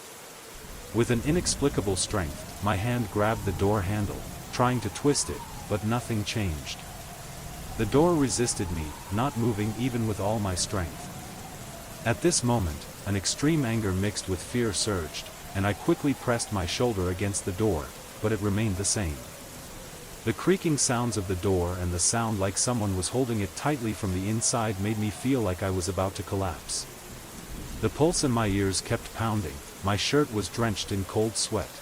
With an inexplicable strength, my hand grabbed the door handle, trying to twist it, but nothing changed. The door resisted me, not moving even with all my strength. At this moment, an extreme anger mixed with fear surged, and I quickly pressed my shoulder against the door, but it remained the same. The creaking sounds of the door and the sound like someone was holding it tightly from the inside made me feel like I was about to collapse. The pulse in my ears kept pounding, my shirt was drenched in cold sweat.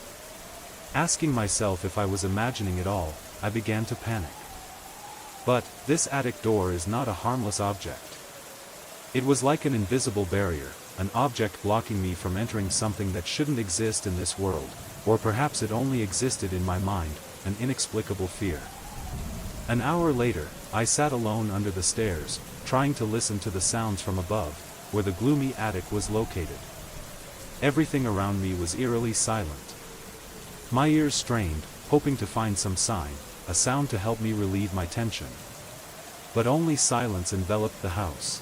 Asking myself if I was imagining it all, I began to panic. But, this attic door is not a harmless object. It was like an invisible barrier, an object blocking me from entering something that shouldn't exist in this world, or perhaps it only existed in my mind, an inexplicable fear. An hour later, I sat alone under the stairs, trying to listen to the sounds from above, where the gloomy attic was located. Everything around me was eerily silent. My ears strained, hoping to find some sign, a sound to help me relieve my tension. But only silence enveloped the house.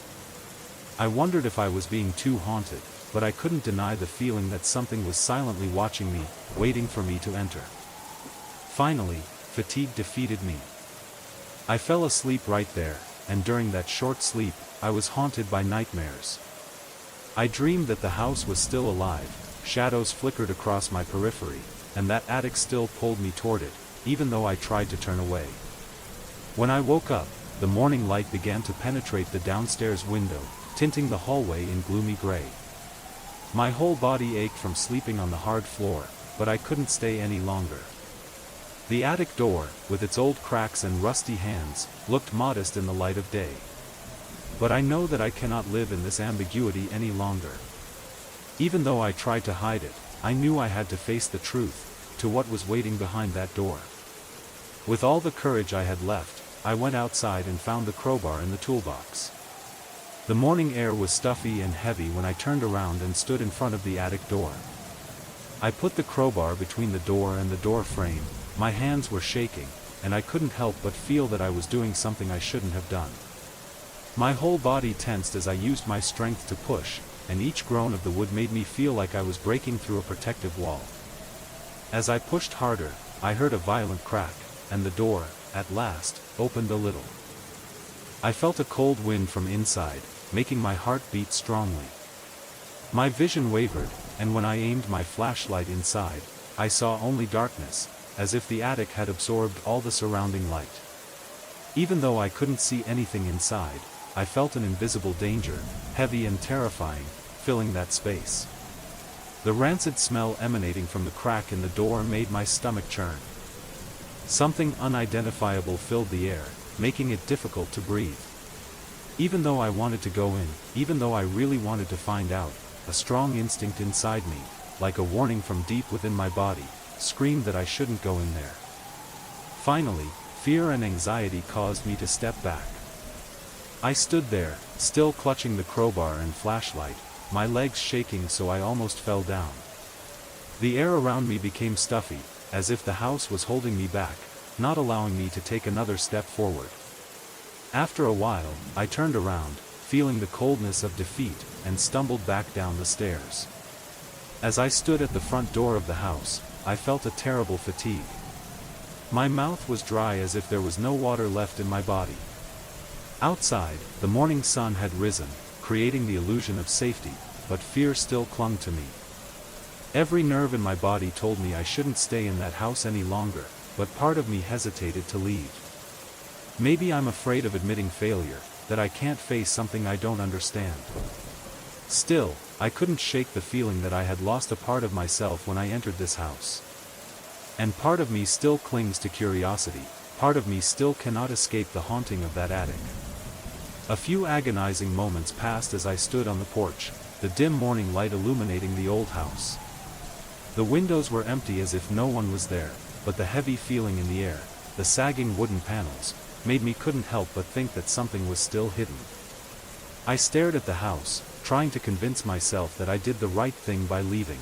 I wondered if I was being too haunted, but I couldn't deny the feeling that something was silently watching me, waiting for me to enter. Finally, fatigue defeated me. I fell asleep right there, and during that short sleep, I was haunted by nightmares. I dreamed that the house was still alive, shadows flickered across my periphery, and that attic still pulled me toward it, even though I tried to turn away. When I woke up, the morning light began to penetrate the downstairs window, tinting the hallway in gloomy gray. My whole body ached from sleeping on the hard floor, but I couldn't stay any longer. The attic door, with its old cracks and rusty hands, looked modest in the light of day. But I know that I cannot live in this ambiguity any longer. Even though I tried to hide it, I knew I had to face the truth, to what was waiting behind that door. With all the courage I had left, I went outside and found the crowbar in the toolbox. The morning air was stuffy and heavy when I turned around and stood in front of the attic door. I put the crowbar between the door and the door frame, my hands were shaking, and I couldn't help but feel that I was doing something I shouldn't have done. My whole body tensed as I used my strength to push, and each groan of the wood made me feel like I was breaking through a protective wall. As I pushed harder, I heard a violent crack, and the door, at last, opened a little. I felt a cold wind from inside, making my heart beat strongly. My vision wavered, and when I aimed my flashlight inside, I saw only darkness, as if the attic had absorbed all the surrounding light. Even though I couldn't see anything inside, I felt an invisible danger, heavy and terrifying, filling that space. The rancid smell emanating from the crack in the door made my stomach churn. Something unidentifiable filled the air, making it difficult to breathe. Even though I wanted to go in, even though I really wanted to find out, a strong instinct inside me, like a warning from deep within my body, screamed that I shouldn't go in there. Finally, fear and anxiety caused me to step back. I stood there, still clutching the crowbar and flashlight, my legs shaking so I almost fell down. The air around me became stuffy, as if the house was holding me back, not allowing me to take another step forward. After a while, I turned around, feeling the coldness of defeat, and stumbled back down the stairs. As I stood at the front door of the house, I felt a terrible fatigue. My mouth was dry as if there was no water left in my body. Outside, the morning sun had risen, creating the illusion of safety, but fear still clung to me. Every nerve in my body told me I shouldn't stay in that house any longer, but part of me hesitated to leave. Maybe I'm afraid of admitting failure, that I can't face something I don't understand. Still, I couldn't shake the feeling that I had lost a part of myself when I entered this house. And part of me still clings to curiosity, part of me still cannot escape the haunting of that attic. A few agonizing moments passed as I stood on the porch, the dim morning light illuminating the old house. The windows were empty as if no one was there, but the heavy feeling in the air, the sagging wooden panels, made me couldn't help but think that something was still hidden. I stared at the house, trying to convince myself that I did the right thing by leaving.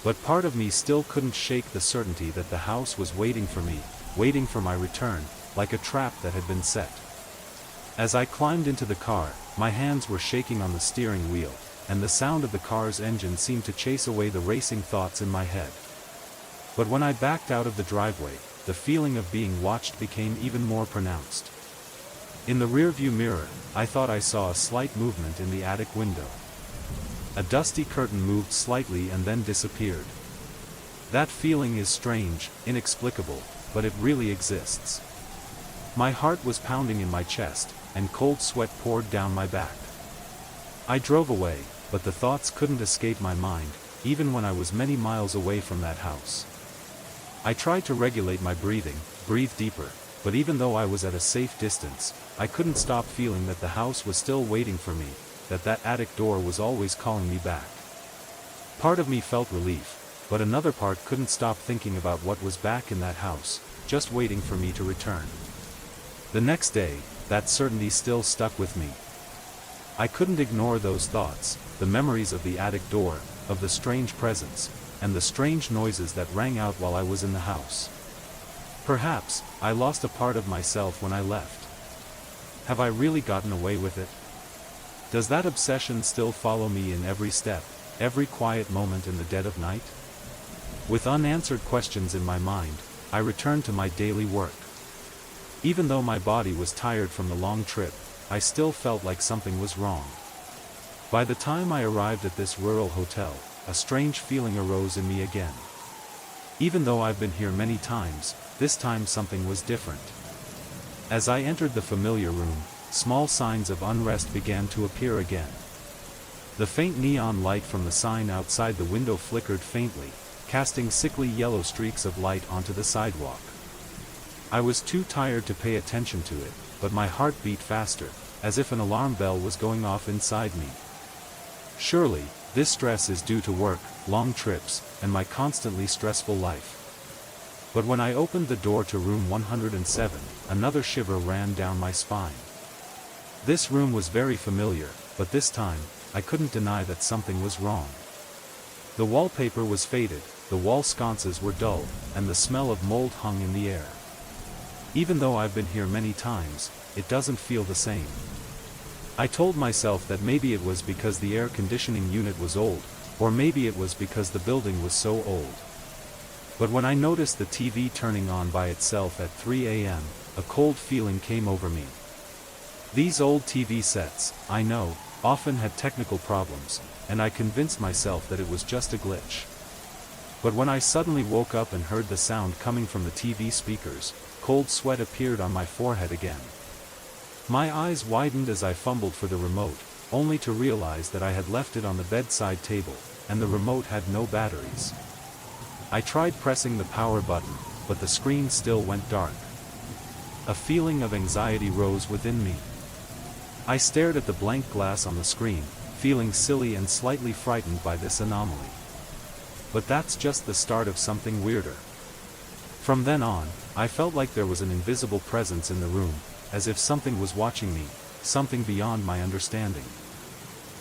But part of me still couldn't shake the certainty that the house was waiting for me, waiting for my return, like a trap that had been set. As I climbed into the car, my hands were shaking on the steering wheel, and the sound of the car's engine seemed to chase away the racing thoughts in my head. But when I backed out of the driveway, the feeling of being watched became even more pronounced. In the rearview mirror, I thought I saw a slight movement in the attic window. A dusty curtain moved slightly and then disappeared. That feeling is strange, inexplicable, but it really exists. My heart was pounding in my chest, and cold sweat poured down my back. I drove away, but the thoughts couldn't escape my mind, even when I was many miles away from that house. I tried to regulate my breathing, breathe deeper, but even though I was at a safe distance, I couldn't stop feeling that the house was still waiting for me, that attic door was always calling me back. Part of me felt relief, but another part couldn't stop thinking about what was back in that house, just waiting for me to return. The next day, that certainty still stuck with me. I couldn't ignore those thoughts, the memories of the attic door, of the strange presence, and the strange noises that rang out while I was in the house. Perhaps, I lost a part of myself when I left. Have I really gotten away with it? Does that obsession still follow me in every step, every quiet moment in the dead of night? With unanswered questions in my mind, I returned to my daily work. Even though my body was tired from the long trip, I still felt like something was wrong. By the time I arrived at this rural hotel, a strange feeling arose in me again. Even though I've been here many times, this time something was different. As I entered the familiar room, small signs of unrest began to appear again. The faint neon light from the sign outside the window flickered faintly, casting sickly yellow streaks of light onto the sidewalk. I was too tired to pay attention to it, but my heart beat faster, as if an alarm bell was going off inside me. Surely, this stress is due to work, long trips, and my constantly stressful life. But when I opened the door to room 107, another shiver ran down my spine. This room was very familiar, but this time, I couldn't deny that something was wrong. The wallpaper was faded, the wall sconces were dull, and the smell of mold hung in the air. Even though I've been here many times, it doesn't feel the same. I told myself that maybe it was because the air conditioning unit was old, or maybe it was because the building was so old. But when I noticed the TV turning on by itself at 3 a.m., a cold feeling came over me. These old TV sets, I know, often had technical problems, and I convinced myself that it was just a glitch. But when I suddenly woke up and heard the sound coming from the TV speakers, cold sweat appeared on my forehead again. My eyes widened as I fumbled for the remote, only to realize that I had left it on the bedside table, and the remote had no batteries. I tried pressing the power button, but the screen still went dark. A feeling of anxiety rose within me. I stared at the blank glass on the screen, feeling silly and slightly frightened by this anomaly. But that's just the start of something weirder. From then on, I felt like there was an invisible presence in the room, as if something was watching me, something beyond my understanding.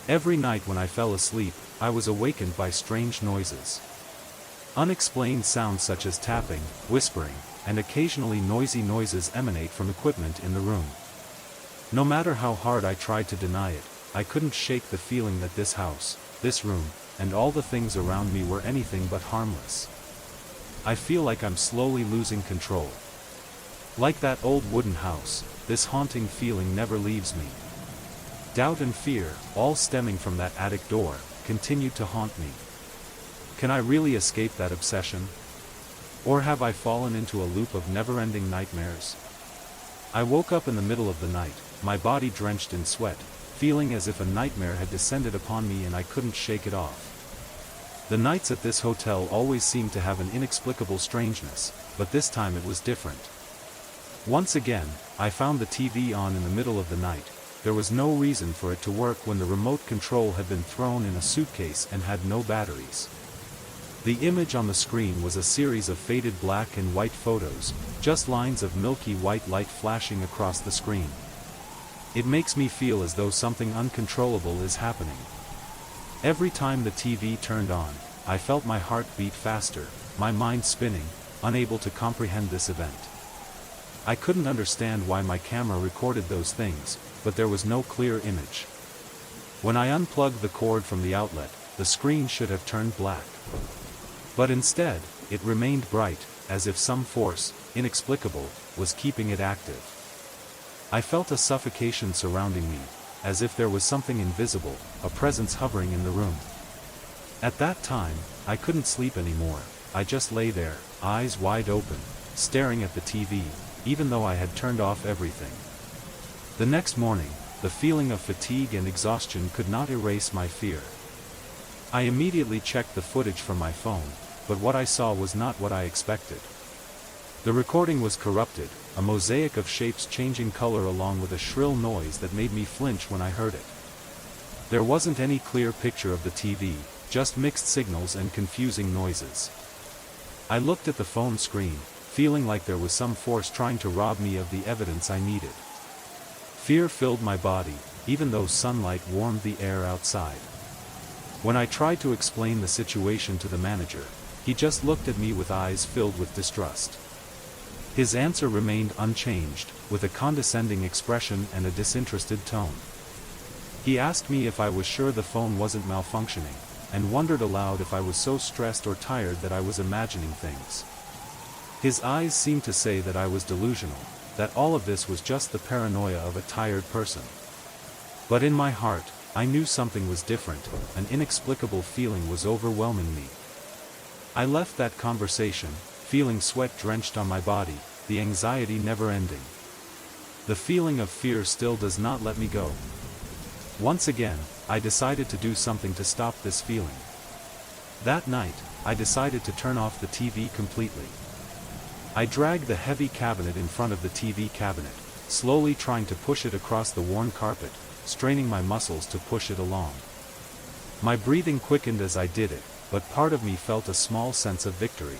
Every night when I fell asleep, I was awakened by strange noises. Unexplained sounds such as tapping, whispering, and occasionally noisy noises emanate from equipment in the room. No matter how hard I tried to deny it, I couldn't shake the feeling that this house, this room, and all the things around me were anything but harmless. I feel like I'm slowly losing control. Like that old wooden house, this haunting feeling never leaves me. Doubt and fear, all stemming from that attic door, continue to haunt me. Can I really escape that obsession? Or have I fallen into a loop of never-ending nightmares? I woke up in the middle of the night, my body drenched in sweat, feeling as if a nightmare had descended upon me and I couldn't shake it off. The nights at this hotel always seemed to have an inexplicable strangeness, but this time it was different. Once again, I found the TV on in the middle of the night. There was no reason for it to work when the remote control had been thrown in a suitcase and had no batteries. The image on the screen was a series of faded black and white photos, just lines of milky white light flashing across the screen. It makes me feel as though something uncontrollable is happening. Every time the TV turned on, I felt my heart beat faster, my mind spinning, unable to comprehend this event. I couldn't understand why my camera recorded those things, but there was no clear image. When I unplugged the cord from the outlet, the screen should have turned black. But instead, it remained bright, as if some force, inexplicable, was keeping it active. I felt a suffocation surrounding me, as if there was something invisible, a presence hovering in the room. At that time, I couldn't sleep anymore. I just lay there, eyes wide open, staring at the TV, even though I had turned off everything. The next morning, the feeling of fatigue and exhaustion could not erase my fear. I immediately checked the footage from my phone, but what I saw was not what I expected. The recording was corrupted, a mosaic of shapes changing color along with a shrill noise that made me flinch when I heard it. There wasn't any clear picture of the TV, just mixed signals and confusing noises. I looked at the phone screen, feeling like there was some force trying to rob me of the evidence I needed. Fear filled my body, even though sunlight warmed the air outside. When I tried to explain the situation to the manager, he just looked at me with eyes filled with distrust. His answer remained unchanged, with a condescending expression and a disinterested tone. He asked me if I was sure the phone wasn't malfunctioning, and wondered aloud if I was so stressed or tired that I was imagining things. His eyes seemed to say that I was delusional, that all of this was just the paranoia of a tired person. But in my heart, I knew something was different, an inexplicable feeling was overwhelming me. I left that conversation, feeling sweat drenched on my body, the anxiety never ending. The feeling of fear still does not let me go. Once again, I decided to do something to stop this feeling. That night, I decided to turn off the TV completely. I dragged the heavy cabinet in front of the TV cabinet, slowly trying to push it across the worn carpet, straining my muscles to push it along. My breathing quickened as I did it, but part of me felt a small sense of victory.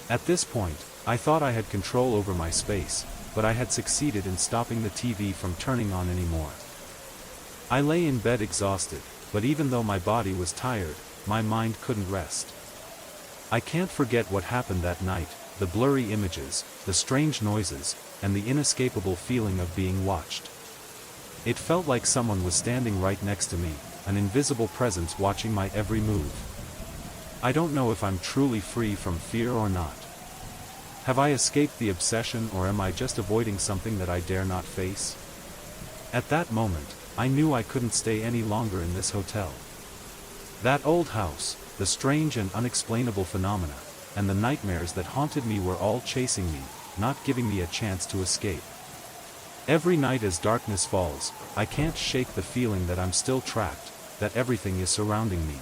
At this point, I thought I had control over my space, but I had succeeded in stopping the TV from turning on anymore. I lay in bed exhausted, but even though my body was tired, my mind couldn't rest. I can't forget what happened that night, the blurry images, the strange noises, and the inescapable feeling of being watched. It felt like someone was standing right next to me, an invisible presence watching my every move. I don't know if I'm truly free from fear or not. Have I escaped the obsession, or am I just avoiding something that I dare not face? At that moment, I knew I couldn't stay any longer in this hotel. That old house, the strange and unexplainable phenomena, and the nightmares that haunted me were all chasing me, not giving me a chance to escape. Every night as darkness falls, I can't shake the feeling that I'm still trapped, that everything is surrounding me.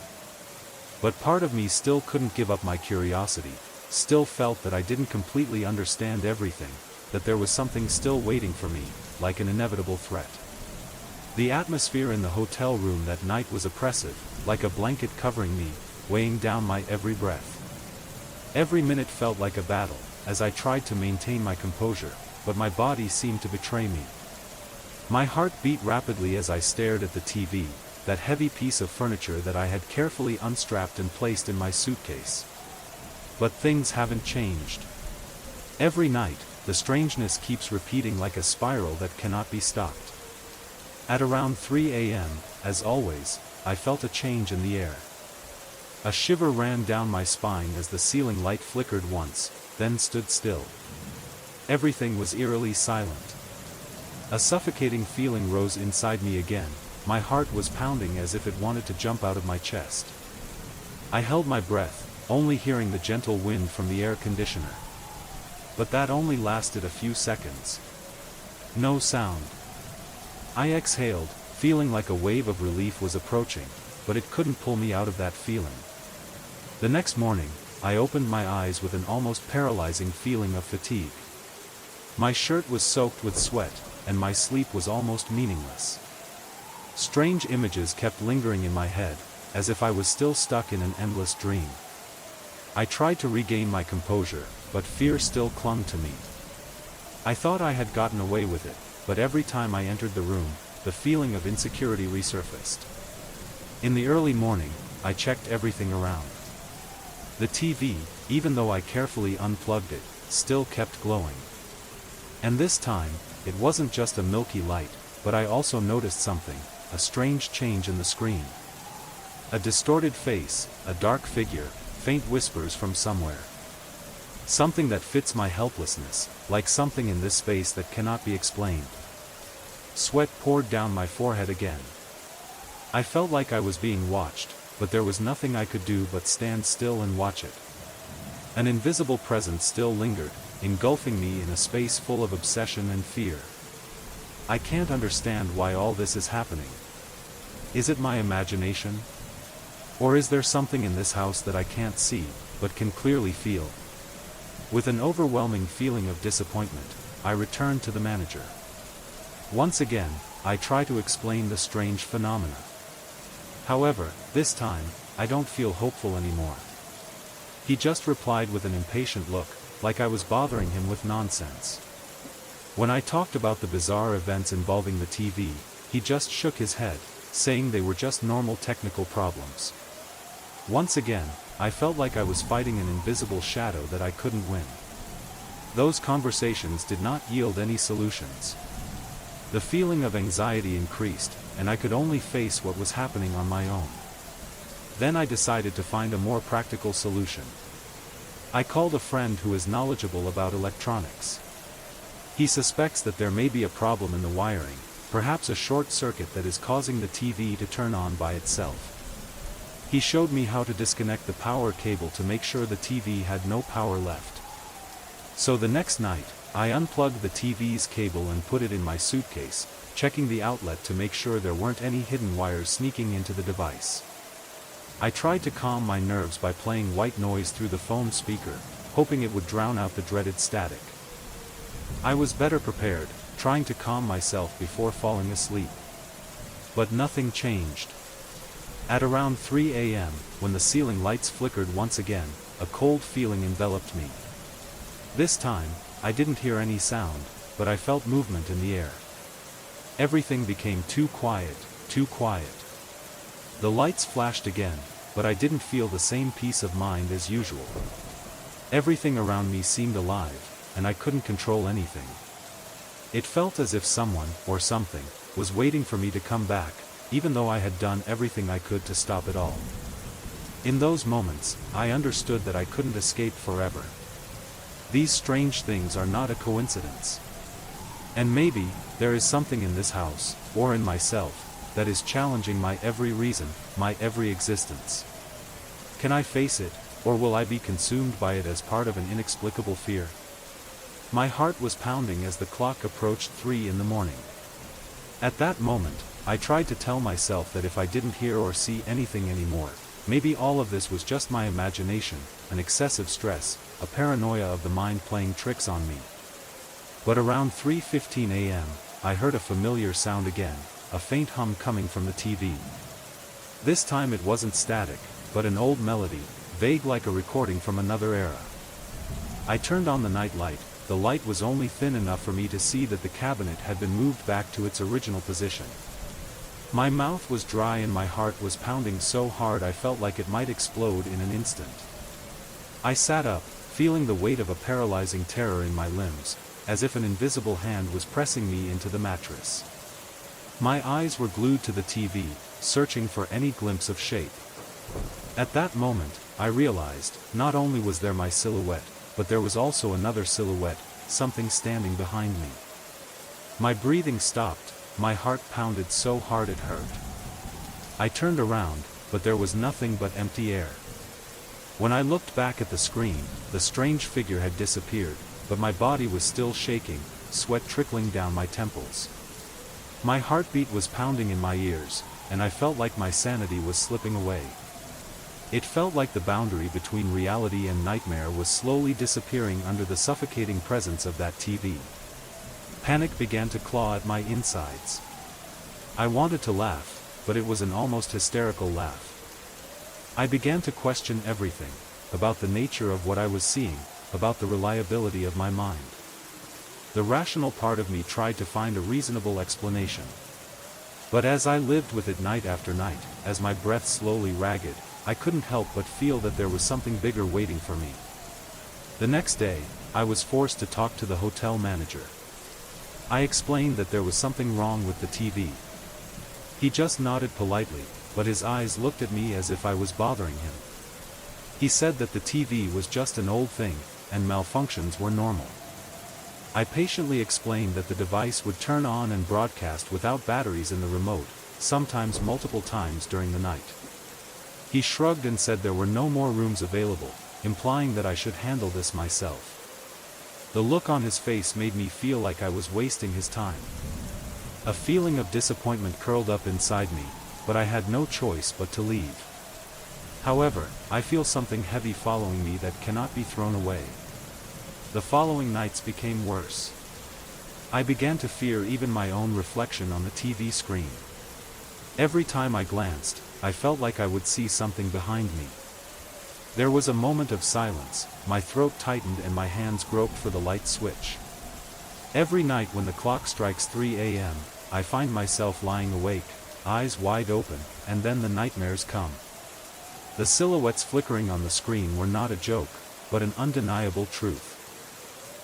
But part of me still couldn't give up my curiosity, still felt that I didn't completely understand everything, that there was something still waiting for me, like an inevitable threat. The atmosphere in the hotel room that night was oppressive, like a blanket covering me, weighing down my every breath. Every minute felt like a battle, as I tried to maintain my composure, but my body seemed to betray me. My heart beat rapidly as I stared at the TV, that heavy piece of furniture that I had carefully unstrapped and placed in my suitcase. But things haven't changed. Every night, the strangeness keeps repeating like a spiral that cannot be stopped. At around 3 a.m., as always, I felt a change in the air. A shiver ran down my spine as the ceiling light flickered once, then stood still. Everything was eerily silent. A suffocating feeling rose inside me again, my heart was pounding as if it wanted to jump out of my chest. I held my breath, only hearing the gentle wind from the air conditioner. But that only lasted a few seconds. No sound. I exhaled, feeling like a wave of relief was approaching, but it couldn't pull me out of that feeling. The next morning, I opened my eyes with an almost paralyzing feeling of fatigue. My shirt was soaked with sweat, and my sleep was almost meaningless. Strange images kept lingering in my head, as if I was still stuck in an endless dream. I tried to regain my composure, but fear still clung to me. I thought I had gotten away with it, but every time I entered the room, the feeling of insecurity resurfaced. In the early morning, I checked everything around. The TV, even though I carefully unplugged it, still kept glowing. And this time, it wasn't just a milky light, but I also noticed something, a strange change in the screen. A distorted face, a dark figure, faint whispers from somewhere. Something that fits my helplessness, like something in this space that cannot be explained. Sweat poured down my forehead again. I felt like I was being watched, but there was nothing I could do but stand still and watch it. An invisible presence still lingered, engulfing me in a space full of obsession and fear. I can't understand why all this is happening. Is it my imagination? Or is there something in this house that I can't see, but can clearly feel? With an overwhelming feeling of disappointment, I returned to the manager. Once again, I try to explain the strange phenomena. However, this time, I don't feel hopeful anymore. He just replied with an impatient look, like I was bothering him with nonsense. When I talked about the bizarre events involving the TV, he just shook his head, saying they were just normal technical problems. Once again, I felt like I was fighting an invisible shadow that I couldn't win. Those conversations did not yield any solutions. The feeling of anxiety increased, and I could only face what was happening on my own. Then I decided to find a more practical solution. I called a friend who is knowledgeable about electronics. He suspects that there may be a problem in the wiring, perhaps a short circuit that is causing the TV to turn on by itself. He showed me how to disconnect the power cable to make sure the TV had no power left. So the next night, I unplugged the TV's cable and put it in my suitcase, checking the outlet to make sure there weren't any hidden wires sneaking into the device. I tried to calm my nerves by playing white noise through the phone speaker, hoping it would drown out the dreaded static. I was better prepared, trying to calm myself before falling asleep. But nothing changed. At around 3 a.m., when the ceiling lights flickered once again, a cold feeling enveloped me. This time, I didn't hear any sound, but I felt movement in the air. Everything became too quiet, too quiet. The lights flashed again, but I didn't feel the same peace of mind as usual. Everything around me seemed alive, and I couldn't control anything. It felt as if someone, or something, was waiting for me to come back, even though I had done everything I could to stop it all. In those moments, I understood that I couldn't escape forever. These strange things are not a coincidence. And maybe, there is something in this house, or in myself, that is challenging my every reason, my every existence. Can I face it, or will I be consumed by it as part of an inexplicable fear? My heart was pounding as the clock approached 3 in the morning. At that moment, I tried to tell myself that if I didn't hear or see anything anymore, maybe all of this was just my imagination, an excessive stress, a paranoia of the mind playing tricks on me. But around 3:15 a.m., I heard a familiar sound again, a faint hum coming from the TV. This time it wasn't static, but an old melody, vague like a recording from another era. I turned on the night light. The light was only thin enough for me to see that the cabinet had been moved back to its original position. My mouth was dry and my heart was pounding so hard I felt like it might explode in an instant. I sat up, feeling the weight of a paralyzing terror in my limbs, as if an invisible hand was pressing me into the mattress. My eyes were glued to the TV, searching for any glimpse of shape. At that moment, I realized, not only was there my silhouette, but there was also another silhouette, something standing behind me. My breathing stopped, my heart pounded so hard it hurt. I turned around, but there was nothing but empty air. When I looked back at the screen, the strange figure had disappeared, but my body was still shaking, sweat trickling down my temples. My heartbeat was pounding in my ears, and I felt like my sanity was slipping away. It felt like the boundary between reality and nightmare was slowly disappearing under the suffocating presence of that TV. Panic began to claw at my insides. I wanted to laugh, but it was an almost hysterical laugh. I began to question everything, about the nature of what I was seeing, about the reliability of my mind. The rational part of me tried to find a reasonable explanation. But as I lived with it night after night, as my breath slowly ragged, I couldn't help but feel that there was something bigger waiting for me. The next day, I was forced to talk to the hotel manager. I explained that there was something wrong with the TV. He just nodded politely, but his eyes looked at me as if I was bothering him. He said that the TV was just an old thing, and malfunctions were normal. I patiently explained that the device would turn on and broadcast without batteries in the remote, sometimes multiple times during the night. He shrugged and said there were no more rooms available, implying that I should handle this myself. The look on his face made me feel like I was wasting his time. A feeling of disappointment curled up inside me, but I had no choice but to leave. However, I feel something heavy following me that cannot be thrown away. The following nights became worse. I began to fear even my own reflection on the TV screen. Every time I glanced, I felt like I would see something behind me. There was a moment of silence, my throat tightened and my hands groped for the light switch. Every night when the clock strikes 3 a.m., I find myself lying awake, eyes wide open, and then the nightmares come. The silhouettes flickering on the screen were not a joke, but an undeniable truth.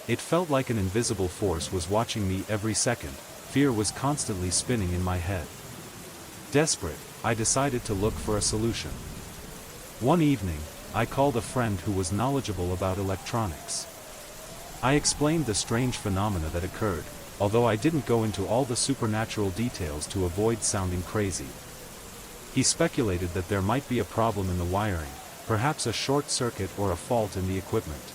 It felt like an invisible force was watching me every second. Fear was constantly spinning in my head. Desperate, I decided to look for a solution. One evening, I called a friend who was knowledgeable about electronics. I explained the strange phenomena that occurred, although I didn't go into all the supernatural details to avoid sounding crazy. He speculated that there might be a problem in the wiring, perhaps a short circuit or a fault in the equipment.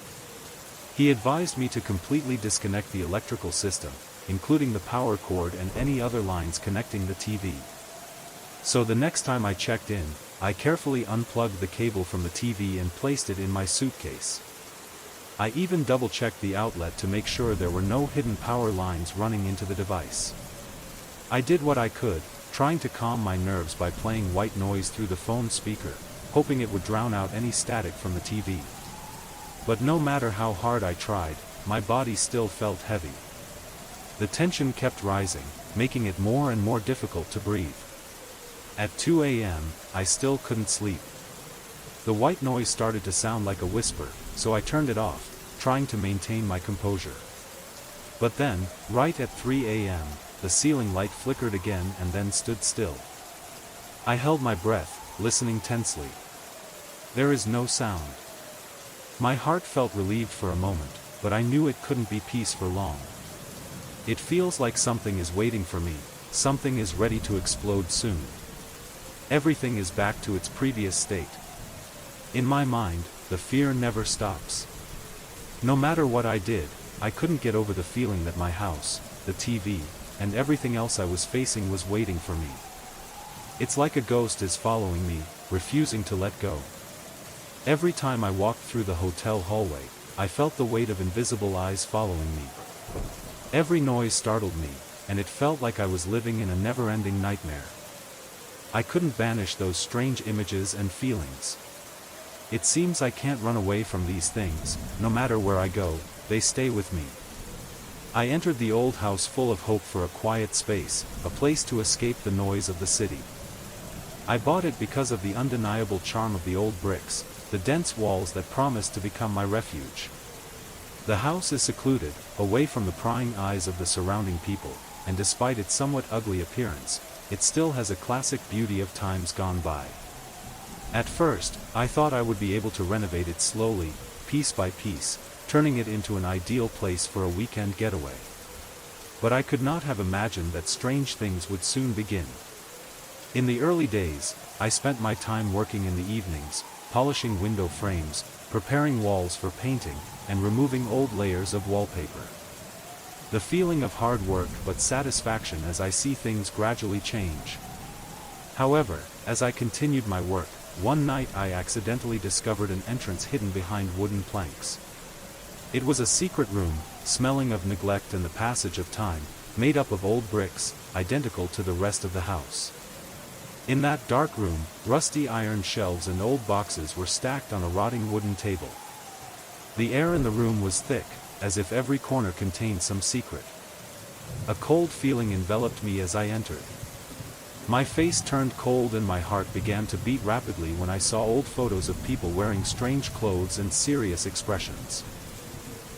He advised me to completely disconnect the electrical system, including the power cord and any other lines connecting the TV. So the next time I checked in, I carefully unplugged the cable from the TV and placed it in my suitcase. I even double-checked the outlet to make sure there were no hidden power lines running into the device. I did what I could, trying to calm my nerves by playing white noise through the phone speaker, hoping it would drown out any static from the TV. But no matter how hard I tried, my body still felt heavy. The tension kept rising, making it more and more difficult to breathe. At 2 a.m., I still couldn't sleep. The white noise started to sound like a whisper, so I turned it off, trying to maintain my composure. But then, right at 3 a.m., the ceiling light flickered again and then stood still. I held my breath, listening tensely. There is no sound. My heart felt relieved for a moment, but I knew it couldn't be peace for long. It feels like something is waiting for me, something is ready to explode soon. Everything is back to its previous state. In my mind, the fear never stops. No matter what I did, I couldn't get over the feeling that my house, the TV, and everything else I was facing was waiting for me. It's like a ghost is following me, refusing to let go. Every time I walked through the hotel hallway, I felt the weight of invisible eyes following me. Every noise startled me, and it felt like I was living in a never-ending nightmare. I couldn't banish those strange images and feelings. It seems I can't run away from these things, no matter where I go, they stay with me. I entered the old house full of hope for a quiet space, a place to escape the noise of the city. I bought it because of the undeniable charm of the old bricks, the dense walls that promised to become my refuge. The house is secluded, away from the prying eyes of the surrounding people, and despite its somewhat ugly appearance, it still has a classic beauty of times gone by. At first, I thought I would be able to renovate it slowly, piece by piece, turning it into an ideal place for a weekend getaway. But I could not have imagined that strange things would soon begin. In the early days, I spent my time working in the evenings, polishing window frames, preparing walls for painting, and removing old layers of wallpaper. The feeling of hard work but satisfaction as I see things gradually change. However, as I continued my work, one night I accidentally discovered an entrance hidden behind wooden planks. It was a secret room, smelling of neglect and the passage of time, made up of old bricks, identical to the rest of the house. In that dark room, rusty iron shelves and old boxes were stacked on a rotting wooden table. The air in the room was thick, as if every corner contained some secret. A cold feeling enveloped me as I entered. My face turned cold and my heart began to beat rapidly when I saw old photos of people wearing strange clothes and serious expressions.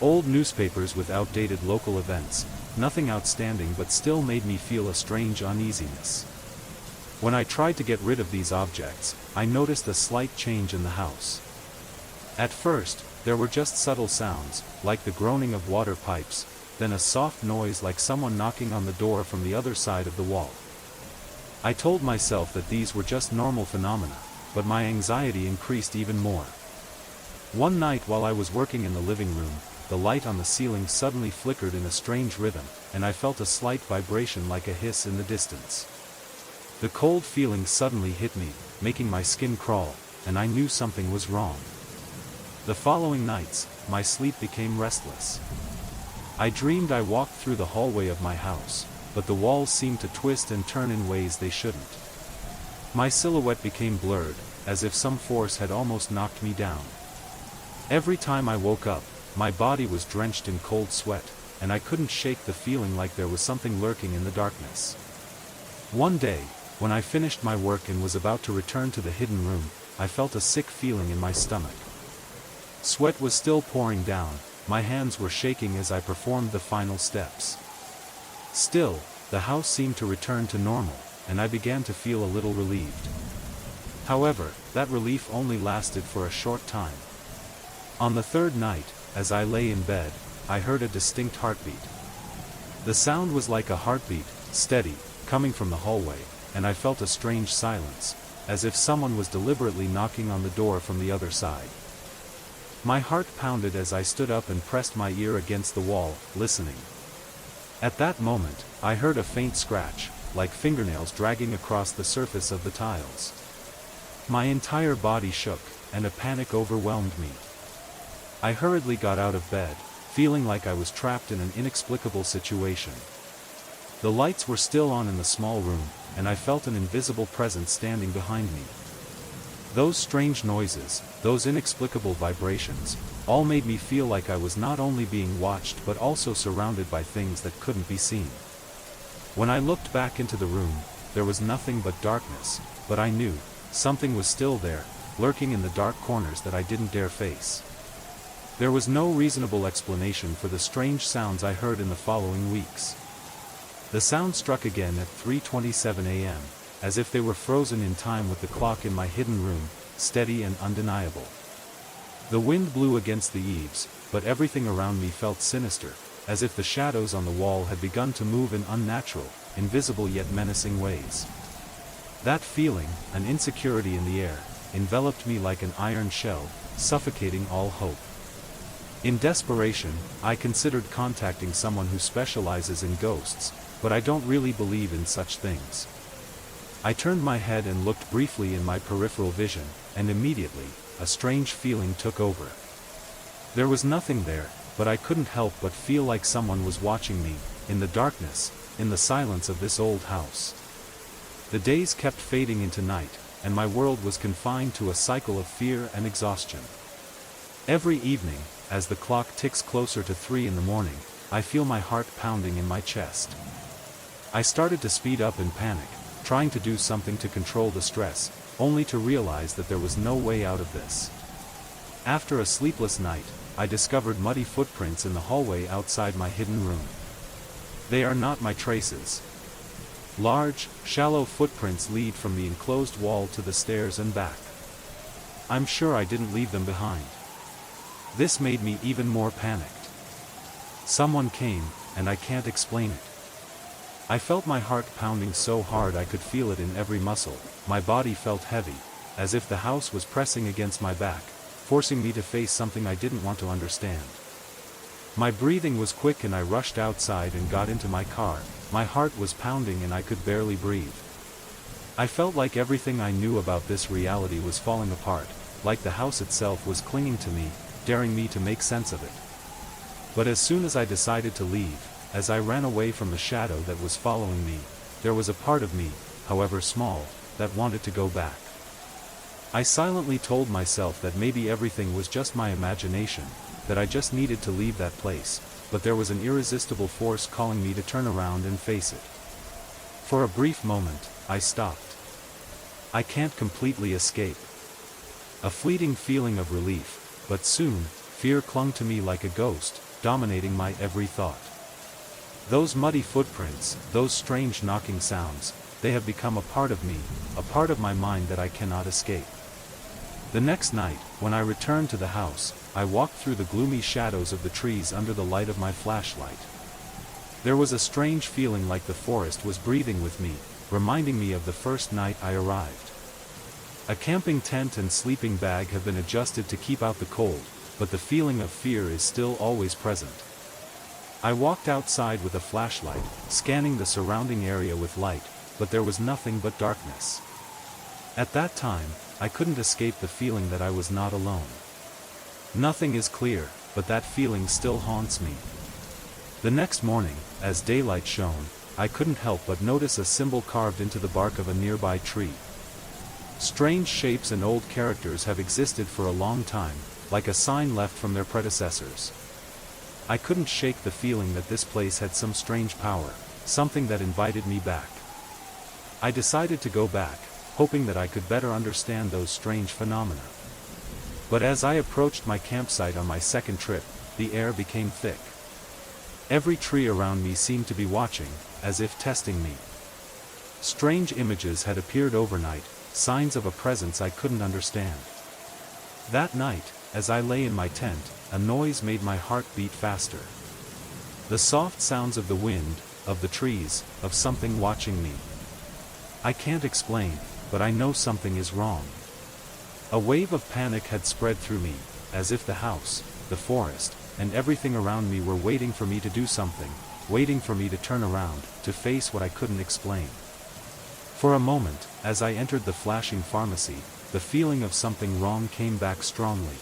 Old newspapers with outdated local events, nothing outstanding but still made me feel a strange uneasiness. When I tried to get rid of these objects, I noticed a slight change in the house. At first, there were just subtle sounds, like the groaning of water pipes, then a soft noise like someone knocking on the door from the other side of the wall. I told myself that these were just normal phenomena, but my anxiety increased even more. One night while I was working in the living room, the light on the ceiling suddenly flickered in a strange rhythm, and I felt a slight vibration like a hiss in the distance. The cold feeling suddenly hit me, making my skin crawl, and I knew something was wrong. The following nights, my sleep became restless. I dreamed I walked through the hallway of my house, but the walls seemed to twist and turn in ways they shouldn't. My silhouette became blurred, as if some force had almost knocked me down. Every time I woke up, my body was drenched in cold sweat, and I couldn't shake the feeling like there was something lurking in the darkness. One day, when I finished my work and was about to return to the hidden room, I felt a sick feeling in my stomach. Sweat was still pouring down, my hands were shaking as I performed the final steps. Still, the house seemed to return to normal, and I began to feel a little relieved. However, that relief only lasted for a short time. On the third night, as I lay in bed, I heard a distinct heartbeat. The sound was like a heartbeat, steady, coming from the hallway, and I felt a strange silence, as if someone was deliberately knocking on the door from the other side. My heart pounded as I stood up and pressed my ear against the wall, listening. At that moment, I heard a faint scratch, like fingernails dragging across the surface of the tiles. My entire body shook, and a panic overwhelmed me. I hurriedly got out of bed, feeling like I was trapped in an inexplicable situation. The lights were still on in the small room, and I felt an invisible presence standing behind me. Those strange noises, those inexplicable vibrations, all made me feel like I was not only being watched but also surrounded by things that couldn't be seen. When I looked back into the room, there was nothing but darkness, but I knew something was still there, lurking in the dark corners that I didn't dare face. There was no reasonable explanation for the strange sounds I heard in the following weeks. The sound struck again at 3:27 a.m., as if they were frozen in time with the clock in my hidden room, steady and undeniable. The wind blew against the eaves, but everything around me felt sinister, as if the shadows on the wall had begun to move in unnatural, invisible yet menacing ways. That feeling, an insecurity in the air, enveloped me like an iron shell, suffocating all hope. In desperation, I considered contacting someone who specializes in ghosts, but I don't really believe in such things. I turned my head and looked briefly in my peripheral vision, and immediately, a strange feeling took over. There was nothing there, but I couldn't help but feel like someone was watching me, in the darkness, in the silence of this old house. The days kept fading into night, and my world was confined to a cycle of fear and exhaustion. Every evening, as the clock ticks closer to 3 in the morning, I feel my heart pounding in my chest. I started to speed up in panic, trying to do something to control the stress, only to realize that there was no way out of this. After a sleepless night, I discovered muddy footprints in the hallway outside my hidden room. They are not my traces. Large, shallow footprints lead from the enclosed wall to the stairs and back. I'm sure I didn't leave them behind. This made me even more panicked. Someone came, and I can't explain it. I felt my heart pounding so hard I could feel it in every muscle. My body felt heavy, as if the house was pressing against my back, forcing me to face something I didn't want to understand. My breathing was quick and I rushed outside and got into my car. My heart was pounding and I could barely breathe. I felt like everything I knew about this reality was falling apart, like the house itself was clinging to me, daring me to make sense of it. But as soon as I decided to leave, as I ran away from the shadow that was following me, there was a part of me, however small, that wanted to go back. I silently told myself that maybe everything was just my imagination, that I just needed to leave that place, but there was an irresistible force calling me to turn around and face it. For a brief moment, I stopped. I can't completely escape. A fleeting feeling of relief, but soon, fear clung to me like a ghost, dominating my every thought. Those muddy footprints, those strange knocking sounds, they have become a part of me, a part of my mind that I cannot escape. The next night, when I returned to the house, I walked through the gloomy shadows of the trees under the light of my flashlight. There was a strange feeling like the forest was breathing with me, reminding me of the first night I arrived. A camping tent and sleeping bag have been adjusted to keep out the cold, but the feeling of fear is still always present. I walked outside with a flashlight, scanning the surrounding area with light, but there was nothing but darkness. At that time, I couldn't escape the feeling that I was not alone. Nothing is clear, but that feeling still haunts me. The next morning, as daylight shone, I couldn't help but notice a symbol carved into the bark of a nearby tree. Strange shapes and old characters have existed for a long time, like a sign left from their predecessors. I couldn't shake the feeling that this place had some strange power, something that invited me back. I decided to go back, hoping that I could better understand those strange phenomena. But as I approached my campsite on my second trip, the air became thick. Every tree around me seemed to be watching, as if testing me. Strange images had appeared overnight, signs of a presence I couldn't understand. That night, as I lay in my tent, a noise made my heart beat faster. The soft sounds of the wind, of the trees, of something watching me. I can't explain, but I know something is wrong. A wave of panic had spread through me, as if the house, the forest, and everything around me were waiting for me to do something, waiting for me to turn around, to face what I couldn't explain. For a moment, as I entered the flashing pharmacy, the feeling of something wrong came back strongly.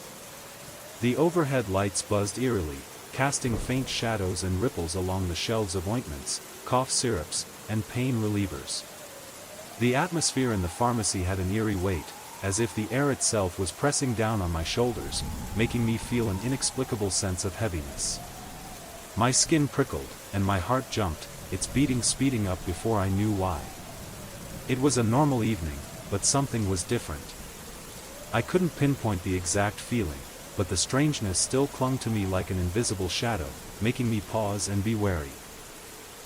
The overhead lights buzzed eerily, casting faint shadows and ripples along the shelves of ointments, cough syrups, and pain relievers. The atmosphere in the pharmacy had an eerie weight, as if the air itself was pressing down on my shoulders, making me feel an inexplicable sense of heaviness. My skin prickled, and my heart jumped, its beating speeding up before I knew why. It was a normal evening, but something was different. I couldn't pinpoint the exact feeling, but the strangeness still clung to me like an invisible shadow, making me pause and be wary.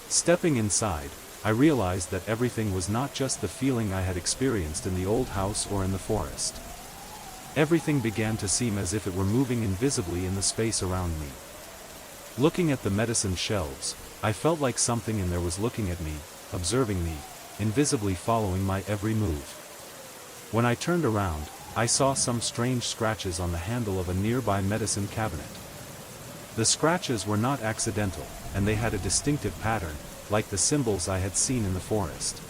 Stepping inside, I realized that everything was not just the feeling I had experienced in the old house or in the forest. Everything began to seem as if it were moving invisibly in the space around me. Looking at the medicine shelves, I felt like something in there was looking at me, observing me, invisibly following my every move. When I turned around, I saw some strange scratches on the handle of a nearby medicine cabinet. The scratches were not accidental, and they had a distinctive pattern, like the symbols I had seen in the forest.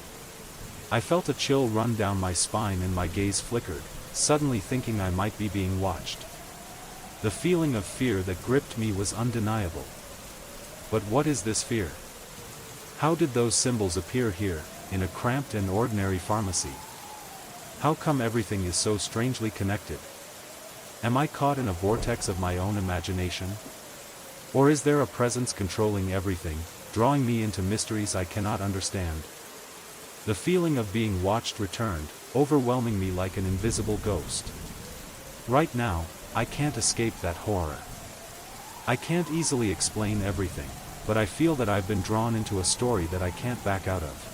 I felt a chill run down my spine and my gaze flickered, suddenly thinking I might be being watched. The feeling of fear that gripped me was undeniable. But what is this fear? How did those symbols appear here, in a cramped and ordinary pharmacy? How come everything is so strangely connected? Am I caught in a vortex of my own imagination? Or is there a presence controlling everything, drawing me into mysteries I cannot understand? The feeling of being watched returned, overwhelming me like an invisible ghost. Right now, I can't escape that horror. I can't easily explain everything, but I feel that I've been drawn into a story that I can't back out of.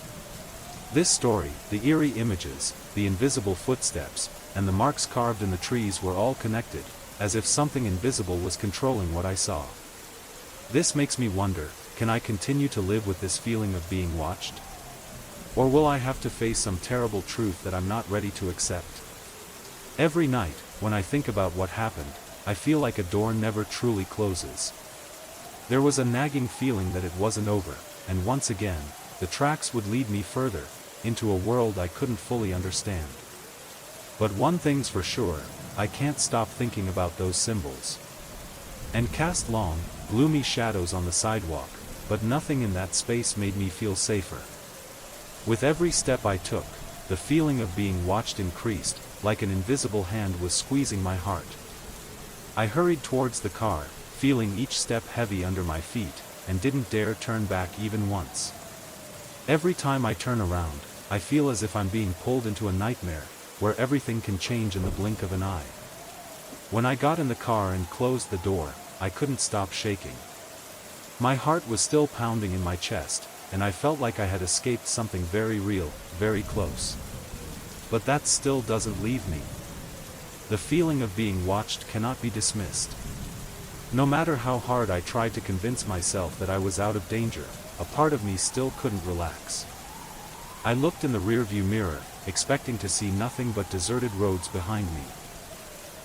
This story, the eerie images, the invisible footsteps, and the marks carved in the trees were all connected, as if something invisible was controlling what I saw. This makes me wonder, can I continue to live with this feeling of being watched? Or will I have to face some terrible truth that I'm not ready to accept? Every night, when I think about what happened, I feel like a door never truly closes. There was a nagging feeling that it wasn't over, and once again, the tracks would lead me further, into a world I couldn't fully understand. But one thing's for sure, I can't stop thinking about those symbols. And cast long, gloomy shadows on the sidewalk, but nothing in that space made me feel safer. With every step I took, the feeling of being watched increased, like an invisible hand was squeezing my heart. I hurried towards the car, feeling each step heavy under my feet, and didn't dare turn back even once. Every time I turn around, I feel as if I'm being pulled into a nightmare, where everything can change in the blink of an eye. When I got in the car and closed the door, I couldn't stop shaking. My heart was still pounding in my chest, and I felt like I had escaped something very real, very close. But that still doesn't leave me. The feeling of being watched cannot be dismissed. No matter how hard I tried to convince myself that I was out of danger, a part of me still couldn't relax. I looked in the rearview mirror, expecting to see nothing but deserted roads behind me.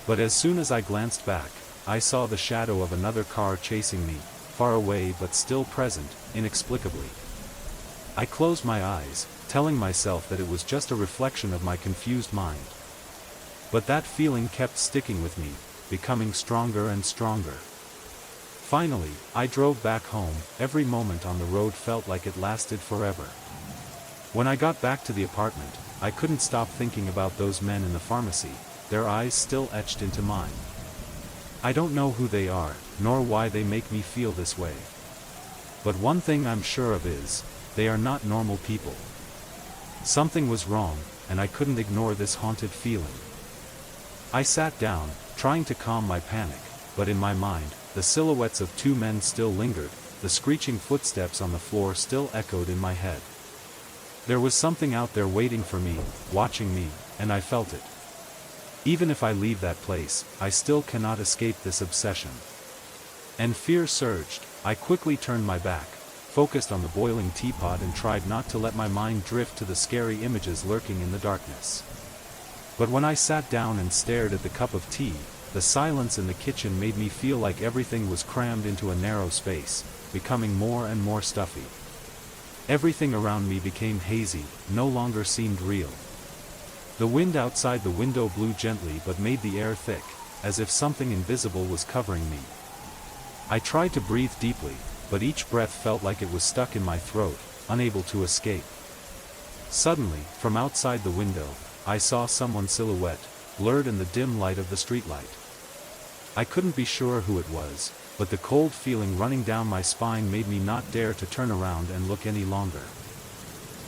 But as soon as I glanced back, I saw the shadow of another car chasing me, far away but still present, inexplicably. I closed my eyes, telling myself that it was just a reflection of my confused mind. But that feeling kept sticking with me, becoming stronger and stronger. Finally, I drove back home. Every moment on the road felt like it lasted forever. When I got back to the apartment, I couldn't stop thinking about those men in the pharmacy, their eyes still etched into mine. I don't know who they are, nor why they make me feel this way. But one thing I'm sure of is, they are not normal people. Something was wrong, and I couldn't ignore this haunted feeling. I sat down, trying to calm my panic, but in my mind, the silhouettes of two men still lingered, the screeching footsteps on the floor still echoed in my head. There was something out there waiting for me, watching me, and I felt it. Even if I leave that place, I still cannot escape this obsession. And fear surged. I quickly turned my back, focused on the boiling teapot and tried not to let my mind drift to the scary images lurking in the darkness. But when I sat down and stared at the cup of tea, the silence in the kitchen made me feel like everything was crammed into a narrow space, becoming more and more stuffy. Everything around me became hazy, no longer seemed real. The wind outside the window blew gently but made the air thick, as if something invisible was covering me. I tried to breathe deeply, but each breath felt like it was stuck in my throat, unable to escape. Suddenly, from outside the window, I saw someone's silhouette, blurred in the dim light of the streetlight. I couldn't be sure who it was, but the cold feeling running down my spine made me not dare to turn around and look any longer.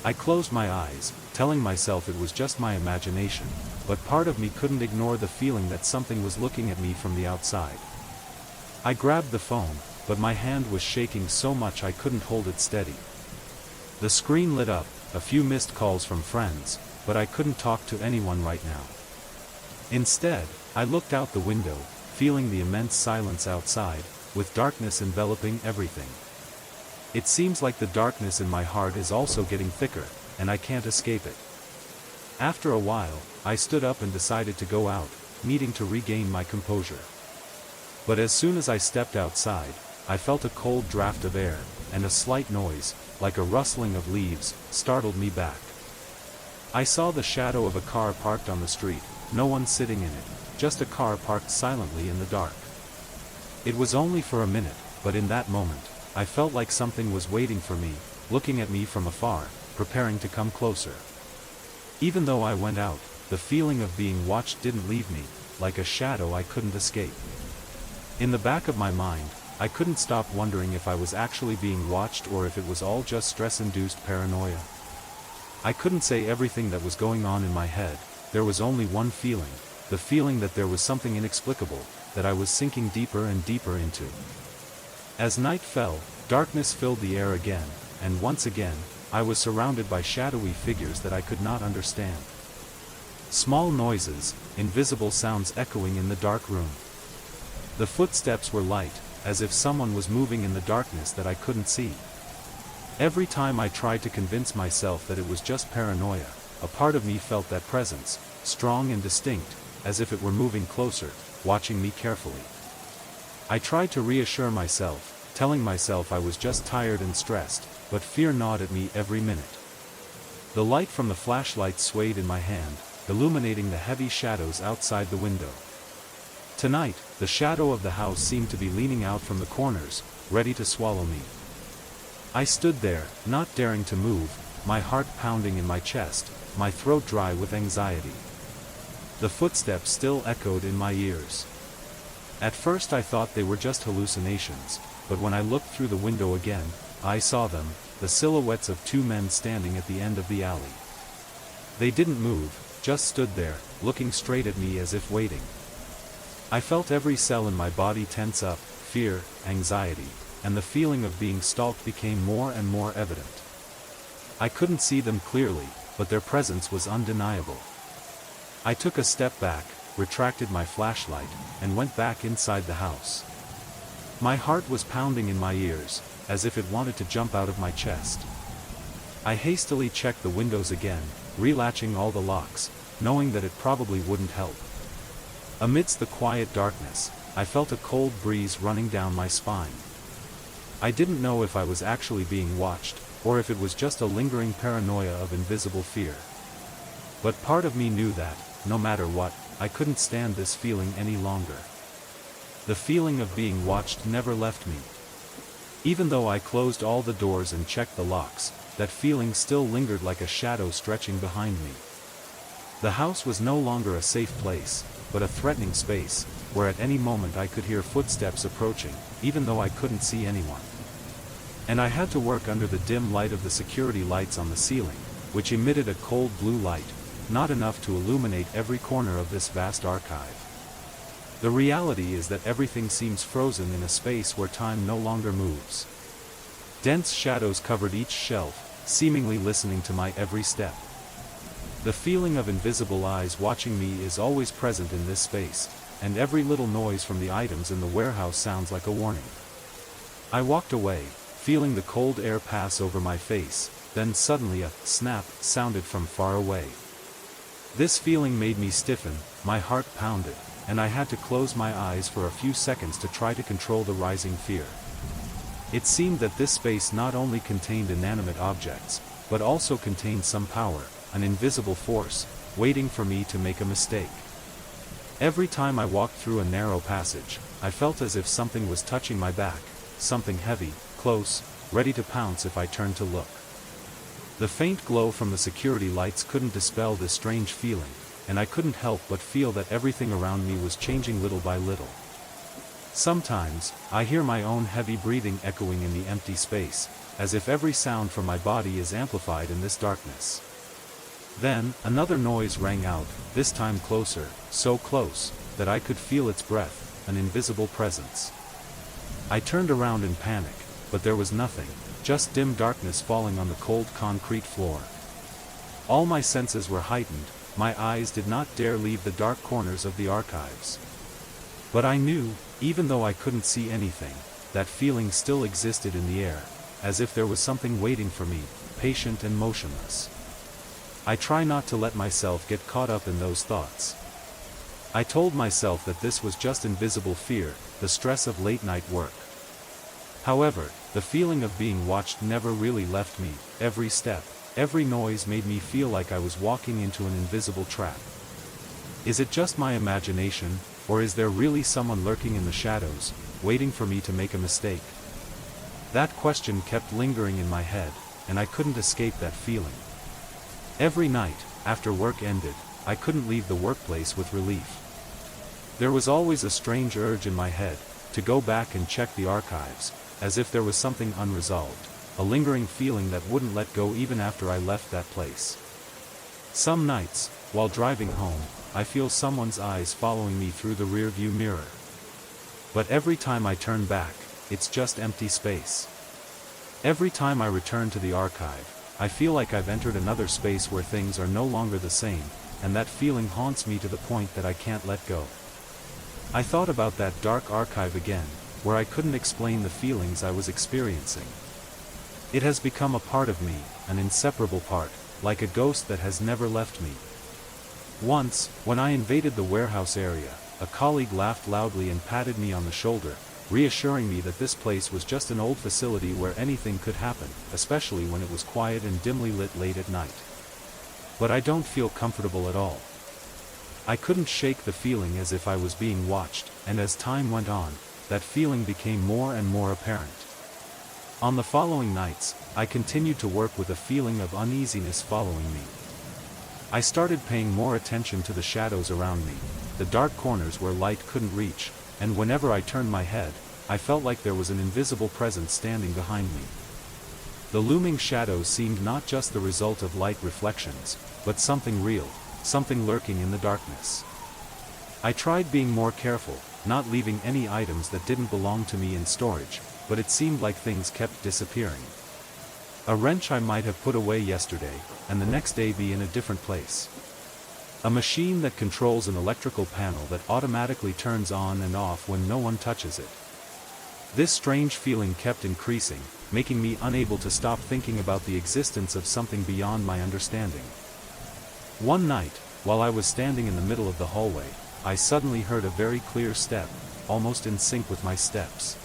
I closed my eyes, telling myself it was just my imagination, but part of me couldn't ignore the feeling that something was looking at me from the outside. I grabbed the phone, but my hand was shaking so much I couldn't hold it steady. The screen lit up, a few missed calls from friends, but I couldn't talk to anyone right now. Instead, I looked out the window, feeling the immense silence outside, with darkness enveloping everything. It seems like the darkness in my heart is also getting thicker, and I can't escape it. After a while, I stood up and decided to go out, needing to regain my composure. But as soon as I stepped outside, I felt a cold draft of air, and a slight noise, like a rustling of leaves, startled me back. I saw the shadow of a car parked on the street, no one sitting in it, just a car parked silently in the dark. It was only for a minute, but in that moment, I felt like something was waiting for me, looking at me from afar, preparing to come closer. Even though I went out, the feeling of being watched didn't leave me, like a shadow I couldn't escape. In the back of my mind, I couldn't stop wondering if I was actually being watched or if it was all just stress-induced paranoia. I couldn't say everything that was going on in my head. There was only one feeling, the feeling that there was something inexplicable, that I was sinking deeper and deeper into. As night fell, darkness filled the air again, and once again, I was surrounded by shadowy figures that I could not understand. Small noises, invisible sounds echoing in the dark room. The footsteps were light, as if someone was moving in the darkness that I couldn't see. Every time I tried to convince myself that it was just paranoia, a part of me felt that presence, strong and distinct, as if it were moving closer, watching me carefully. I tried to reassure myself, telling myself I was just tired and stressed, but fear gnawed at me every minute. The light from the flashlight swayed in my hand, illuminating the heavy shadows outside the window. Tonight, the shadow of the house seemed to be leaning out from the corners, ready to swallow me. I stood there, not daring to move, my heart pounding in my chest, my throat dry with anxiety. The footsteps still echoed in my ears. At first I thought they were just hallucinations, but when I looked through the window again, I saw them, the silhouettes of two men standing at the end of the alley. They didn't move, just stood there, looking straight at me as if waiting. I felt every cell in my body tense up, fear, anxiety, and the feeling of being stalked became more and more evident. I couldn't see them clearly, but their presence was undeniable. I took a step back, retracted my flashlight, and went back inside the house. My heart was pounding in my ears, as if it wanted to jump out of my chest. I hastily checked the windows again, relatching all the locks, knowing that it probably wouldn't help. Amidst the quiet darkness, I felt a cold breeze running down my spine. I didn't know if I was actually being watched, or if it was just a lingering paranoia of invisible fear. But part of me knew that, no matter what, I couldn't stand this feeling any longer. The feeling of being watched never left me. Even though I closed all the doors and checked the locks, that feeling still lingered like a shadow stretching behind me. The house was no longer a safe place, but a threatening space, where at any moment I could hear footsteps approaching, even though I couldn't see anyone. And I had to work under the dim light of the security lights on the ceiling, which emitted a cold blue light, not enough to illuminate every corner of this vast archive. The reality is that everything seems frozen in a space where time no longer moves. Dense shadows covered each shelf, seemingly listening to my every step. The feeling of invisible eyes watching me is always present in this space, and every little noise from the items in the warehouse sounds like a warning. I walked away, feeling the cold air pass over my face, then suddenly a snap sounded from far away. This feeling made me stiffen, my heart pounded, and I had to close my eyes for a few seconds to try to control the rising fear. It seemed that this space not only contained inanimate objects, but also contained some power, an invisible force, waiting for me to make a mistake. Every time I walked through a narrow passage, I felt as if something was touching my back, something heavy, close, ready to pounce if I turned to look. The faint glow from the security lights couldn't dispel this strange feeling, and I couldn't help but feel that everything around me was changing little by little. Sometimes, I hear my own heavy breathing echoing in the empty space, as if every sound from my body is amplified in this darkness. Then, another noise rang out, this time closer, so close, that I could feel its breath, an invisible presence. I turned around in panic, but there was nothing, just dim darkness falling on the cold concrete floor. All my senses were heightened, my eyes did not dare leave the dark corners of the archives. But I knew, even though I couldn't see anything, that feeling still existed in the air, as if there was something waiting for me, patient and motionless. I try not to let myself get caught up in those thoughts. I told myself that this was just invisible fear, the stress of late-night work. However, the feeling of being watched never really left me. Every step, every noise made me feel like I was walking into an invisible trap. Is it just my imagination, or is there really someone lurking in the shadows, waiting for me to make a mistake? That question kept lingering in my head, and I couldn't escape that feeling. Every night, after work ended, I couldn't leave the workplace with relief. There was always a strange urge in my head, to go back and check the archives, as if there was something unresolved, a lingering feeling that wouldn't let go even after I left that place. Some nights, while driving home, I feel someone's eyes following me through the rearview mirror. But every time I turn back, it's just empty space. Every time I return to the archive, I feel like I've entered another space where things are no longer the same, and that feeling haunts me to the point that I can't let go. I thought about that dark archive again, where I couldn't explain the feelings I was experiencing. It has become a part of me, an inseparable part, like a ghost that has never left me. Once, when I invaded the warehouse area, a colleague laughed loudly and patted me on the shoulder, reassuring me that this place was just an old facility where anything could happen, especially when it was quiet and dimly lit late at night. But I don't feel comfortable at all. I couldn't shake the feeling as if I was being watched, and as time went on, that feeling became more and more apparent. On the following nights, I continued to work with a feeling of uneasiness following me. I started paying more attention to the shadows around me, the dark corners where light couldn't reach, and whenever I turned my head, I felt like there was an invisible presence standing behind me. The looming shadows seemed not just the result of light reflections, but something real, something lurking in the darkness. I tried being more careful, not leaving any items that didn't belong to me in storage, but it seemed like things kept disappearing. A wrench I might have put away yesterday, and the next day be in a different place. A machine that controls an electrical panel that automatically turns on and off when no one touches it. This strange feeling kept increasing, making me unable to stop thinking about the existence of something beyond my understanding. One night, while I was standing in the middle of the hallway, I suddenly heard a very clear step, almost in sync with my steps.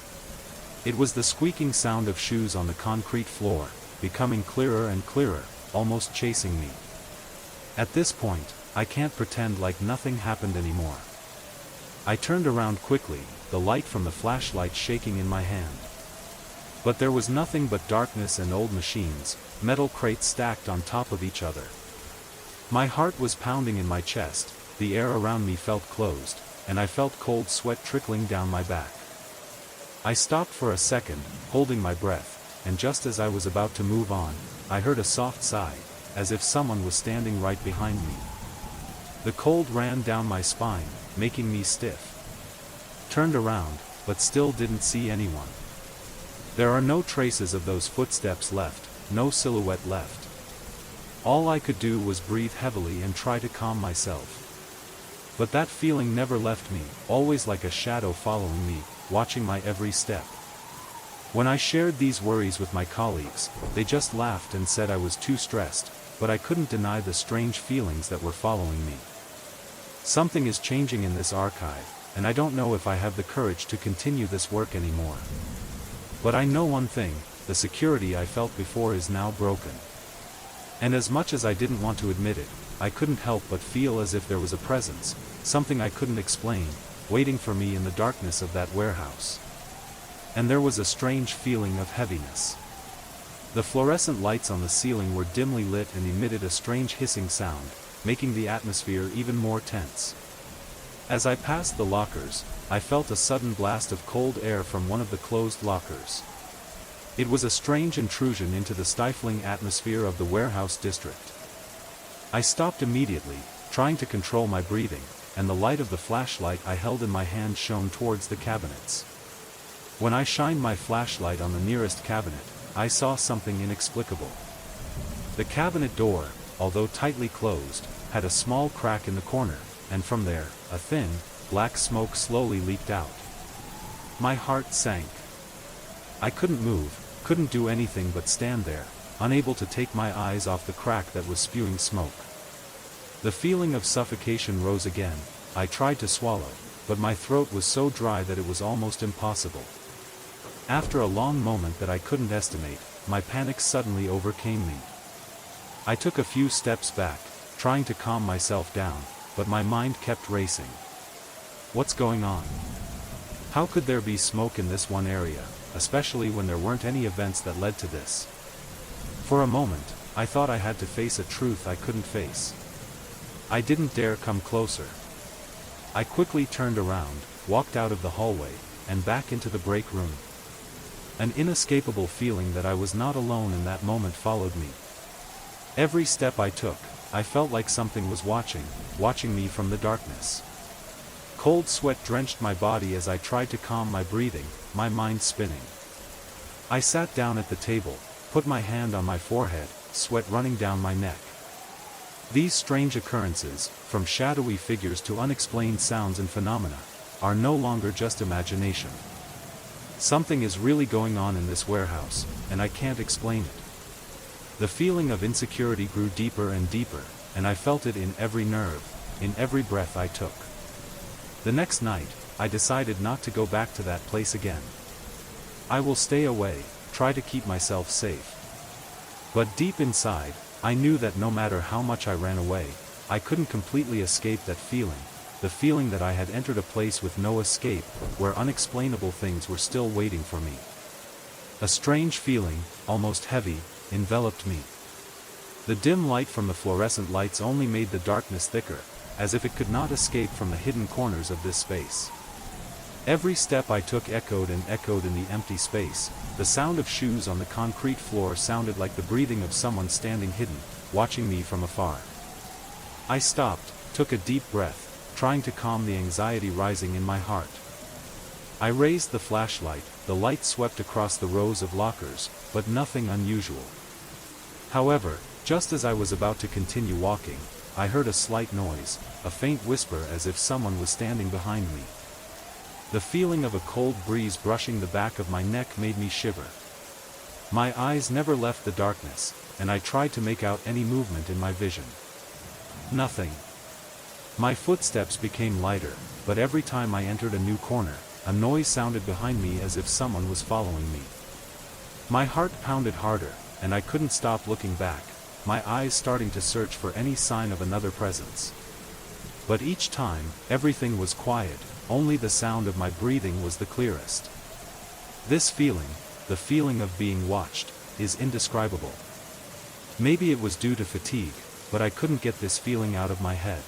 It was the squeaking sound of shoes on the concrete floor, becoming clearer and clearer, almost chasing me. At this point, I can't pretend like nothing happened anymore. I turned around quickly, the light from the flashlight shaking in my hand. But there was nothing but darkness and old machines, metal crates stacked on top of each other. My heart was pounding in my chest, the air around me felt closed, and I felt cold sweat trickling down my back. I stopped for a second, holding my breath, and just as I was about to move on, I heard a soft sigh, as if someone was standing right behind me. The cold ran down my spine, making me stiff. Turned around, but still didn't see anyone. There are no traces of those footsteps left, no silhouette left. All I could do was breathe heavily and try to calm myself. But that feeling never left me, always like a shadow following me, watching my every step. When I shared these worries with my colleagues, they just laughed and said I was too stressed, but I couldn't deny the strange feelings that were following me. Something is changing in this archive, and I don't know if I have the courage to continue this work anymore. But I know one thing, the security I felt before is now broken. And as much as I didn't want to admit it, I couldn't help but feel as if there was a presence, something I couldn't explain, waiting for me in the darkness of that warehouse. And there was a strange feeling of heaviness. The fluorescent lights on the ceiling were dimly lit and emitted a strange hissing sound, making the atmosphere even more tense. As I passed the lockers, I felt a sudden blast of cold air from one of the closed lockers. It was a strange intrusion into the stifling atmosphere of the warehouse district. I stopped immediately, trying to control my breathing, and the light of the flashlight I held in my hand shone towards the cabinets. When I shined my flashlight on the nearest cabinet, I saw something inexplicable. The cabinet door, although tightly closed, had a small crack in the corner, and from there, a thin, black smoke slowly leaked out. My heart sank. I couldn't move, couldn't do anything but stand there, unable to take my eyes off the crack that was spewing smoke. The feeling of suffocation rose again. I tried to swallow, but my throat was so dry that it was almost impossible. After a long moment that I couldn't estimate, my panic suddenly overcame me. I took a few steps back, trying to calm myself down, but my mind kept racing. What's going on? How could there be smoke in this one area, especially when there weren't any events that led to this? For a moment, I thought I had to face a truth I couldn't face. I didn't dare come closer. I quickly turned around, walked out of the hallway, and back into the break room. An inescapable feeling that I was not alone in that moment followed me. Every step I took, I felt like something was watching me from the darkness. Cold sweat drenched my body as I tried to calm my breathing, my mind spinning. I sat down at the table, put my hand on my forehead, sweat running down my neck. These strange occurrences, from shadowy figures to unexplained sounds and phenomena, are no longer just imagination. Something is really going on in this warehouse, and I can't explain it. The feeling of insecurity grew deeper and deeper, and I felt it in every nerve, in every breath I took. The next night, I decided not to go back to that place again. I will stay away, try to keep myself safe. But deep inside, I knew that no matter how much I ran away, I couldn't completely escape that feeling, the feeling that I had entered a place with no escape, where unexplainable things were still waiting for me. A strange feeling, almost heavy, enveloped me. The dim light from the fluorescent lights only made the darkness thicker, as if it could not escape from the hidden corners of this space. Every step I took echoed and echoed in the empty space. The sound of shoes on the concrete floor sounded like the breathing of someone standing hidden, watching me from afar. I stopped, took a deep breath, trying to calm the anxiety rising in my heart. I raised the flashlight, the light swept across the rows of lockers, but nothing unusual. However, just as I was about to continue walking, I heard a slight noise, a faint whisper as if someone was standing behind me. The feeling of a cold breeze brushing the back of my neck made me shiver. My eyes never left the darkness, and I tried to make out any movement in my vision. Nothing. My footsteps became lighter, but every time I entered a new corner, a noise sounded behind me as if someone was following me. My heart pounded harder, and I couldn't stop looking back, my eyes starting to search for any sign of another presence. But each time, everything was quiet, only the sound of my breathing was the clearest. This feeling, the feeling of being watched, is indescribable. Maybe it was due to fatigue, but I couldn't get this feeling out of my head.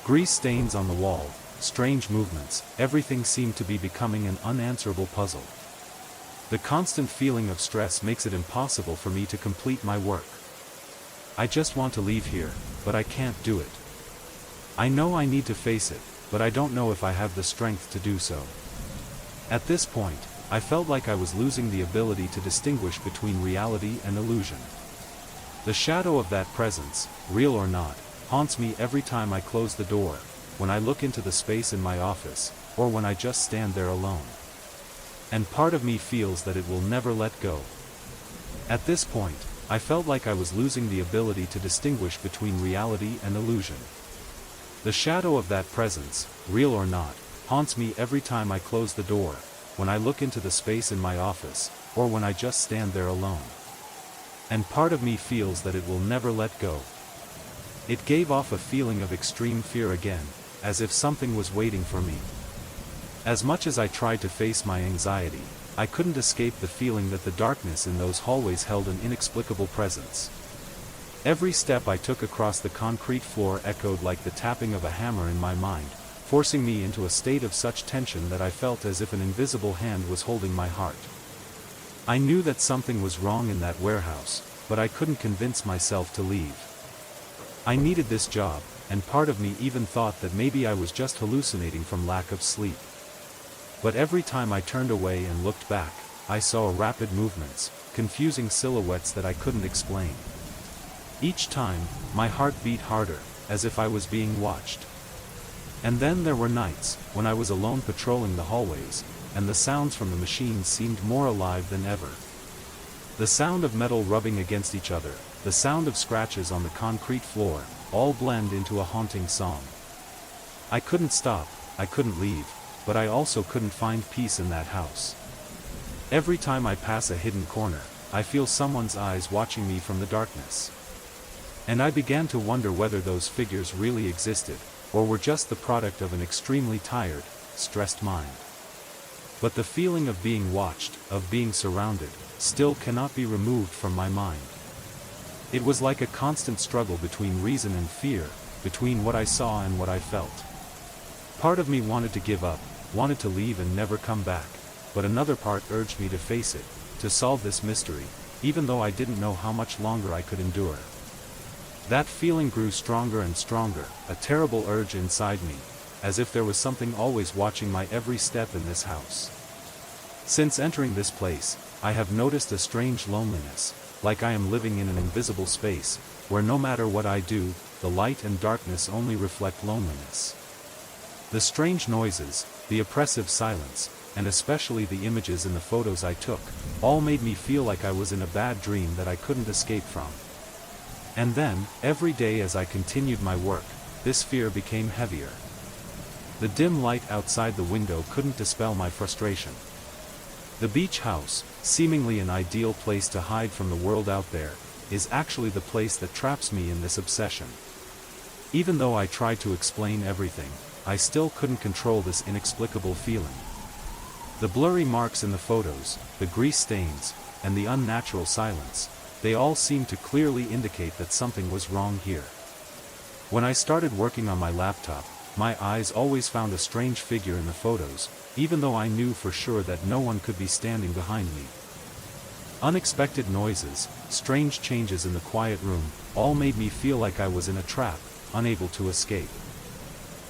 Grease stains on the wall, strange movements, everything seemed to be becoming an unanswerable puzzle. The constant feeling of stress makes it impossible for me to complete my work. I just want to leave here, but I can't do it. I know I need to face it, but I don't know if I have the strength to do so. At this point, I felt like I was losing the ability to distinguish between reality and illusion. The shadow of that presence, real or not, haunts me every time I close the door, when I look into the space in my office, or when I just stand there alone. And part of me feels that it will never let go. At this point, I felt like I was losing the ability to distinguish between reality and illusion. The shadow of that presence, real or not, haunts me every time I close the door, when I look into the space in my office, or when I just stand there alone. And part of me feels that it will never let go. It gave off a feeling of extreme fear again, as if something was waiting for me. As much as I tried to face my anxiety, I couldn't escape the feeling that the darkness in those hallways held an inexplicable presence. Every step I took across the concrete floor echoed like the tapping of a hammer in my mind, forcing me into a state of such tension that I felt as if an invisible hand was holding my heart. I knew that something was wrong in that warehouse, but I couldn't convince myself to leave. I needed this job, and part of me even thought that maybe I was just hallucinating from lack of sleep. But every time I turned away and looked back, I saw rapid movements, confusing silhouettes that I couldn't explain. Each time, my heart beat harder, as if I was being watched. And then there were nights, when I was alone patrolling the hallways, and the sounds from the machines seemed more alive than ever. The sound of metal rubbing against each other, the sound of scratches on the concrete floor, all blend into a haunting song. I couldn't stop, I couldn't leave, but I also couldn't find peace in that house. Every time I pass a hidden corner, I feel someone's eyes watching me from the darkness. And I began to wonder whether those figures really existed, or were just the product of an extremely tired, stressed mind. But the feeling of being watched, of being surrounded, still cannot be removed from my mind. It was like a constant struggle between reason and fear, between what I saw and what I felt. Part of me wanted to give up, wanted to leave and never come back, but another part urged me to face it, to solve this mystery, even though I didn't know how much longer I could endure. That feeling grew stronger and stronger, a terrible urge inside me, as if there was something always watching my every step in this house. Since entering this place, I have noticed a strange loneliness, like I am living in an invisible space, where no matter what I do, the light and darkness only reflect loneliness. The strange noises, the oppressive silence, and especially the images in the photos I took, all made me feel like I was in a bad dream that I couldn't escape from. And then, every day as I continued my work, this fear became heavier. The dim light outside the window couldn't dispel my frustration. The beach house, seemingly an ideal place to hide from the world out there, is actually the place that traps me in this obsession. Even though I tried to explain everything, I still couldn't control this inexplicable feeling. The blurry marks in the photos, the grease stains, and the unnatural silence, they all seemed to clearly indicate that something was wrong here. When I started working on my laptop, my eyes always found a strange figure in the photos, even though I knew for sure that no one could be standing behind me. Unexpected noises, strange changes in the quiet room, all made me feel like I was in a trap, unable to escape.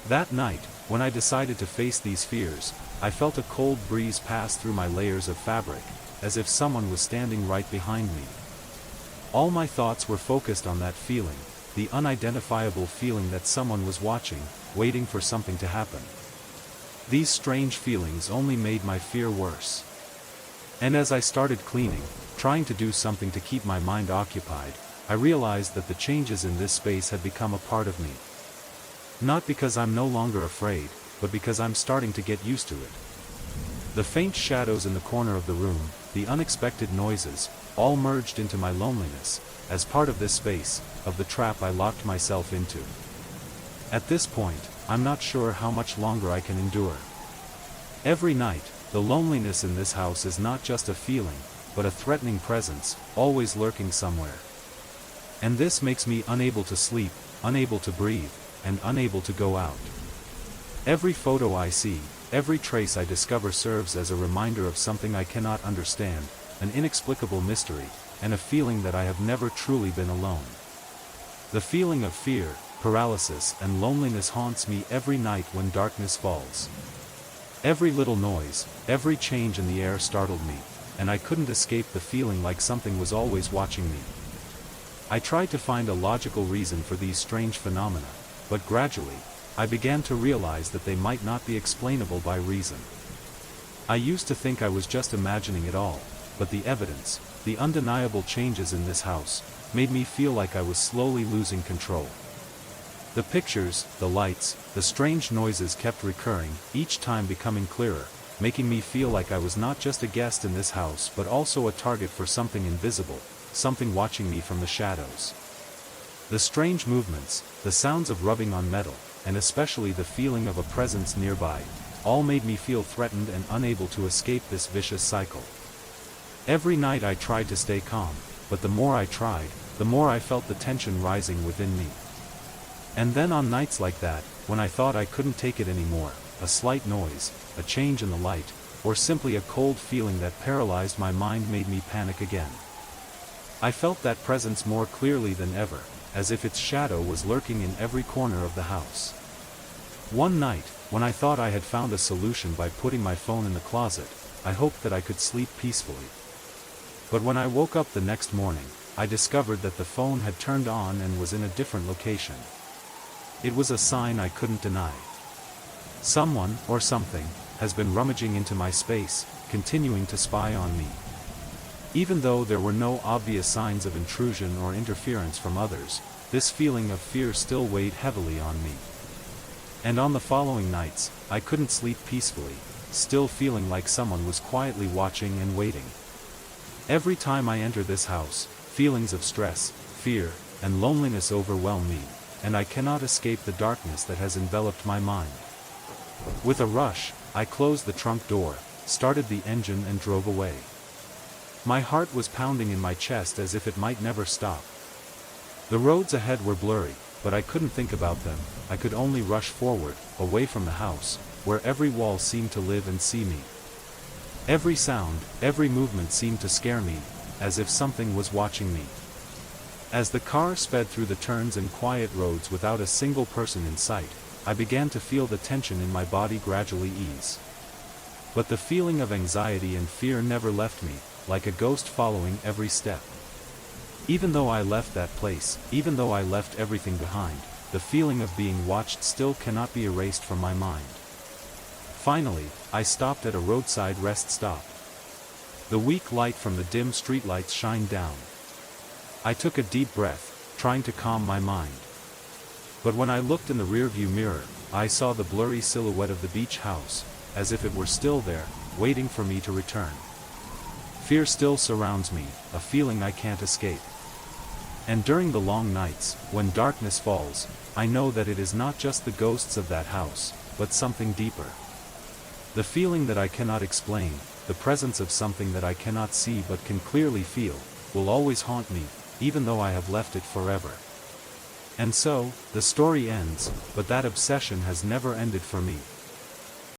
That night, when I decided to face these fears, I felt a cold breeze pass through my layers of fabric, as if someone was standing right behind me. All my thoughts were focused on that feeling, the unidentifiable feeling that someone was watching, waiting for something to happen. These strange feelings only made my fear worse. And as I started cleaning, trying to do something to keep my mind occupied, I realized that the changes in this space had become a part of me. Not because I'm no longer afraid, but because I'm starting to get used to it. The faint shadows in the corner of the room, the unexpected noises, all merged into my loneliness, as part of this space, of the trap I locked myself into. At this point, I'm not sure how much longer I can endure. Every night, the loneliness in this house is not just a feeling, but a threatening presence, always lurking somewhere. And this makes me unable to sleep, unable to breathe, and unable to go out. Every photo I see, every trace I discover serves as a reminder of something I cannot understand, an inexplicable mystery, and a feeling that I have never truly been alone. The feeling of fear, paralysis, and loneliness haunts me every night when darkness falls. Every little noise, every change in the air startled me, and I couldn't escape the feeling like something was always watching me. I tried to find a logical reason for these strange phenomena, but gradually, I began to realize that they might not be explainable by reason. I used to think I was just imagining it all, but the evidence, the undeniable changes in this house, made me feel like I was slowly losing control. The pictures, the lights, the strange noises kept recurring, each time becoming clearer, making me feel like I was not just a guest in this house but also a target for something invisible, something watching me from the shadows. The strange movements, the sounds of rubbing on metal, and especially the feeling of a presence nearby, all made me feel threatened and unable to escape this vicious cycle. Every night I tried to stay calm, but the more I tried, the more I felt the tension rising within me. And then on nights like that, when I thought I couldn't take it anymore, a slight noise, a change in the light, or simply a cold feeling that paralyzed my mind made me panic again. I felt that presence more clearly than ever, as if its shadow was lurking in every corner of the house. One night, when I thought I had found a solution by putting my phone in the closet, I hoped that I could sleep peacefully. But when I woke up the next morning, I discovered that the phone had turned on and was in a different location. It was a sign I couldn't deny. Someone, or something, has been rummaging into my space, continuing to spy on me. Even though there were no obvious signs of intrusion or interference from others, this feeling of fear still weighed heavily on me. And on the following nights, I couldn't sleep peacefully, still feeling like someone was quietly watching and waiting. Every time I enter this house, feelings of stress, fear, and loneliness overwhelm me, and I cannot escape the darkness that has enveloped my mind. With a rush, I closed the trunk door, started the engine and drove away. My heart was pounding in my chest as if it might never stop. The roads ahead were blurry, but I couldn't think about them. I could only rush forward, away from the house, where every wall seemed to live and see me. Every sound, every movement seemed to scare me, as if something was watching me. As the car sped through the turns and quiet roads without a single person in sight, I began to feel the tension in my body gradually ease. But the feeling of anxiety and fear never left me, like a ghost following every step. Even though I left that place, even though I left everything behind, the feeling of being watched still cannot be erased from my mind. Finally, I stopped at a roadside rest stop. The weak light from the dim streetlights shined down. I took a deep breath, trying to calm my mind. But when I looked in the rearview mirror, I saw the blurry silhouette of the beach house, as if it were still there, waiting for me to return. Fear still surrounds me, a feeling I can't escape. And during the long nights, when darkness falls, I know that it is not just the ghosts of that house, but something deeper. The feeling that I cannot explain, the presence of something that I cannot see but can clearly feel, will always haunt me, even though I have left it forever. And so, the story ends, but that obsession has never ended for me.